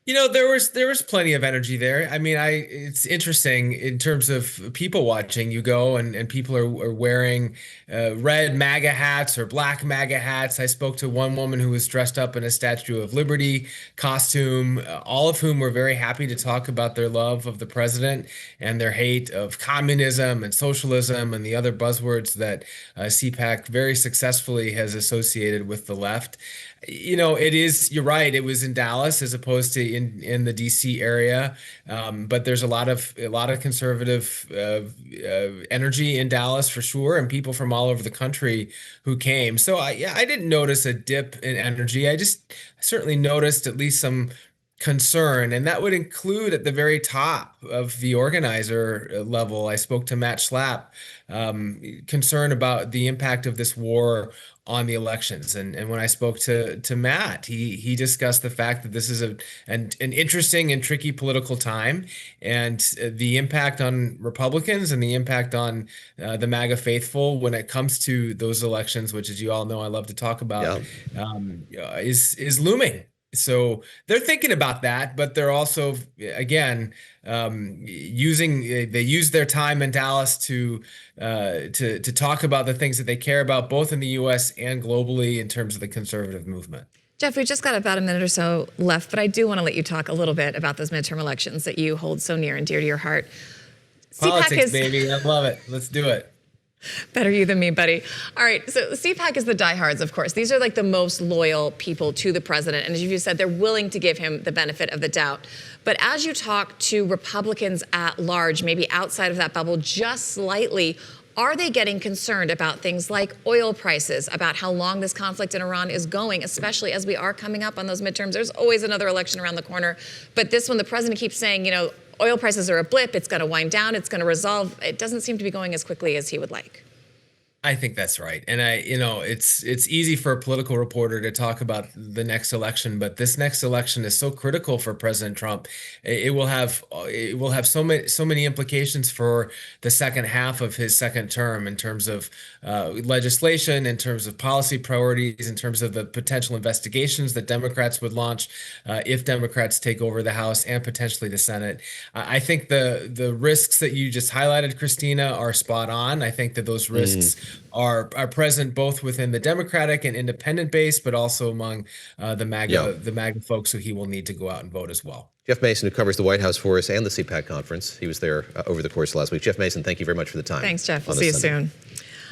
You know, there was plenty of energy there. I mean, it's interesting in terms of people watching. You go and people are wearing red MAGA hats or black MAGA hats. I spoke to one woman who was dressed up in a Statue of Liberty costume, all of whom were very happy to talk about their love of the president and their hate of communism and socialism and the other buzzwords that CPAC very successfully has associated with the left. You know, you're right. It was in Dallas as opposed to in the DC area. But there's a lot of conservative energy in Dallas for sure, and people from all over the country who came. So I didn't notice a dip in energy. I just certainly noticed at least some concern, and that would include at the very top of the organizer level. I spoke to Matt Schlapp, concern about the impact of this war on the elections. And when I spoke to Matt, he discussed the fact that this is an interesting and tricky political time, and the impact on Republicans and the impact on the MAGA faithful when it comes to those elections, which, as you all know, I love to talk about, is looming. So they're thinking about that, but they're also, again, they use their time in Dallas to talk about the things that they care about, both in the U.S. and globally in terms of the conservative movement. Jeff, we just got about a minute or so left, but I do want to let you talk a little bit about those midterm elections that you hold so near and dear to your heart. Politics, baby. I love it. Let's do it. Better you than me, buddy. All right, so CPAC is the diehards, of course. These are like the most loyal people to the president. And as you said, they're willing to give him the benefit of the doubt. But as you talk to Republicans at large, maybe outside of that bubble just slightly, are they getting concerned about things like oil prices, about how long this conflict in Iran is going, especially as we are coming up on those midterms? There's always another election around the corner. But this one, the president keeps saying, you know, oil prices are a blip, it's going to wind down, it's going to resolve. It doesn't seem to be going as quickly as he would like. I think that's right. And it's easy for a political reporter to talk about the next election, but this next election is so critical for President Trump. It will have so many implications for the second half of his second term in terms of legislation, in terms of policy priorities, in terms of the potential investigations that Democrats would launch if Democrats take over the House and potentially the Senate. I think the risks that you just highlighted, Christina, are spot on. I think that those risks are present both within the Democratic and independent base, but also among the MAGA folks who he will need to go out and vote as well. Jeff Mason, who covers the White House for us and the CPAC conference. He was there over the course of last week. Jeff Mason, thank you very much for the time. Thanks, Jeff. We'll see you soon.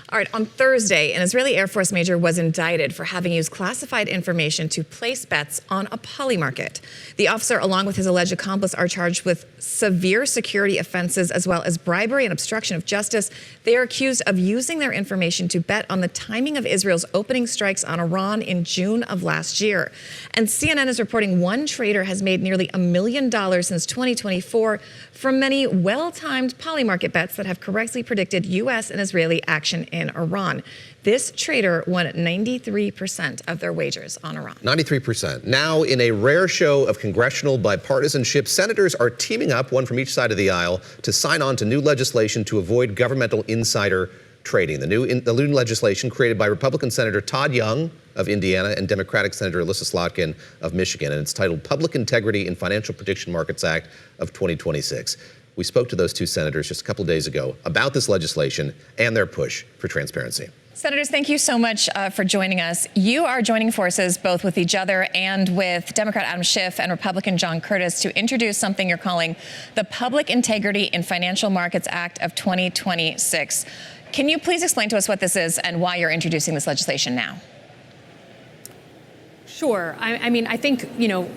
All right, on Thursday, an Israeli Air Force major was indicted for having used classified information to place bets on a poly market. The officer, along with his alleged accomplice, are charged with severe security offenses as well as bribery and obstruction of justice. They are accused of using their information to bet on the timing of Israel's opening strikes on Iran in June of last year. And CNN is reporting one trader has made nearly $1 million since 2024 from many well-timed poly market bets that have correctly predicted U.S. and Israeli action in Iran. This trader won 93% of their wagers on Iran. 93%. Now, in a rare show of congressional bipartisanship, senators are teaming up, one from each side of the aisle, to sign on to new legislation to avoid governmental insider trading. The new legislation created by Republican Senator Todd Young of Indiana and Democratic Senator Alyssa Slotkin of Michigan, and it's titled Public Integrity in Financial Prediction Markets Act of 2026. We spoke to those two senators just a couple days ago about this legislation and their push for transparency. Senators, thank you so much for joining us. You are joining forces both with each other and with Democrat Adam Schiff and Republican John Curtis to introduce something you're calling the Public Integrity in Financial Markets Act of 2026. Can you please explain to us what this is and why you're introducing this legislation now? Sure. I mean, I think,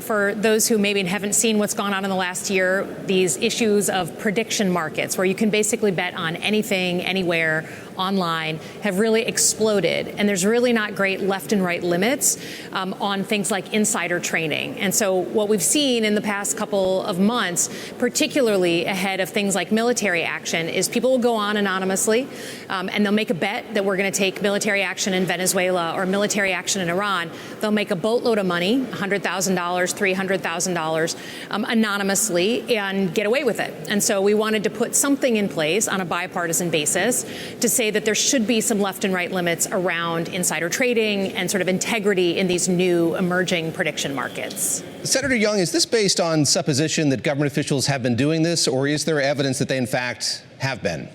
for those who maybe haven't seen what's gone on in the last year, these issues of prediction markets where you can basically bet on anything, anywhere, online have really exploded. And there's really not great left and right limits on things like insider trading. And so what we've seen in the past couple of months, particularly ahead of things like military action, is people will go on anonymously and they'll make a bet that we're going to take military action in Venezuela or military action in Iran. They'll make a boatload of money, $100,000, $300,000, anonymously, and get away with it. And so we wanted to put something in place on a bipartisan basis to say that there should be some left and right limits around insider trading and sort of integrity in these new emerging prediction markets. Senator Young, is this based on supposition that government officials have been doing this, or is there evidence that they in fact have been?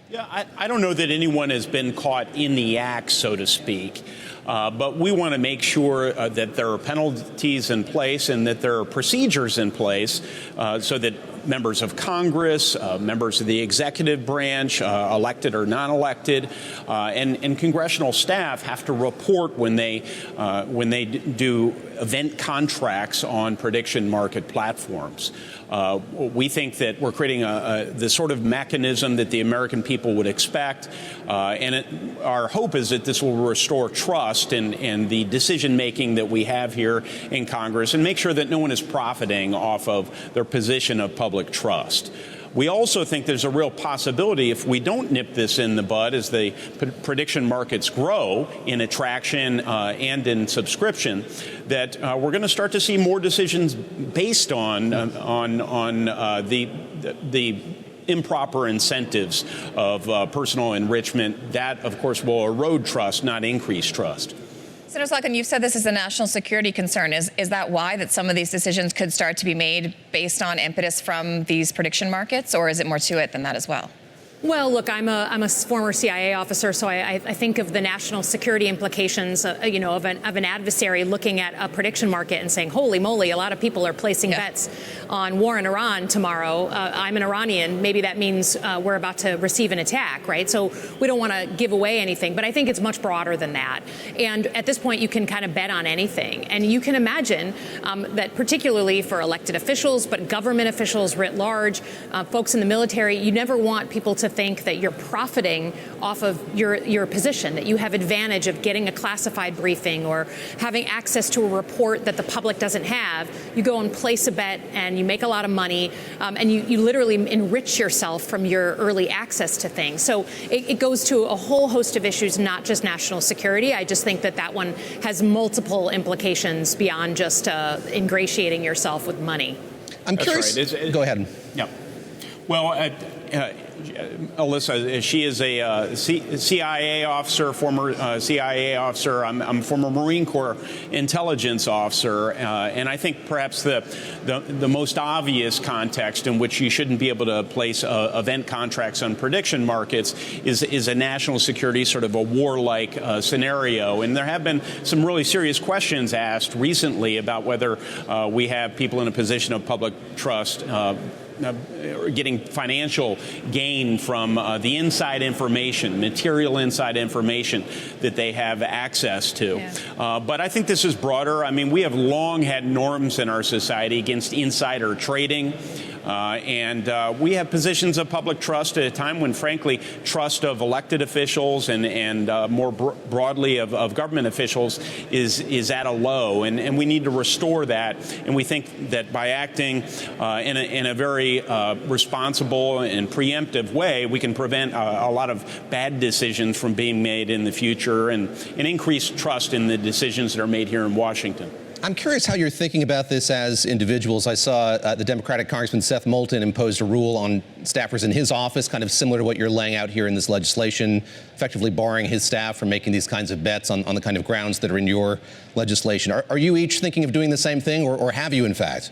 Yeah, I don't know that anyone has been caught in the act, so to speak. But we want to make sure that there are penalties in place and that there are procedures in place so that members of Congress, members of the executive branch, elected or non-elected, and congressional staff have to report when they do event contracts on prediction market platforms. We think that we're creating the sort of mechanism that the American people would expect, and our hope is that this will restore trust in the decision-making that we have here in Congress and make sure that no one is profiting off of their position of public trust. We also think there's a real possibility, if we don't nip this in the bud as the prediction markets grow in attraction and in subscription, that we're going to start to see more decisions based on the improper incentives of personal enrichment. That, of course, will erode trust, not increase trust. Senator Slotkin, you've said this is a national security concern. Is that why that some of these decisions could start to be made based on impetus from these prediction markets, or is it more to it than that as well? Well, look, I'm a former CIA officer, so I think of the national security implications, of an adversary looking at a prediction market and saying, holy moly, a lot of people are placing bets on war in Iran tomorrow. I'm an Iranian. Maybe that means we're about to receive an attack, right? So we don't want to give away anything, but I think it's much broader than that. And at this point, you can kind of bet on anything. And you can imagine that particularly for elected officials, but government officials writ large, folks in the military, you never want people to think that you're profiting off of your position, that you have advantage of getting a classified briefing or having access to a report that the public doesn't have. You go and place a bet and you make a lot of money, and you literally enrich yourself from your early access to things. So it goes to a whole host of issues, not just national security. I just think that one has multiple implications beyond just ingratiating yourself with money. I'm curious. Right. Go ahead. Yeah. Well, Alyssa, she is a CIA officer, former CIA officer. I'm a former Marine Corps intelligence officer, and I think perhaps the most obvious context in which you shouldn't be able to place event contracts on prediction markets is a national security sort of a war-like scenario. And there have been some really serious questions asked recently about whether we have people in a position of public trust getting financial gain from the inside information, material inside information that they have access to. Yeah. But I think this is broader. I mean, we have long had norms in our society against insider trading. And we have positions of public trust at a time when, frankly, trust of elected officials and more broadly of government officials is at a low. And we need to restore that. And we think that by acting in a very responsible and preemptive way, we can prevent a lot of bad decisions from being made in the future and increase trust in the decisions that are made here in Washington. I'm curious how you're thinking about this as individuals. I saw the Democratic Congressman Seth Moulton imposed a rule on staffers in his office, kind of similar to what you're laying out here in this legislation, effectively barring his staff from making these kinds of bets on the kind of grounds that are in your legislation. Are you each thinking of doing the same thing, or have you, in fact?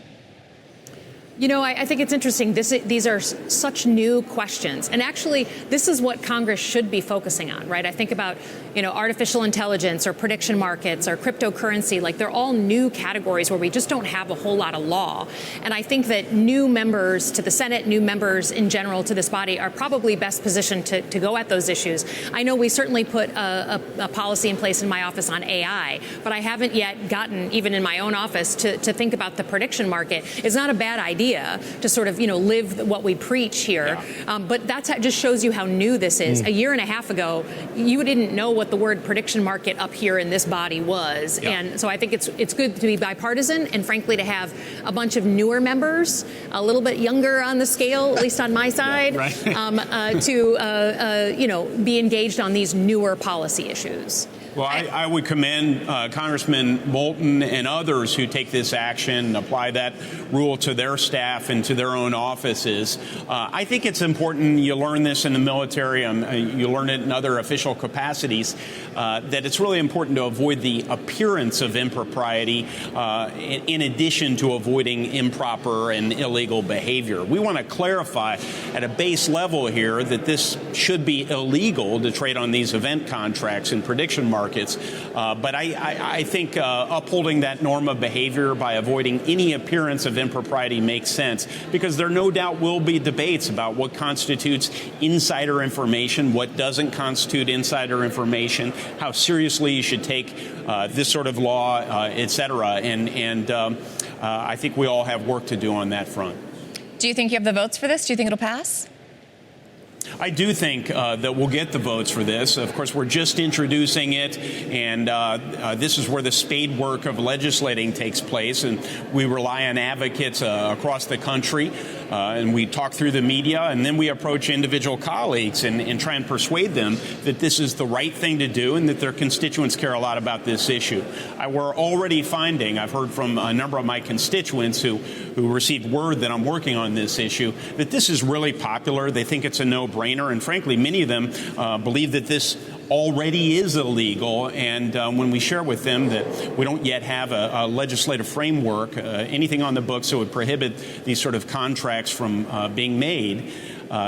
You know, I think it's interesting. These are such new questions. And actually, this is what Congress should be focusing on, right? I think about, artificial intelligence or prediction markets or cryptocurrency. Like, they're all new categories where we just don't have a whole lot of law. And I think that new members to the Senate, new members in general to this body are probably best positioned to go at those issues. I know we certainly put a policy in place in my office on AI, but I haven't yet gotten, even in my own office, to think about the prediction market. It's not a bad idea. idea to sort of, live what we preach here. Yeah. But that just shows you how new this is. A year and a half ago, you didn't know what the word prediction market up here in this body was. Yeah. And so I think it's good to be bipartisan and frankly to have a bunch of newer members, a little bit younger on the scale, at least on my side, to be engaged on these newer policy issues. Well, I would commend Congressman Bolton and others who take this action and apply that rule to their staff and to their own offices. I think it's important, you learn this in the military, you learn it in other official capacities, that it's really important to avoid the appearance of impropriety in addition to avoiding improper and illegal behavior. We want to clarify at a base level here that this should be illegal to trade on these event contracts and prediction markets. But I think upholding that norm of behavior by avoiding any appearance of impropriety makes sense, because there no doubt will be debates about what constitutes insider information, what doesn't constitute insider information, how seriously you should take this sort of law, et cetera. And I think we all have work to do on that front. Do you think you have the votes for this? Do you think it'll pass? I do think that we'll get the votes for this. Of course, we're just introducing it, and this is where the spade work of legislating takes place, and we rely on advocates across the country, and we talk through the media, and then we approach individual colleagues and try and persuade them that this is the right thing to do and that their constituents care a lot about this issue. We're already finding, I've heard from a number of my constituents who received word that I'm working on this issue, that this is really popular. They think it's a no-brainer, and frankly, many of them believe that this already is illegal, and when we share with them that we don't yet have a legislative framework, anything on the books that would prohibit these sort of contracts from being made,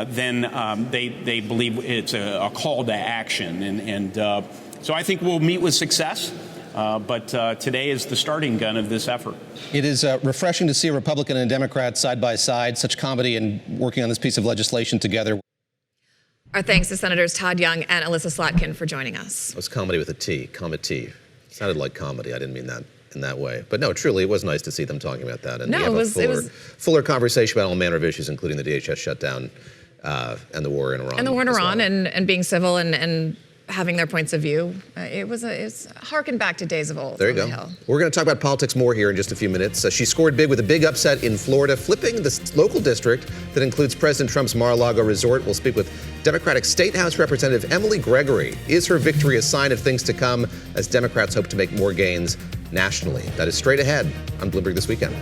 then they believe it's a call to action. And so I think we'll meet with success. But today is the starting gun of this effort. It is refreshing to see a Republican and a Democrat side by side, such comedy in working on this piece of legislation together. Our thanks to Senators Todd Young and Alyssa Slotkin for joining us. It was comedy with a T, comedy. Sounded like comedy. I didn't mean that in that way. But no, truly, it was nice to see them talking about that. And no, it was fuller conversation about all manner of issues, including the DHS shutdown and the war in Iran. And the war in Iran and being civil and having their points of view. It's harkened back to days of old. There you go. We're going to talk about politics more here in just a few minutes. She scored big with a big upset in Florida, flipping the local district that includes President Trump's Mar-a-Lago resort. We'll speak with Democratic State House Representative Emily Gregory. Is her victory a sign of things to come as Democrats hope to make more gains nationally? That is straight ahead on Bloomberg This Weekend.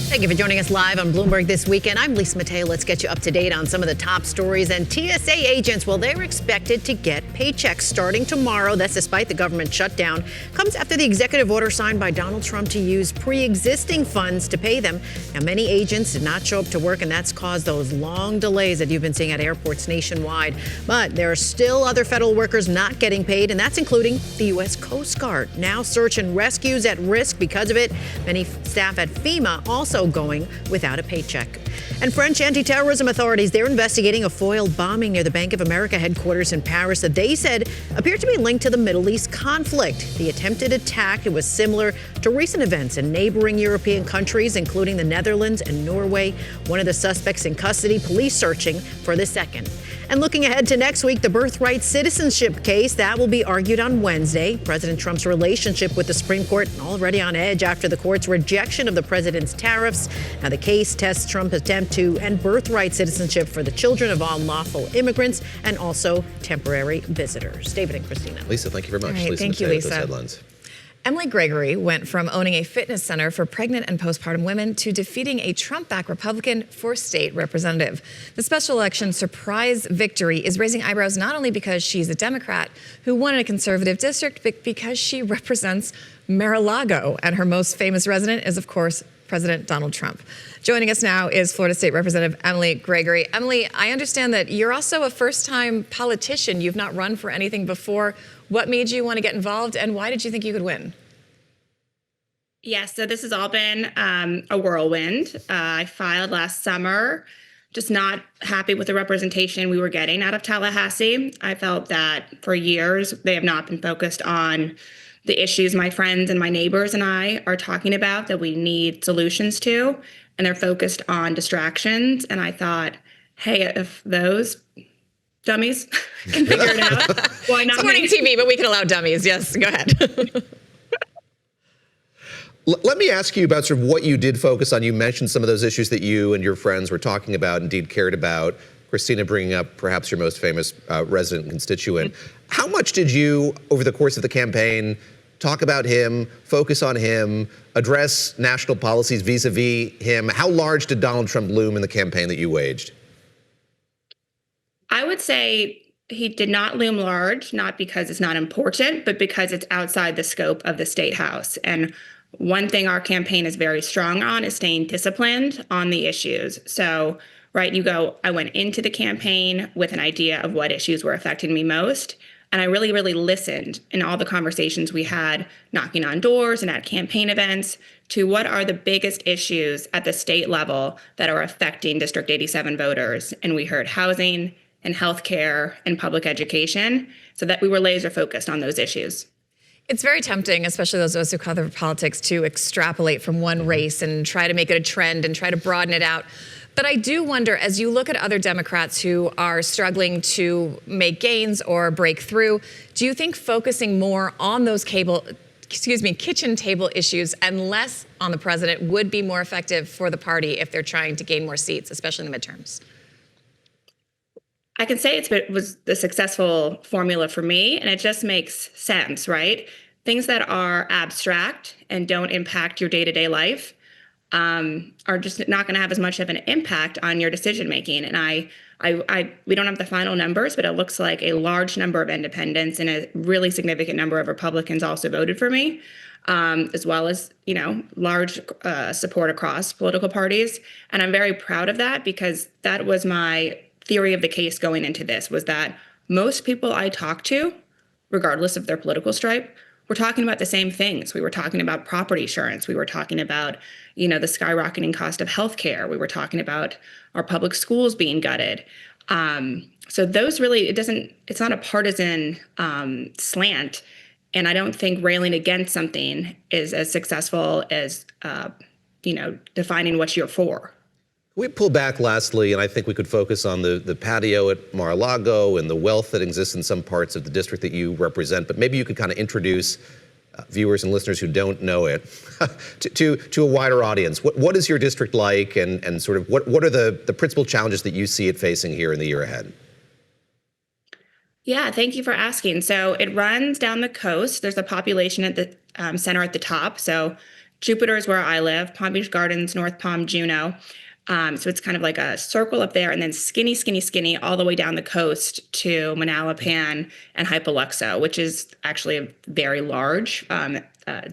Thank you for joining us live on Bloomberg This Weekend. I'm Lisa Mateo. Let's get you up to date on some of the top stories. And TSA agents, well, they're expected to get paychecks starting tomorrow. That's despite the government shutdown. Comes after the executive order signed by Donald Trump to use pre-existing funds to pay them. Now, many agents did not show up to work, and that's caused those long delays that you've been seeing at airports nationwide. But there are still other federal workers not getting paid, and that's including the U.S. Coast Guard. Now search and rescues at risk because of it. Many staff at FEMA also going without a paycheck. And French anti-terrorism authorities, they're investigating a foiled bombing near the Bank of America headquarters in Paris that they said appeared to be linked to the Middle East conflict. The attempted attack, it was similar to recent events in neighboring European countries, including the Netherlands and Norway. One of the suspects in custody, police searching for the second. And looking ahead to next week, the birthright citizenship case, that will be argued on Wednesday. President Trump's relationship with the Supreme Court already on edge after the court's rejection of the president's tariffs. Now, the case tests Trump's attempt to end birthright citizenship for the children of unlawful immigrants and also temporary visitors. David and Christina. Lisa, thank you very much. All right, Lisa thank you, Mateo, Lisa. those headlines. Emily Gregory went from owning a fitness center for pregnant and postpartum women to defeating a Trump-backed Republican for state representative. The special election surprise victory is raising eyebrows not only because she's a Democrat who won in a conservative district, but because she represents Mar-a-Lago, and her most famous resident is, of course, President Donald Trump. Joining us now is Florida State Representative Emily Gregory. Emily, I understand that you're also a first-time politician. You've not run for anything before. What made you want to get involved, and why did you think you could win? Yes, so this has all been a whirlwind. I filed last summer just not happy with the representation we were getting out of Tallahassee. I felt that for years they have not been focused on the issues my friends and my neighbors and I are talking about that we need solutions to, and they're focused on distractions. And I thought, hey, if those dummies can figure it out, why not? It's morning TV, but we can allow dummies. Yes, go ahead. Let me ask you about sort of what you did focus on. You mentioned some of those issues that you and your friends were talking about, indeed cared about. Christina bringing up perhaps your most famous resident constituent. How much did you, over the course of the campaign, talk about him, focus on him, address national policies vis-a-vis him? How large did Donald Trump loom in the campaign that you waged? I would say he did not loom large, not because it's not important, but because it's outside the scope of the State House. And one thing our campaign is very strong on is staying disciplined on the issues. So, right, I went into the campaign with an idea of what issues were affecting me most. And I really, really listened in all the conversations we had, knocking on doors and at campaign events, to what are the biggest issues at the state level that are affecting District 87 voters. And we heard housing and healthcare and public education, so that we were laser focused on those issues. It's very tempting, especially those of us who cover politics, to extrapolate from one race and try to make it a trend and try to broaden it out. But I do wonder, as you look at other Democrats who are struggling to make gains or break through, do you think focusing more on those kitchen table issues and less on the president would be more effective for the party if they're trying to gain more seats, especially in the midterms? I can say it was the successful formula for me, and it just makes sense, right? Things that are abstract and don't impact your day-to-day life are just not going to have as much of an impact on your decision making. And we don't have the final numbers, but it looks like a large number of independents and a really significant number of Republicans also voted for me, as well as, large support across political parties. And I'm very proud of that, because that was my theory of the case going into this, was that most people I talked to, regardless of their political stripe, were talking about the same things. We were talking about property insurance. We were talking about, the skyrocketing cost of healthcare. We were talking about our public schools being gutted. So those really, it's not a partisan slant. And I don't think railing against something is as successful as, defining what you're for. We pull back lastly, and I think we could focus on the patio at Mar-a-Lago and the wealth that exists in some parts of the district that you represent. But maybe you could kind of introduce viewers and listeners who don't know it to a wider audience. What is your district like, and sort of what are the principal challenges that you see it facing here in the year ahead? Yeah, thank you for asking. So it runs down the coast. There's a population at the center at the top. So Jupiter is where I live, Palm Beach Gardens, North Palm, Juneau. So it's kind of like a circle up there, and then skinny, all the way down the coast to Manalapan and Hypoluxo, which is actually very large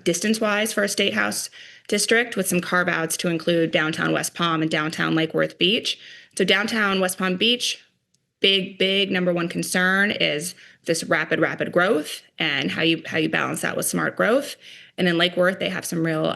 distance-wise for a state house district, with some carve-outs to include downtown West Palm and downtown Lake Worth Beach. So downtown West Palm Beach, big number one concern is this rapid growth, and how you balance that with smart growth. And in Lake Worth, they have some real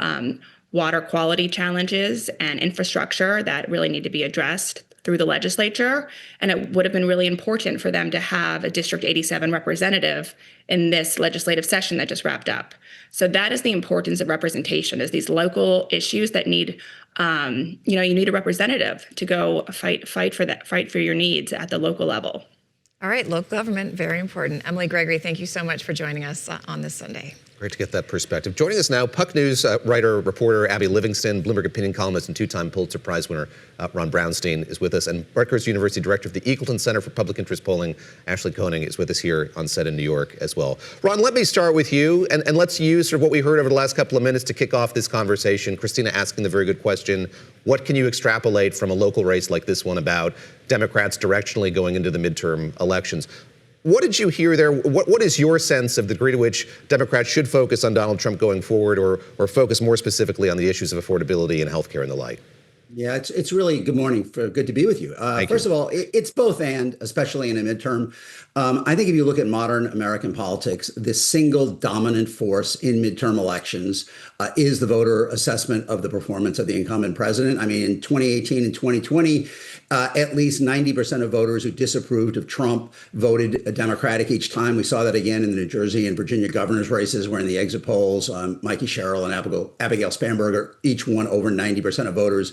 water quality challenges and infrastructure that really need to be addressed through the legislature. And it would have been really important for them to have a District 87 representative in this legislative session that just wrapped up. So that is the importance of representation, is these local issues that need, you need a representative to go fight for your needs at the local level. All right, local government, very important. Emily Gregory, thank you so much for joining us on this Sunday. Great to get that perspective. Joining us now, Puck News reporter Abby Livingston, Bloomberg opinion columnist and two-time Pulitzer Prize winner Ron Brownstein is with us, and Rutgers University director of the Eagleton Center for Public Interest Polling, Ashley Koenig, is with us here on set in New York as well. Ron, let me start with you, and let's use sort of what we heard over the last couple of minutes to kick off this conversation. Christina asking the very good question, what can you extrapolate from a local race like this one about Democrats directionally going into the midterm elections? What did you hear there? What is your sense of the degree to which Democrats should focus on Donald Trump going forward, or focus more specifically on the issues of affordability and healthcare and the like? Yeah, it's really good morning. Good to be with you. First of all, it's both and, especially in a midterm. I think if you look at modern American politics, the single dominant force in midterm elections is the voter assessment of the performance of the incumbent president. I mean, in 2018 and 2020, at least 90% of voters who disapproved of Trump voted Democratic each time. We saw that again in the New Jersey and Virginia governor's races, where in the exit polls, Mikey Sherrill and Abigail Spanberger each won over 90% of voters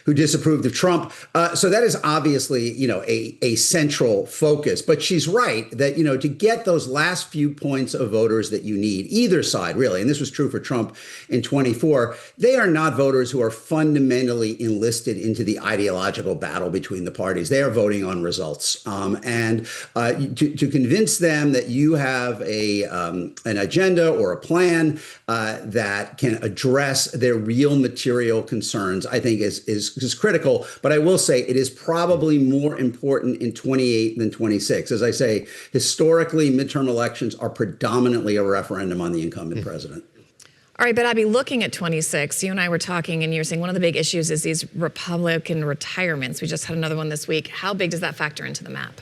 who disapproved of Trump. So that is obviously, a central focus. But she's right that, to get those last few points of voters that you need, either side really, and this was true for Trump in 24, they are not voters who are fundamentally enlisted into the ideological battle between the parties. They are voting on results. And to convince them that you have an agenda or a plan that can address their real material concerns, I think is critical. But I will say it is probably more important in 28 than 26. As I say, historically, midterm elections are predominantly a referendum on the incumbent president. All right, but Abby, looking at 26, you and I were talking and you were saying one of the big issues is these Republican retirements. We just had another one this week. How big does that factor into the map?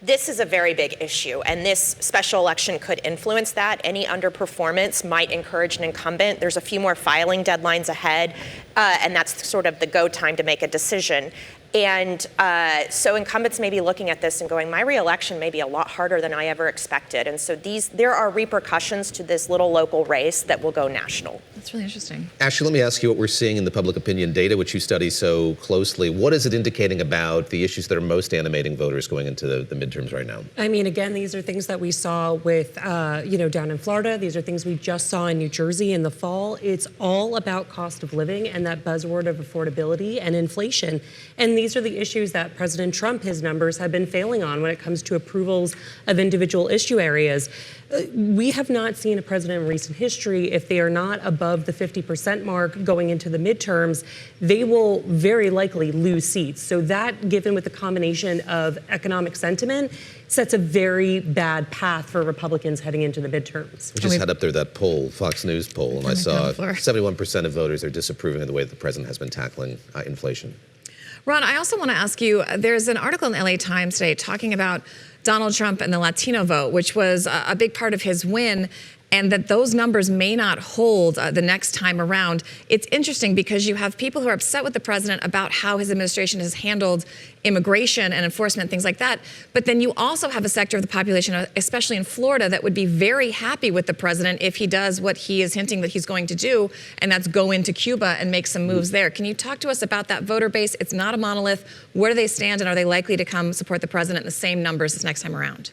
This is a very big issue, and this special election could influence that. Any underperformance might encourage an incumbent. There's a few more filing deadlines ahead, and that's sort of the go time to make a decision. And so incumbents may be looking at this and going, my reelection may be a lot harder than I ever expected. And so there are repercussions to this little local race that will go national. That's really interesting. Ashley, let me ask you what we're seeing in the public opinion data, which you study so closely. What is it indicating about the issues that are most animating voters going into the midterms right now? I mean, again, these are things that we saw with, down in Florida. These are things we just saw in New Jersey in the fall. It's all about cost of living and that buzzword of affordability and inflation. And these are the issues that President Trump, his numbers have been failing on when it comes to approvals of individual issue areas. We have not seen a president in recent history, if they are not above the 50% mark going into the midterms, they will very likely lose seats. So that, given with the combination of economic sentiment, sets a very bad path for Republicans heading into the midterms. We just had up there that poll, Fox News poll, and I saw 71% of voters are disapproving of the way that the president has been tackling inflation. Ron, I also want to ask you, there's an article in the LA Times today talking about Donald Trump and the Latino vote, which was a big part of his win, and that those numbers may not hold the next time around. It's interesting because you have people who are upset with the president about how his administration has handled immigration and enforcement, things like that. But then you also have a sector of the population, especially in Florida, that would be very happy with the president if he does what he is hinting that he's going to do, and that's go into Cuba and make some moves there. Can you talk to us about that voter base? It's not a monolith. Where do they stand, and are they likely to come support the president in the same numbers this next time around?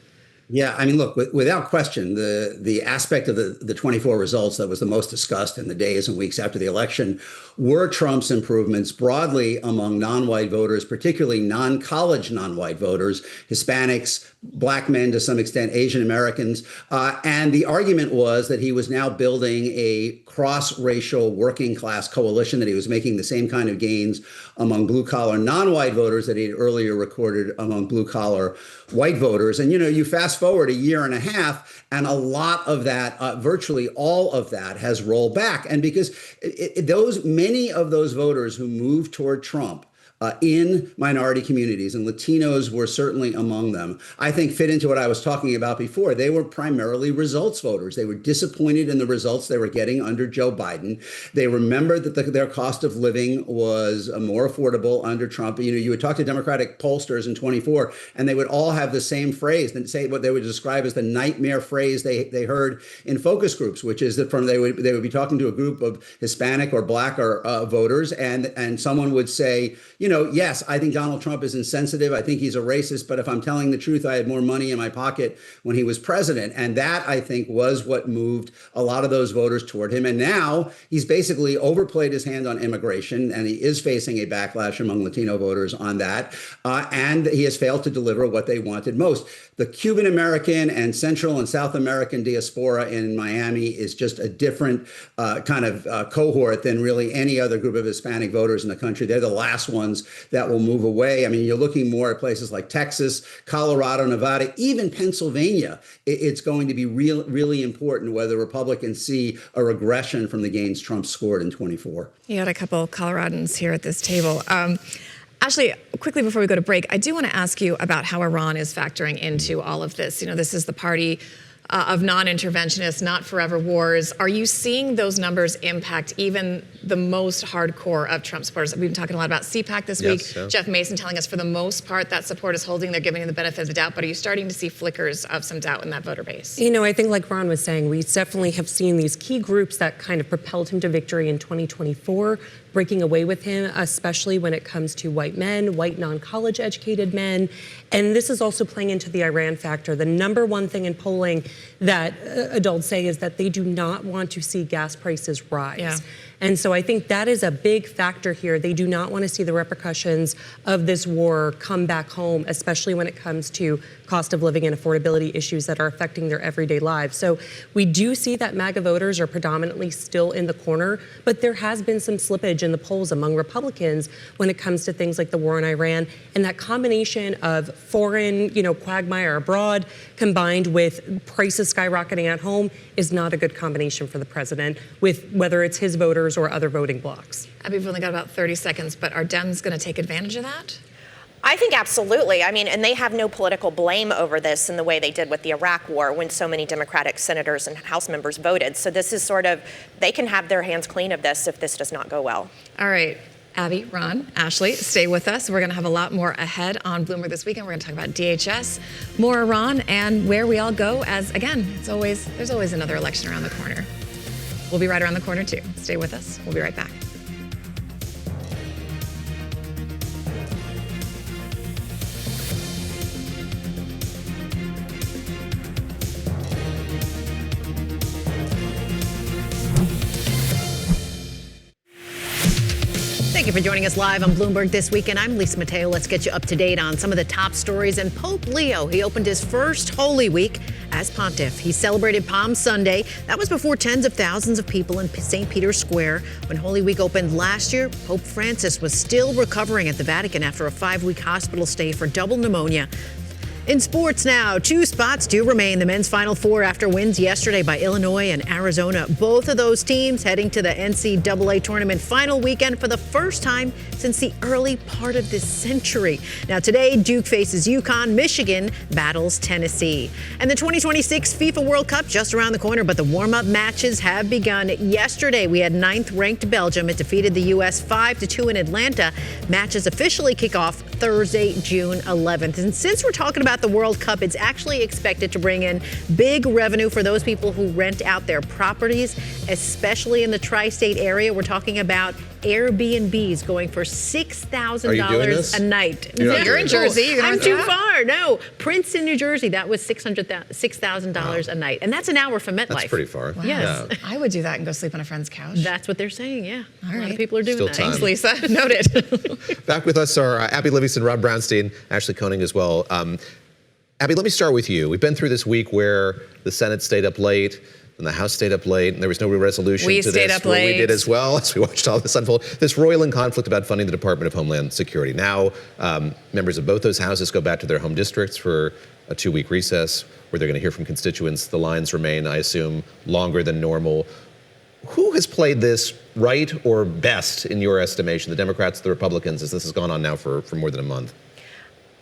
Yeah, I mean, look, without question, the aspect of the 24 results that was the most discussed in the days and weeks after the election were Trump's improvements broadly among non-white voters, particularly non-college non-white voters, Hispanics, Black men, to some extent, Asian Americans. And the argument was that he was now building a cross-racial working class coalition, that he was making the same kind of gains among blue-collar non-white voters that he had earlier recorded among blue-collar white voters. And, you fast forward a year and a half, and a lot of that, virtually all of that, has rolled back. And because many of those voters who moved toward Trump in minority communities, and Latinos were certainly among them, I think fit into what I was talking about before. They were primarily results voters. They were disappointed in the results they were getting under Joe Biden. They remembered that their cost of living was more affordable under Trump. You would talk to Democratic pollsters in 24, and they would all have the same phrase, and say what they would describe as the nightmare phrase they heard in focus groups, which is that they would be talking to a group of Hispanic or Black or voters, and someone would say, yes, I think Donald Trump is insensitive. I think he's a racist. But if I'm telling the truth, I had more money in my pocket when he was president. And that, I think, was what moved a lot of those voters toward him. And now he's basically overplayed his hand on immigration, and he is facing a backlash among Latino voters on that. And he has failed to deliver what they wanted most. The Cuban American and Central and South American diaspora in Miami is just a different kind of cohort than really any other group of Hispanic voters in the country. They're the last ones ones that will move away. I mean, you're looking more at places like Texas, Colorado, Nevada, even Pennsylvania. It's going to be really important whether Republicans see a regression from the gains Trump scored in 24. You got a couple Coloradans here at this table. Ashley, quickly before we go to break, I do want to ask you about how Iran is factoring into all of this. You know, this is the party of non-interventionists, not forever wars. Are you seeing those numbers impact even the most hardcore of Trump supporters? We've been talking a lot about CPAC this week. Yeah. Jeff Mason telling us for the most part that support is holding. They're giving you the benefit of the doubt. But are you starting to see flickers of some doubt in that voter base? You know, I think like Ron was saying, we definitely have seen these key groups that kind of propelled him to victory in 2024 breaking away with him, especially when it comes to white men, white non-college educated men. And this is also playing into the Iran factor. The number one thing in polling that adults say is that they do not want to see gas prices rise. Yeah. And so I think that is a big factor here. They do not want to see the repercussions of this war come back home, especially when it comes to cost of living and affordability issues that are affecting their everyday lives. So we do see that MAGA voters are predominantly still in the corner, but there has been some slippage in the polls among Republicans when it comes to things like the war in Iran. And that combination of foreign, quagmire abroad combined with prices skyrocketing at home is not a good combination for the president, with whether it's his voters or other voting blocs. Abby, we've only got about 30 seconds, but are Dems going to take advantage of that? I think absolutely. I mean, and they have no political blame over this in the way they did with the Iraq war when so many Democratic senators and House members voted. So this is they can have their hands clean of this if this does not go well. All right. Abby, Ron, Ashley, stay with us. We're going to have a lot more ahead on Bloomberg this weekend. We're going to talk about DHS, more Iran, and where we all go as, again, there's always another election around the corner. We'll be right around the corner, too. Stay with us. We'll be right back. Thank you for joining us live on Bloomberg This Weekend. I'm Lisa Mateo. Let's get you up to date on some of the top stories. And Pope Leo, he opened his first Holy Week as pontiff. He celebrated Palm Sunday. That was before tens of thousands of people in St. Peter's Square. When Holy Week opened last year, Pope Francis was still recovering at the Vatican after a 5-week hospital stay for double pneumonia. In sports now, 2 spots do remain. The men's Final Four after wins yesterday by Illinois and Arizona. Both of those teams heading to the NCAA tournament final weekend for the first time since the early part of this century. Now today, Duke faces UConn, Michigan battles Tennessee. And the 2026 FIFA World Cup just around the corner, but the warm-up matches have begun. Yesterday, we had 9th-ranked Belgium. It defeated the U.S. 5-2 in Atlanta. Matches officially kick off Thursday, June 11th. And since we're talking about the World Cup, it's actually expected to bring in big revenue for those people who rent out their properties, especially in the tri-state area. We're talking about Airbnbs going for $6,000 a night. You're in Jersey. I'm too far. No, Princeton, New Jersey. That was $6,000 a night, and that's an hour from MetLife. That's pretty far. Wow. Yes, Yeah. I would do that and go sleep on a friend's couch. that's what they're saying. Yeah, All a lot right. of people are doing Still that. time. Thanks, Lisa. Noted. Back with us are Abby Livingston, Rob Brownstein, Ashley Koenig as well. Abby, let me start with you. We've been through this week where the Senate stayed up late and the House stayed up late, and there was no real resolution We to this. stayed up Well, late. we did as well as we watched all this unfold. This roiling conflict about funding the Department of Homeland Security. Now, members of both those houses go back to their home districts for a 2-week recess where they're going to hear from constituents. The lines remain, I assume, longer than normal. Who has played this right or best in your estimation, the Democrats or the Republicans, as this has gone on now for more than a month?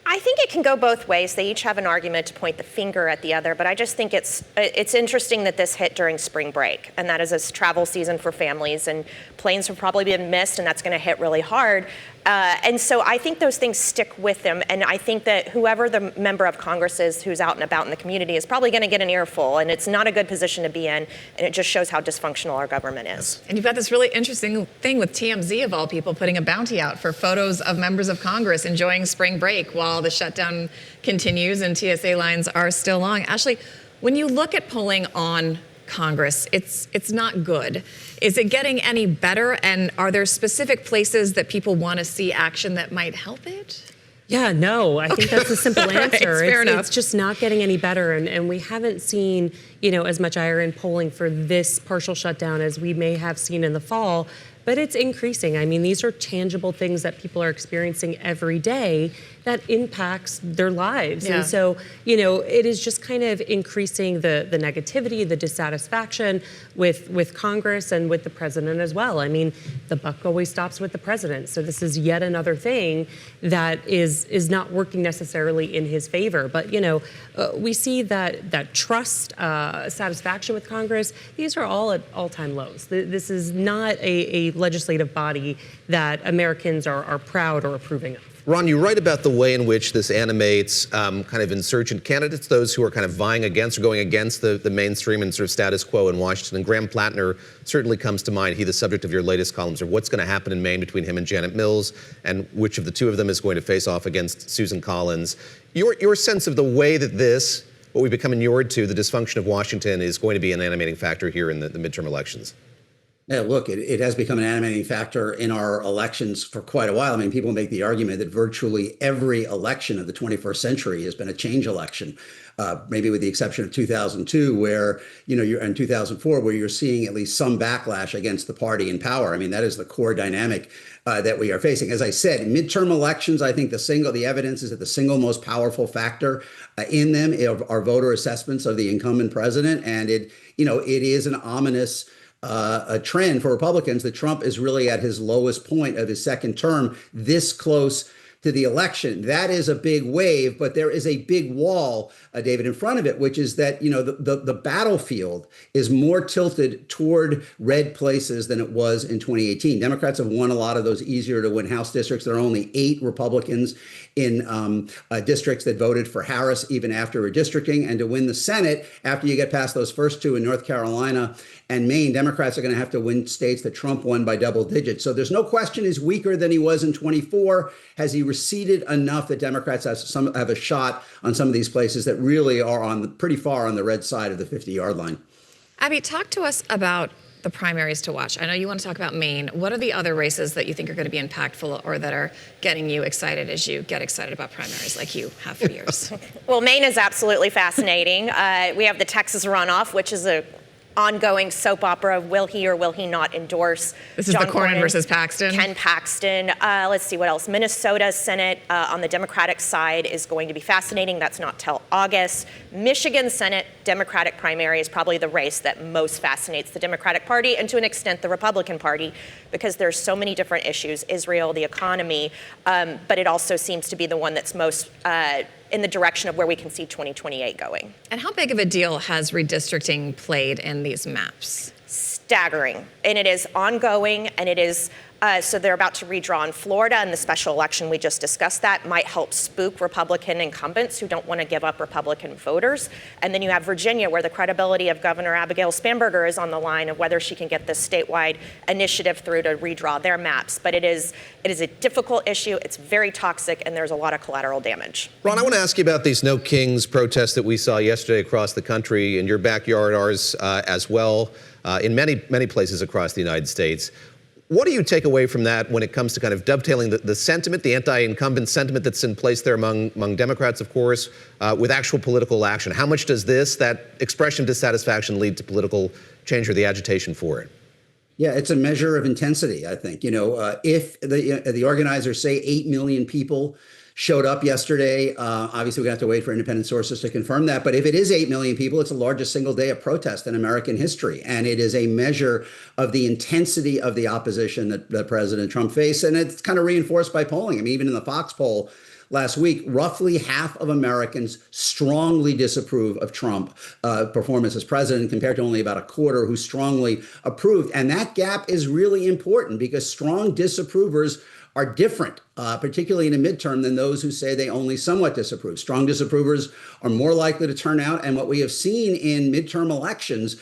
I think it can go both ways. They each have an argument to point the finger at the other, but I just think it's interesting that this hit during spring break, and that is a travel season for families, and planes have probably been missed, and that's going to hit really hard. And so I think those things stick with them, and I think that whoever the member of Congress is who's out and about in the community is probably going to get an earful, and it's not a good position to be in, and it just shows how dysfunctional our government is. And you've got this really interesting thing with TMZ, of all people, putting a bounty out for photos of members of Congress enjoying spring break while the shutdown continues and TSA lines are still long. Ashley, when you look at polling on Congress, it's not good. Is it getting any better? And are there specific places that people want to see action that might help it? Yeah, no, I think that's a simple All right, answer. fair enough. It's just not getting any better. And we haven't seen, as much ire in polling for this partial shutdown as we may have seen in the fall. but it's increasing. I mean, these are tangible things that people are experiencing every day that impacts their lives. Yeah. And so, it is just kind of increasing the negativity, the dissatisfaction with Congress and with the president as well. I mean, the buck always stops with the president. So this is yet another thing that is not working necessarily in his favor. But, we see that trust, satisfaction with Congress, these are all at all-time lows. This is not a legislative body that Americans are proud or approving of. Ron, you write about the way in which this animates kind of insurgent candidates, those who are kind of vying against or going against the mainstream and sort of status quo in Washington. And Graham Plattner certainly comes to mind. He's the subject of your latest columns, of what's going to happen in Maine between him and Janet Mills, and which of the two of them is going to face off against Susan Collins. Your sense of the way that this, what we've become inured to, the dysfunction of Washington, is going to be an animating factor here in the midterm elections. Yeah, look, it has become an animating factor in our elections for quite a while. I mean, people make the argument that virtually every election of the 21st century has been a change election, maybe with the exception of 2002, where, you're in 2004, where you're seeing at least some backlash against the party in power. I mean, that is the core dynamic that we are facing. As I said, midterm elections, I think the evidence is that the single most powerful factor in them are voter assessments of the incumbent president. And it is an ominous a trend for Republicans that Trump is really at his lowest point of his second term, this close to the election. That is a big wave, but there is a big wall, David, in front of it, which is that, the battlefield is more tilted toward red places than it was in 2018. Democrats have won a lot of those easier to win House districts. There are only 8 Republicans in districts that voted for Harris even after redistricting. And to win the Senate, after you get past those first 2 in North Carolina and Maine, Democrats are going to have to win states that Trump won by double digits. So there's no question he's weaker than he was in 24. Has he receded enough that Democrats have a shot on some of these places that really are pretty far on the red side of the 50-yard line? Abby, talk to us about the primaries to watch. I know you want to talk about Maine. What are the other races that you think are going to be impactful or that are getting you excited as you get excited about primaries like you have for years? Well, Maine is absolutely fascinating. We have the Texas runoff, which is a ongoing soap opera. Will he or will he not endorse This is John the Cornyn Cornyn versus Paxton. Ken Paxton. Let's see what else. Minnesota Senate on the Democratic side is going to be fascinating. That's not till August. Michigan Senate Democratic primary is probably the race that most fascinates the Democratic Party and to an extent the Republican Party, because there's so many different issues, Israel, the economy, but it also seems to be the one that's most in the direction of where we can see 2028 going. And how big of a deal has redistricting played in these maps? Staggering. And it is ongoing, and it is so they're about to redraw in Florida, and the special election we just discussed that might help spook Republican incumbents who don't want to give up Republican voters. And then you have Virginia, where the credibility of Governor Abigail Spanberger is on the line of whether she can get this statewide initiative through to redraw their maps. But it is a difficult issue. It's very toxic, and there's a lot of collateral damage. Ron, I want to ask you about these No Kings protests that we saw yesterday across the country, in your backyard, ours as well, in many places across the United States. What do you take away from that when it comes to kind of dovetailing the sentiment, the anti-incumbent sentiment that's in place there among Democrats, of course, with actual political action? How much does that expression of dissatisfaction lead to political change or the agitation for it? Yeah, it's a measure of intensity, I think. If the organizers say 8 million people showed up yesterday, obviously we have to wait for independent sources to confirm that. But if it is 8 million people, it's the largest single day of protest in American history. And it is a measure of the intensity of the opposition that President Trump faced. And it's kind of reinforced by polling. I mean, even in the Fox poll last week, roughly half of Americans strongly disapprove of Trump's performance as president, compared to only about a quarter who strongly approved. And that gap is really important because strong disapprovers are different, particularly in a midterm, than those who say they only somewhat disapprove. Strong disapprovers are more likely to turn out. And what we have seen in midterm elections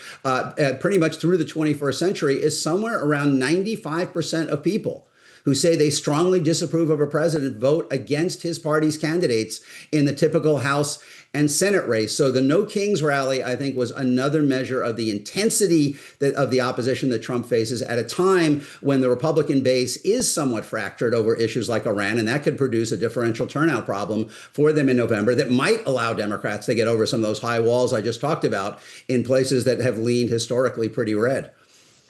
pretty much through the 21st century is somewhere around 95% of people who say they strongly disapprove of a president vote against his party's candidates in the typical House and Senate race. So the No Kings rally, I think, was another measure of the intensity of the opposition that Trump faces at a time when the Republican base is somewhat fractured over issues like Iran, and that could produce a differential turnout problem for them in November that might allow Democrats to get over some of those high walls I just talked about in places that have leaned historically pretty red.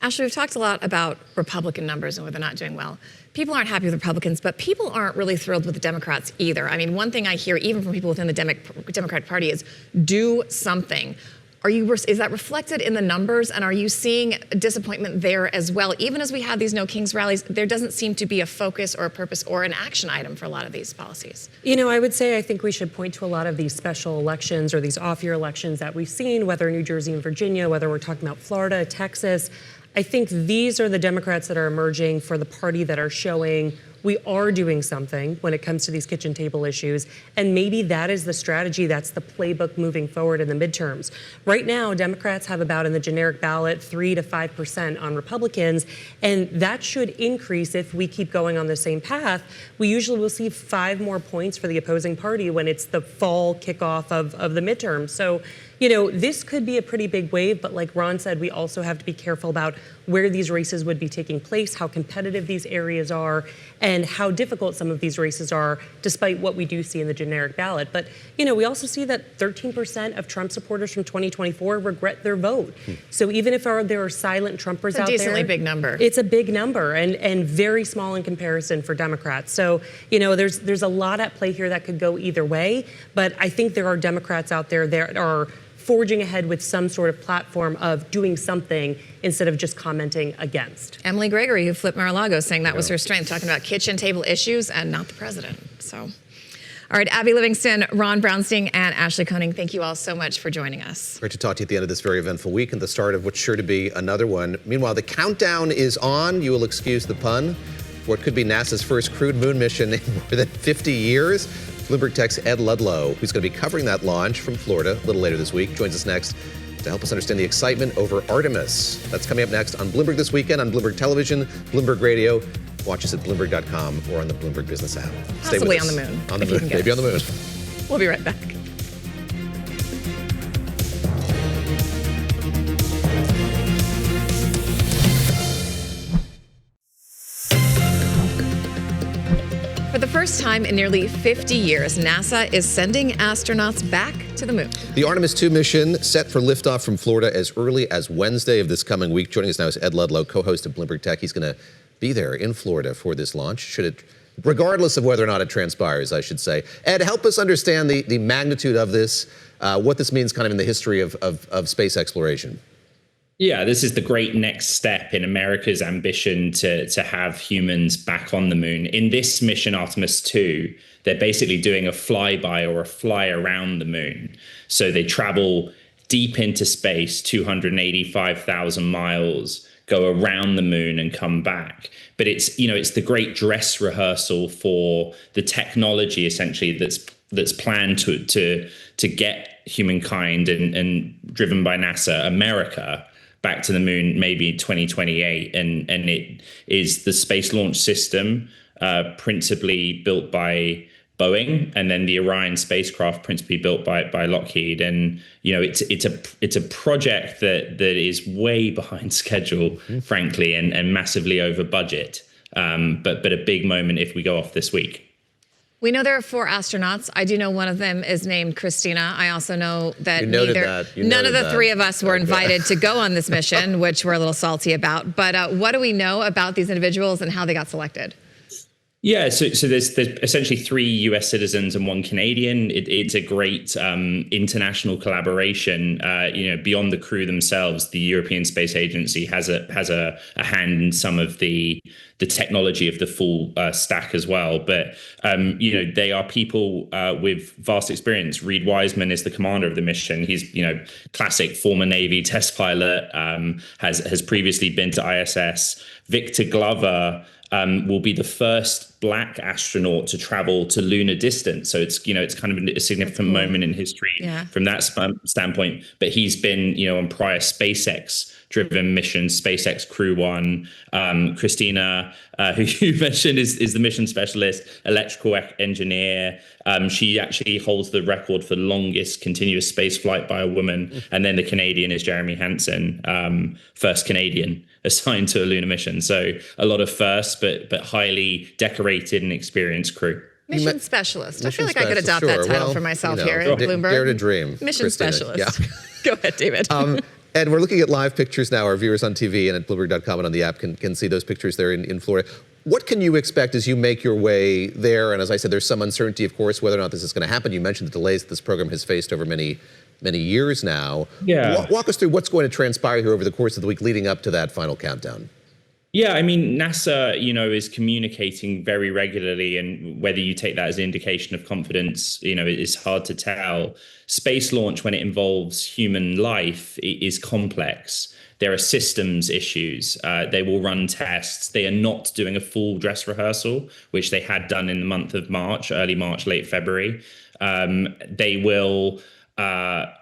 Ashley, we've talked a lot about Republican numbers and whether they're not doing well. People aren't happy with Republicans, but people aren't really thrilled with the Democrats either. I mean, one thing I hear even from people within the Democratic Party is do something. Is that reflected in the numbers, and are you seeing disappointment there as well? Even as we have these No Kings rallies, there doesn't seem to be a focus or a purpose or an action item for a lot of these policies. You know, I would say I think we should point to a lot of these special elections or these off-year elections that we've seen, whether New Jersey and Virginia, whether we're talking about Florida, Texas. I think these are the Democrats that are emerging for the party that are showing we are doing something when it comes to these kitchen table issues. And maybe that is the strategy, that's the playbook moving forward in the midterms. Right now, Democrats have about in the generic ballot 3 to 5% on Republicans, and that should increase if we keep going on the same path. We usually will see 5 more points for the opposing party when it's the fall kickoff of the midterms. So, you know, this could be a pretty big wave, but like Ron said, we also have to be careful about where these races would be taking place, how competitive these areas are, and how difficult some of these races are, despite what we do see in the generic ballot. But, you know, we also see that 13% of Trump supporters from 2024 regret their vote. So even if there are silent Trumpers out there. It's a decently big number. It's a big number and very small in comparison for Democrats. So, you know, there's a lot at play here that could go either way. But I think there are Democrats out there that are forging ahead with some sort of platform of doing something instead of just commenting against. Emily Gregory, who flipped Mar-a-Lago, saying that was her strength, talking about kitchen table issues and not the president. So, all right, Abby Livingston, Ron Brownstein, and Ashley Koenig, thank you all so much for joining us. Great to talk to you at the end of this very eventful week and the start of what's sure to be another one. Meanwhile, the countdown is on. You will excuse the pun. What could be NASA's first crewed moon mission in more than 50 years. Bloomberg Tech's Ed Ludlow, who's going to be covering that launch from Florida a little later this week, joins us next to help us understand the excitement over Artemis. That's coming up next on Bloomberg This Weekend, on Bloomberg Television, Bloomberg Radio. Watch us at Bloomberg.com or on the Bloomberg Business app. Stay Possibly with us. on the moon. On the moon, maybe on the moon. We'll be right back. For the first time in nearly 50 years, NASA is sending astronauts back to the moon. The Artemis 2 mission set for liftoff from Florida as early as Wednesday of this coming week. Joining us now is Ed Ludlow, co-host of Bloomberg Tech. He's going to be there in Florida for this launch, regardless of whether or not it transpires, I should say. Ed, help us understand the magnitude of this, what this means kind of in the history of space exploration. Yeah, this is the great next step in America's ambition to have humans back on the moon. In this mission, Artemis 2, they're basically doing a flyby or a fly around the moon. So they travel deep into space, 285,000 miles, go around the moon and come back. But it's the great dress rehearsal for the technology essentially that's planned to get humankind and driven by NASA, America, back to the moon, maybe 2028. And it is the Space Launch System, principally built by Boeing, and then the Orion spacecraft, principally built by Lockheed. And it's a project that is way behind schedule, frankly, and massively over budget. But a big moment if we go off this week. We know there are 4 astronauts. I do know one of them is named Christina. I also know that none of the 3 of us were invited to go on this mission, which we're a little salty about. But what do we know about these individuals and how they got selected? Yeah, so there's essentially 3 U.S. citizens and 1 Canadian. It's a great international collaboration. Beyond the crew themselves, the European Space Agency has a hand in some of the technology of the full stack as well. But they are people with vast experience. Reed Wiseman is the commander of the mission. He's classic former Navy test pilot. Has previously been to ISS. Victor Glover will be the first Black astronaut to travel to lunar distance. So it's kind of a significant moment in history from that standpoint. But he's been, on prior SpaceX-driven missions, SpaceX Crew 1. Christina, who you mentioned, is the mission specialist, electrical engineer. She actually holds the record for longest continuous space flight by a woman. And then the Canadian is Jeremy Hansen, first Canadian assigned to a lunar mission. So a lot of firsts, but highly decorated and experienced crew. Mission specialist. I feel like I could adopt that title for myself here at Bloomberg. Dare to dream. Mission Christina. specialist. Yeah. Go ahead, David. And we're looking at live pictures now. Our viewers on TV and at Bloomberg.com and on the app can see those pictures there in Florida. What can you expect as you make your way there? And as I said, there's some uncertainty, of course, whether or not this is going to happen. You mentioned the delays that this program has faced over many years now. Yeah. Walk us through what's going to transpire here over the course of the week leading up to that final countdown. Yeah, I mean, NASA, is communicating very regularly, and whether you take that as an indication of confidence, it's hard to tell. Space launch, when it involves human life, is complex. There are systems issues. They will run tests. They are not doing a full dress rehearsal, which they had done in the month of March, early March, late February. They will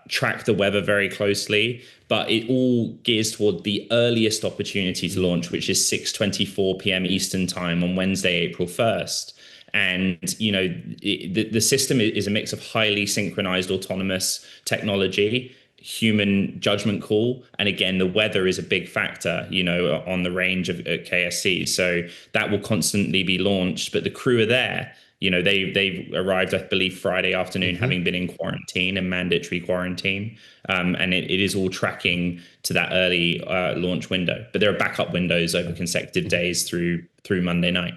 track the weather very closely, but it all gears toward the earliest opportunity to launch, which is 6:24 p.m. Eastern time on Wednesday, April 1st. And, the system is a mix of highly synchronized autonomous technology, human judgment call. And again, the weather is a big factor, on the range of KSC. So that will constantly be launched, but the crew are there. They arrived, I believe, Friday afternoon, having been in quarantine and mandatory quarantine. And it is all tracking to that early launch window. But there are backup windows over consecutive days through Monday night.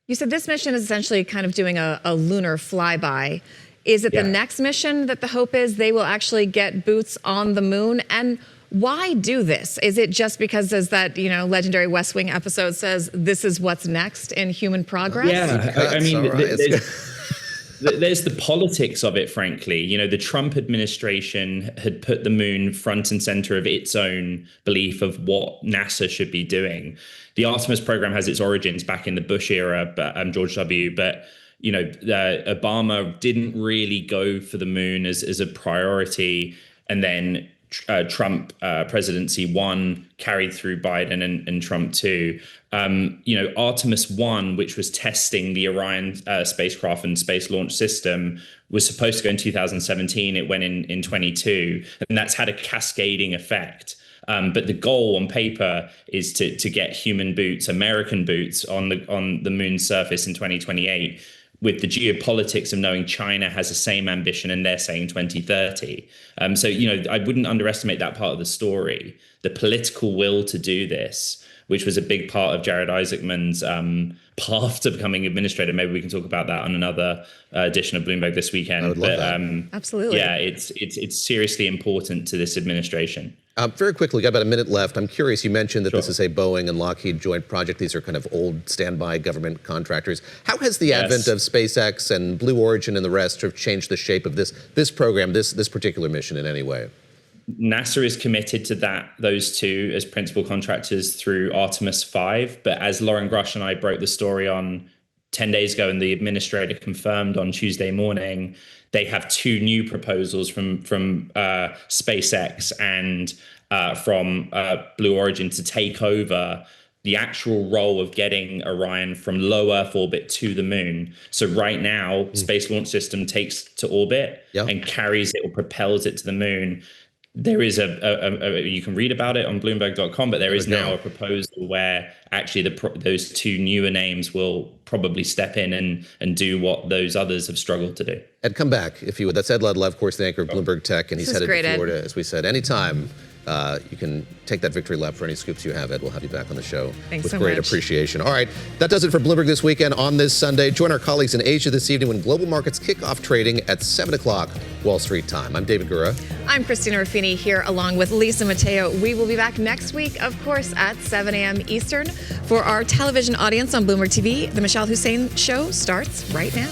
You said this mission is essentially kind of doing a lunar flyby. Is it the next mission that the hope is they will actually get boots on the moon? And why do this? Is it just because, as that legendary West Wing episode says, this is what's next in human progress? Yeah, I mean, there's the politics of it, frankly. The Trump administration had put the moon front and center of its own belief of what NASA should be doing. The Artemis program has its origins back in the Bush era, but George W. But Obama didn't really go for the moon as a priority, and then Trump presidency 1 carried through Biden and Trump 2. Artemis 1, which was testing the Orion spacecraft and space launch system, was supposed to go in 2017. It went in 22, and that's had a cascading effect. But the goal on paper is to get human boots, American boots, on the moon's surface in 2028. With the geopolitics of knowing China has the same ambition and they're saying 2030. So, I wouldn't underestimate that part of the story. The political will to do this, which was a big part of Jared Isaacman's path to becoming administrator. Maybe we can talk about that on another edition of Bloomberg this weekend. I would love that. Absolutely. Yeah, it's seriously important to this administration. Very quickly, got about a minute left. I'm curious, you mentioned that this is a Boeing and Lockheed joint project. These are kind of old standby government contractors. How has the advent of SpaceX and Blue Origin and the rest sort of changed the shape of this program, this particular mission in any way? NASA is committed to those two as principal contractors through Artemis 5. But as Lauren Grush and I broke the story on 10 days ago, and the administrator confirmed on Tuesday morning, they have 2 new proposals from SpaceX and from Blue Origin to take over the actual role of getting Orion from low Earth orbit to the moon. So right now, Space Launch System takes to orbit and carries it or propels it to the moon. There is you can read about it on Bloomberg.com, but there is now a proposal where actually those 2 newer names will probably step in and do what those others have struggled to do. Ed, come back, if you would. That's Ed Ludlow, of course, the anchor of Bloomberg Tech, and he's headed to Florida, as we said. Anytime you can take that victory lap for any scoops you have, Ed. We'll have you back on the show with great appreciation. All right, that does it for Bloomberg This Weekend on this Sunday. Join our colleagues in Asia this evening when global markets kick off trading at 7 o'clock Wall Street time. I'm David Gura. I'm Christina Ruffini here along with Lisa Mateo. We will be back next week, of course, at 7 a.m. Eastern. For our television audience on Bloomberg TV, the Michelle Hussein Show starts right now.